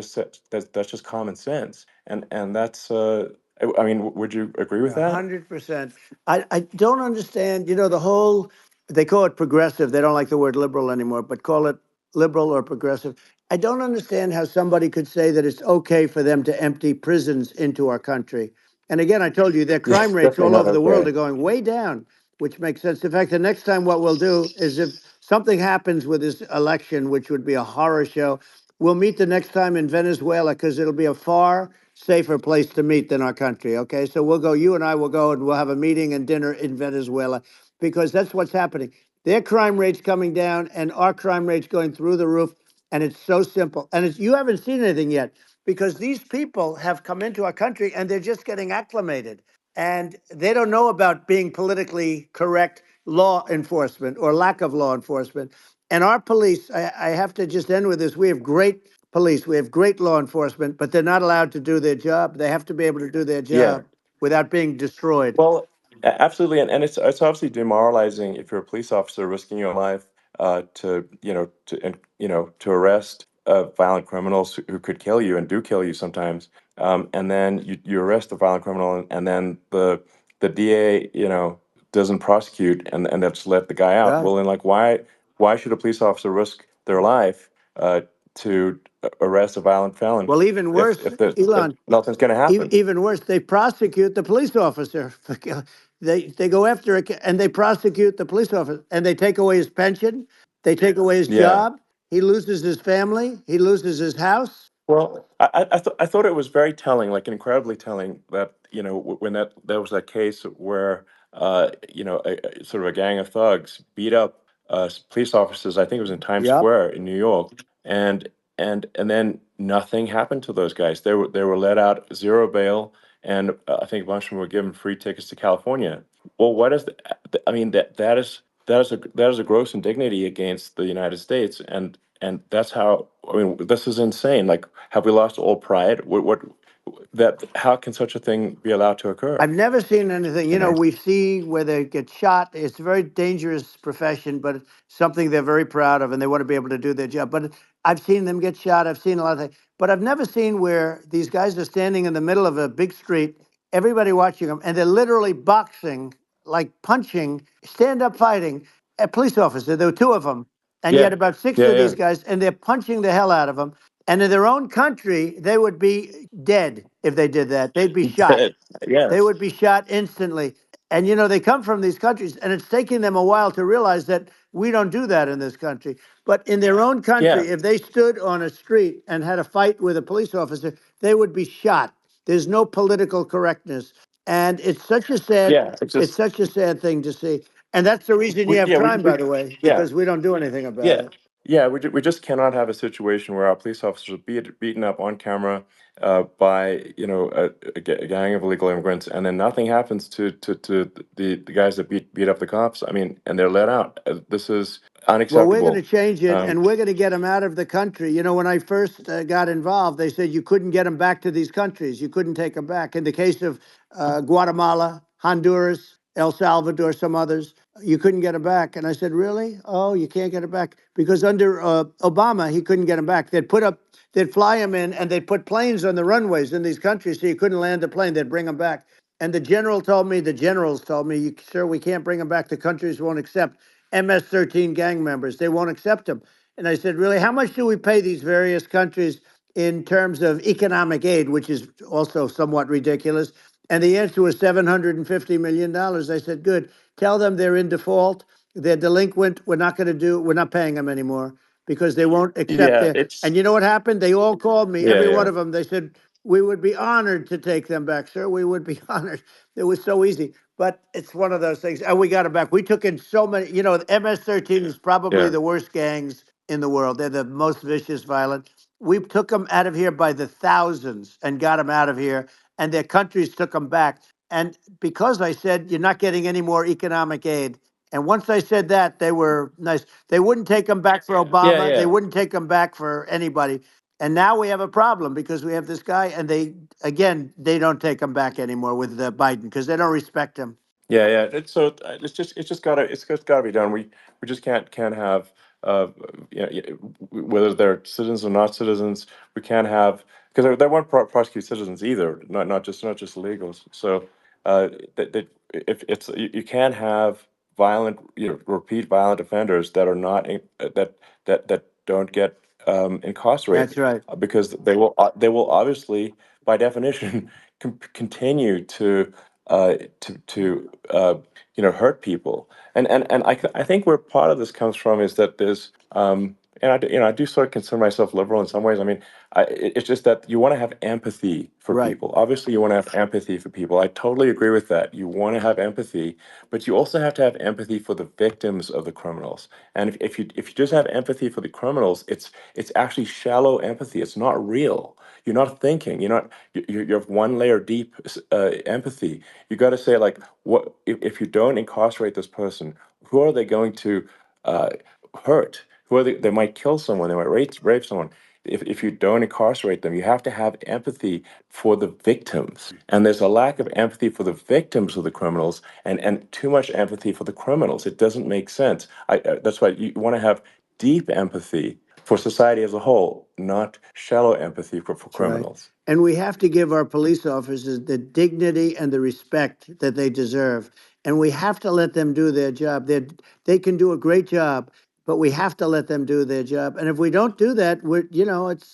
that's just common sense, and that's I mean, would you agree with A that? 100%. I don't understand, the whole, they call it progressive. They don't like the word liberal anymore, but call it liberal or progressive. I don't understand how somebody could say that it's okay for them to empty prisons into our country. And again, I told you their Yeah, crime rates definitely all not over the world okay. are going way down, which makes sense. In fact, the next time what we'll do is, if something happens with this election, which would be a horror show, we'll meet the next time in Venezuela, because it'll be a far safer place to meet than our country. Okay, so we'll go. You and I will go, and we'll have a meeting and dinner in Venezuela, because that's what's happening. Their crime rates coming down, and our crime rates going through the roof. And it's so simple. And it's, you haven't seen anything yet because these people have come into our country and they're just getting acclimated. And they don't know about being politically correct law enforcement or lack of law enforcement. And our police, I have to just end with this. We have great police, we have great law enforcement, but they're not allowed to do their job. They have to be able to do their Yeah. job without being destroyed. Well, absolutely, and it's obviously demoralizing if you're a police officer risking your life to to arrest violent criminals who could kill you and do kill you sometimes, and then you arrest the violent criminal, and then the DA doesn't prosecute and that's let the guy out. Yeah. Well, then like why should a police officer risk their life to arrest a violent felon Well, even if worse, if Elon, nothing's going to happen? even worse, they prosecute the police officer. They go after it and they prosecute the police officer and they take away his pension, they take away his Yeah. job, he loses his family, he loses his house. Well, I thought it was very telling, like incredibly telling, that when that there was that case where sort of a gang of thugs beat up police officers. I think it was in Times Yep. Square in New York, and and then nothing happened to those guys. They were let out, zero bail, and I think a bunch of them were given free tickets to California. Well, what is I mean, that is a gross indignity against the United States, and that's how, I mean, this is insane. Like, have we lost all pride? What that how can such a thing be allowed to occur? I've never seen anything. You know? We see where they get shot. It's a very dangerous profession, but it's something they're very proud of and they want to be able to do their job. But I've seen them get shot. I've seen a lot of things. But I've never seen where these guys are standing in the middle of a big street, everybody watching them, and they're literally boxing, like punching, stand up fighting a police officer. There were two of them. And Yeah, yet about six yeah, of yeah. these guys, and they're punching the hell out of them. And in their own country, they would be dead if they did that. They'd be shot. They Yes, would be shot instantly. And they come from these countries, and it's taking them a while to realize that we don't do that in this country. But in their own yeah, country, if they stood on a street and had a fight with a police officer, they would be shot. There's no political correctness. And yeah. It's it's just such a sad thing to see. And that's the reason you we have yeah crime, by the way, yeah. because we don't do anything about Yeah, it. yeah, we just cannot have a situation where our police officers are beaten up on camera by a gang of illegal immigrants, and then nothing happens to the guys that beat up the cops. I mean, and they're let out. This is Well, we're going to unacceptable. change it, Um, and we're going to get them out of the country. When I first got involved, they said you couldn't get them back to these countries. You couldn't take them back. In the case of Guatemala, Honduras, El Salvador, some others, you couldn't get them back. And I said, really? Oh, you can't get them back because under Obama, he couldn't get them back. They'd fly them in, and they'd put planes on the runways in these countries, so you couldn't land a plane. They'd bring them back. And the generals told me, sir, we can't bring them back. The countries won't accept MS-13 gang members. They won't accept them. And I said, really, how much do we pay these various countries in terms of economic aid, which is also somewhat ridiculous? And the answer was $750 million. I said, good. Tell them they're in default. They're delinquent. We're not paying them anymore because they won't accept yeah, it. And it's you know what happened? They all called me, yeah, every one yeah, of them. They said, we would be honored to take them back, sir. We would be honored. It was so easy. But it's one of those things. And we got it back. We took in so many, the MS-13 is probably yeah, the worst gangs in the world. They're the most vicious, violent. We took them out of here by the thousands and got them out of here. And their countries took them back. And because I said, you're not getting any more economic aid. And once I said that, they were nice. They wouldn't take them back for yeah, Obama. They yeah. wouldn't take them back for anybody. And now we have a problem because we have this guy, and they don't take him back anymore with Biden because they don't respect him. Yeah, yeah. It's just gotta be done. We just can't have whether they're citizens or not citizens. We can't have, because they won't prosecute citizens either. Not just illegals. So that if you can't have violent repeat violent offenders that are not that don't get That's incarcerated, right. because they will obviously, by definition, continue to hurt people. And I think where part of this comes from is that there's I do sort of consider myself liberal in some ways. I mean, it's just that you want to have empathy for Right. people. Obviously, you want to have empathy for people. I totally agree with that. You want to have empathy, but you also have to have empathy for the victims of the criminals. And if you just have empathy for the criminals, it's actually shallow empathy. It's not real. You're not thinking. You have one layer deep empathy. You got to say like, what if you don't incarcerate this person? Who are they going to uh, hurt? Who are they might kill someone. They might rape someone. If you don't incarcerate them, you have to have empathy for the victims. And there's a lack of empathy for the victims of the criminals, and too much empathy for the criminals. It doesn't make sense. That's why you want to have deep empathy for society as a whole, not shallow empathy for That's right. criminals. And we have to give our police officers the dignity and the respect that they deserve. And we have to let them do their job. They can do a great job, but we have to let them do their job. And if we don't do that,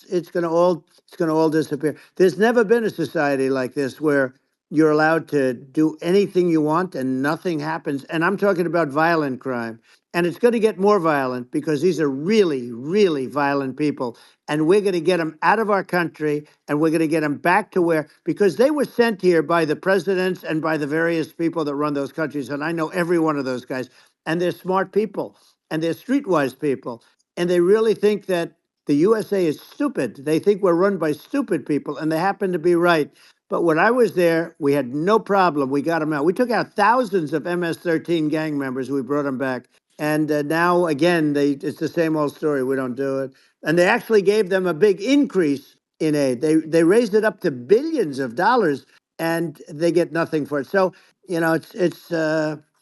it's going to all disappear. There's never been a society like this where you're allowed to do anything you want and nothing happens. And I'm talking about violent crime. And it's going to get more violent because these are really, really violent people, and we're going to get them out of our country, and we're going to get them back to where, because they were sent here by the presidents and by the various people that run those countries, and I know every one of those guys, and they're smart people, and they're streetwise people, and they really think that the USA is stupid. They think we're run by stupid people, and they happen to be right. But when I was there, we had no problem. We got them out. We took out thousands of MS-13 gang members. We brought them back. And now, again, it's the same old story. We don't do it. And they actually gave them a big increase in aid. They raised it up to billions of dollars, and they get nothing for it. So it's.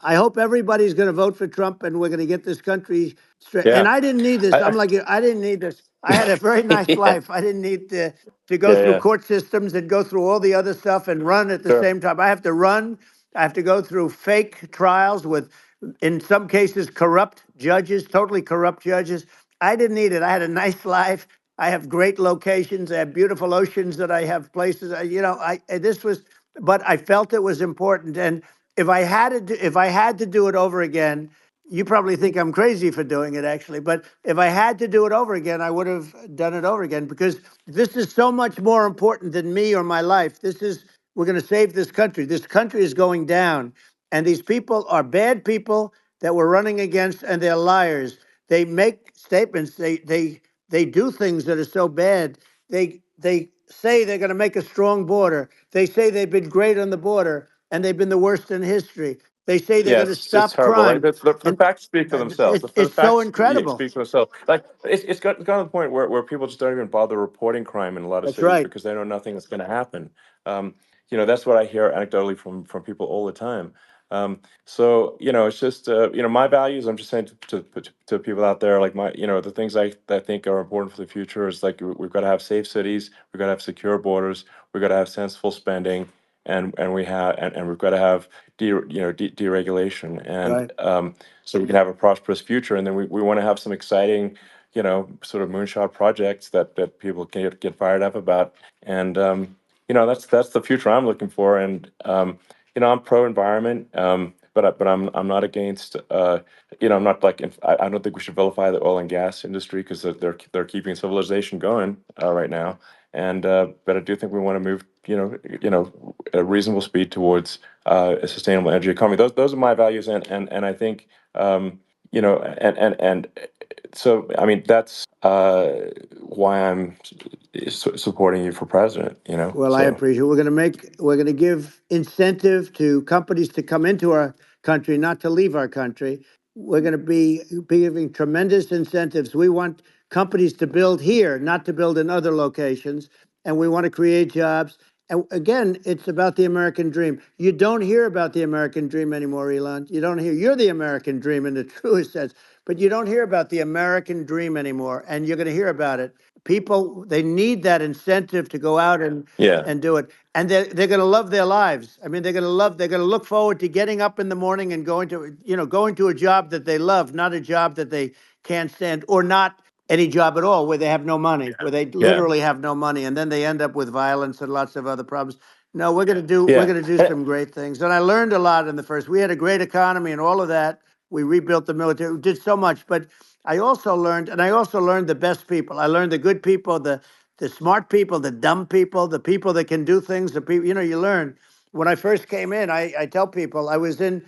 I hope everybody's going to vote for Trump, and we're going to get this country straight. And Yeah. I didn't need this. I'm I, like you. I didn't need this. I had a very nice yeah. life. I didn't need to go Yeah. through Yeah. court systems and go through all the other stuff and run at the Sure. same time. I have to run. I have to go through fake trials with, in some cases, corrupt judges, totally corrupt judges. I didn't need it. I had a nice life. I have great locations. I have beautiful oceans that I have places. This was, but I felt it was important. And if I had to do it over again, you probably think I'm crazy for doing it, actually. But if I had to do it over again, I would have done it over again, because this is so much more important than me or my life. We're going to save this country. This country is going down. And these people are bad people that we're running against, and they're liars. They make statements. They do things that are so bad. They say they're going to make a strong border. They say they've been great on the border, and they've been the worst in history. They say they're Yeah, going to it's stop horrible. Like crime, the and facts speak for themselves. The it's so facts incredible. speak for themselves. Like it's gotten to the point where people just don't even bother reporting crime in a lot of That's cities right. because they know nothing is going to happen. Um, that's what I hear anecdotally from people all the time. So it's just my values. I'm just saying to people out there, like the things I think are important for the future is like we've got to have safe cities, we've got to have secure borders, we've got to have sensible spending, and we've got to have deregulation, and Right. so we can have a prosperous future. And then we want to have some exciting, sort of moonshot projects that people can get fired up about. And that's the future I'm looking for. And I'm pro environment, but I'm not against. I'm not like I don't think we should vilify the oil and gas industry because they're keeping civilization going right now. And but I do think we want to move, a reasonable speed towards a sustainable energy economy. Those are my values, and I think and so I mean that's why I'm supporting you for president. Well, I So appreciate it. We're going to give incentive to companies to come into our country, not to leave our country. We're going to be giving tremendous incentives. We want companies to build here, not to build in other locations. And we want to create jobs. And again, it's about the American dream. You don't hear about the American dream anymore, Elon. You don't hear. You're the American dream in the truest sense, but you don't hear about the American dream anymore. And you're going to hear about it. People, they need that incentive to go out yeah, and do it. And they're going to love their lives. I mean, they're going to look forward to getting up in the morning and going to a job that they love, not a job that they can't stand, or not any job at all where they have no money, where they yeah, literally have no money. And then they end up with violence and lots of other problems. No, we're yeah. going to do some great things. And I learned a lot in the first. We had a great economy and all of that. We rebuilt the military. We did so much, but I also learned the best people. I learned the good people, the smart people, the dumb people, the people that can do things. The people, you learn. When I first came in, I tell people I was in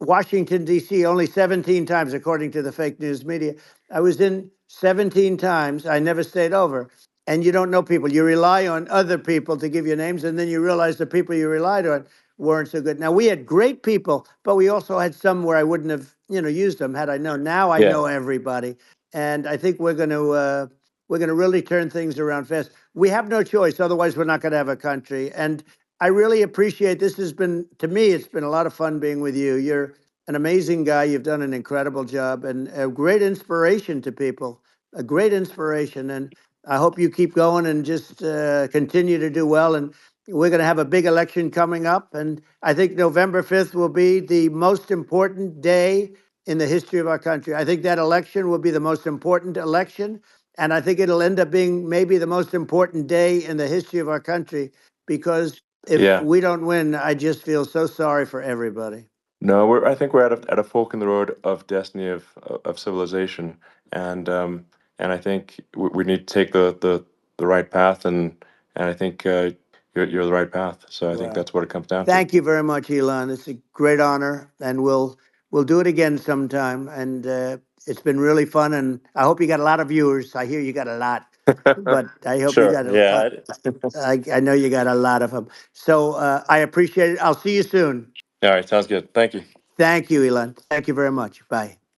Washington D.C. only 17 times, according to the fake news media. I was in 17 times. I never stayed over. And you don't know people. You rely on other people to give you names, and then you realize the people you relied on weren't so good. Now we had great people, but we also had some where I wouldn't have, used them had I known. Now I Yeah. know everybody, and I think we're going to really turn things around fast. We have no choice, otherwise we're not going to have a country. And I really appreciate this. Has been, to me, it's been a lot of fun being with you. You're an amazing guy. You've done an incredible job and a great inspiration to people. A great inspiration, and I hope you keep going and just continue to do well. And we're going to have a big election coming up, and I think November 5th will be the most important day in the history of our country. I think that election will be the most important election, and I think it'll end up being maybe the most important day in the history of our country, because if Yeah. we don't win, I just feel so sorry for everybody. No, I think we're at a fork in the road of destiny of civilization, and I think we need to take the right path, and I think you're the right path. So I think Well, that's what it comes down to. thank you very much, Elon. It's a great honor, and we'll do it again sometime. And it's been really fun, and I hope you got a lot of viewers. I hear you got a lot, but I hope you Sure. got Yeah. I know you got a lot of them. So I appreciate it. I'll see you soon. All right. Sounds good. Thank you. Thank you, Elon. Thank you very much. Bye.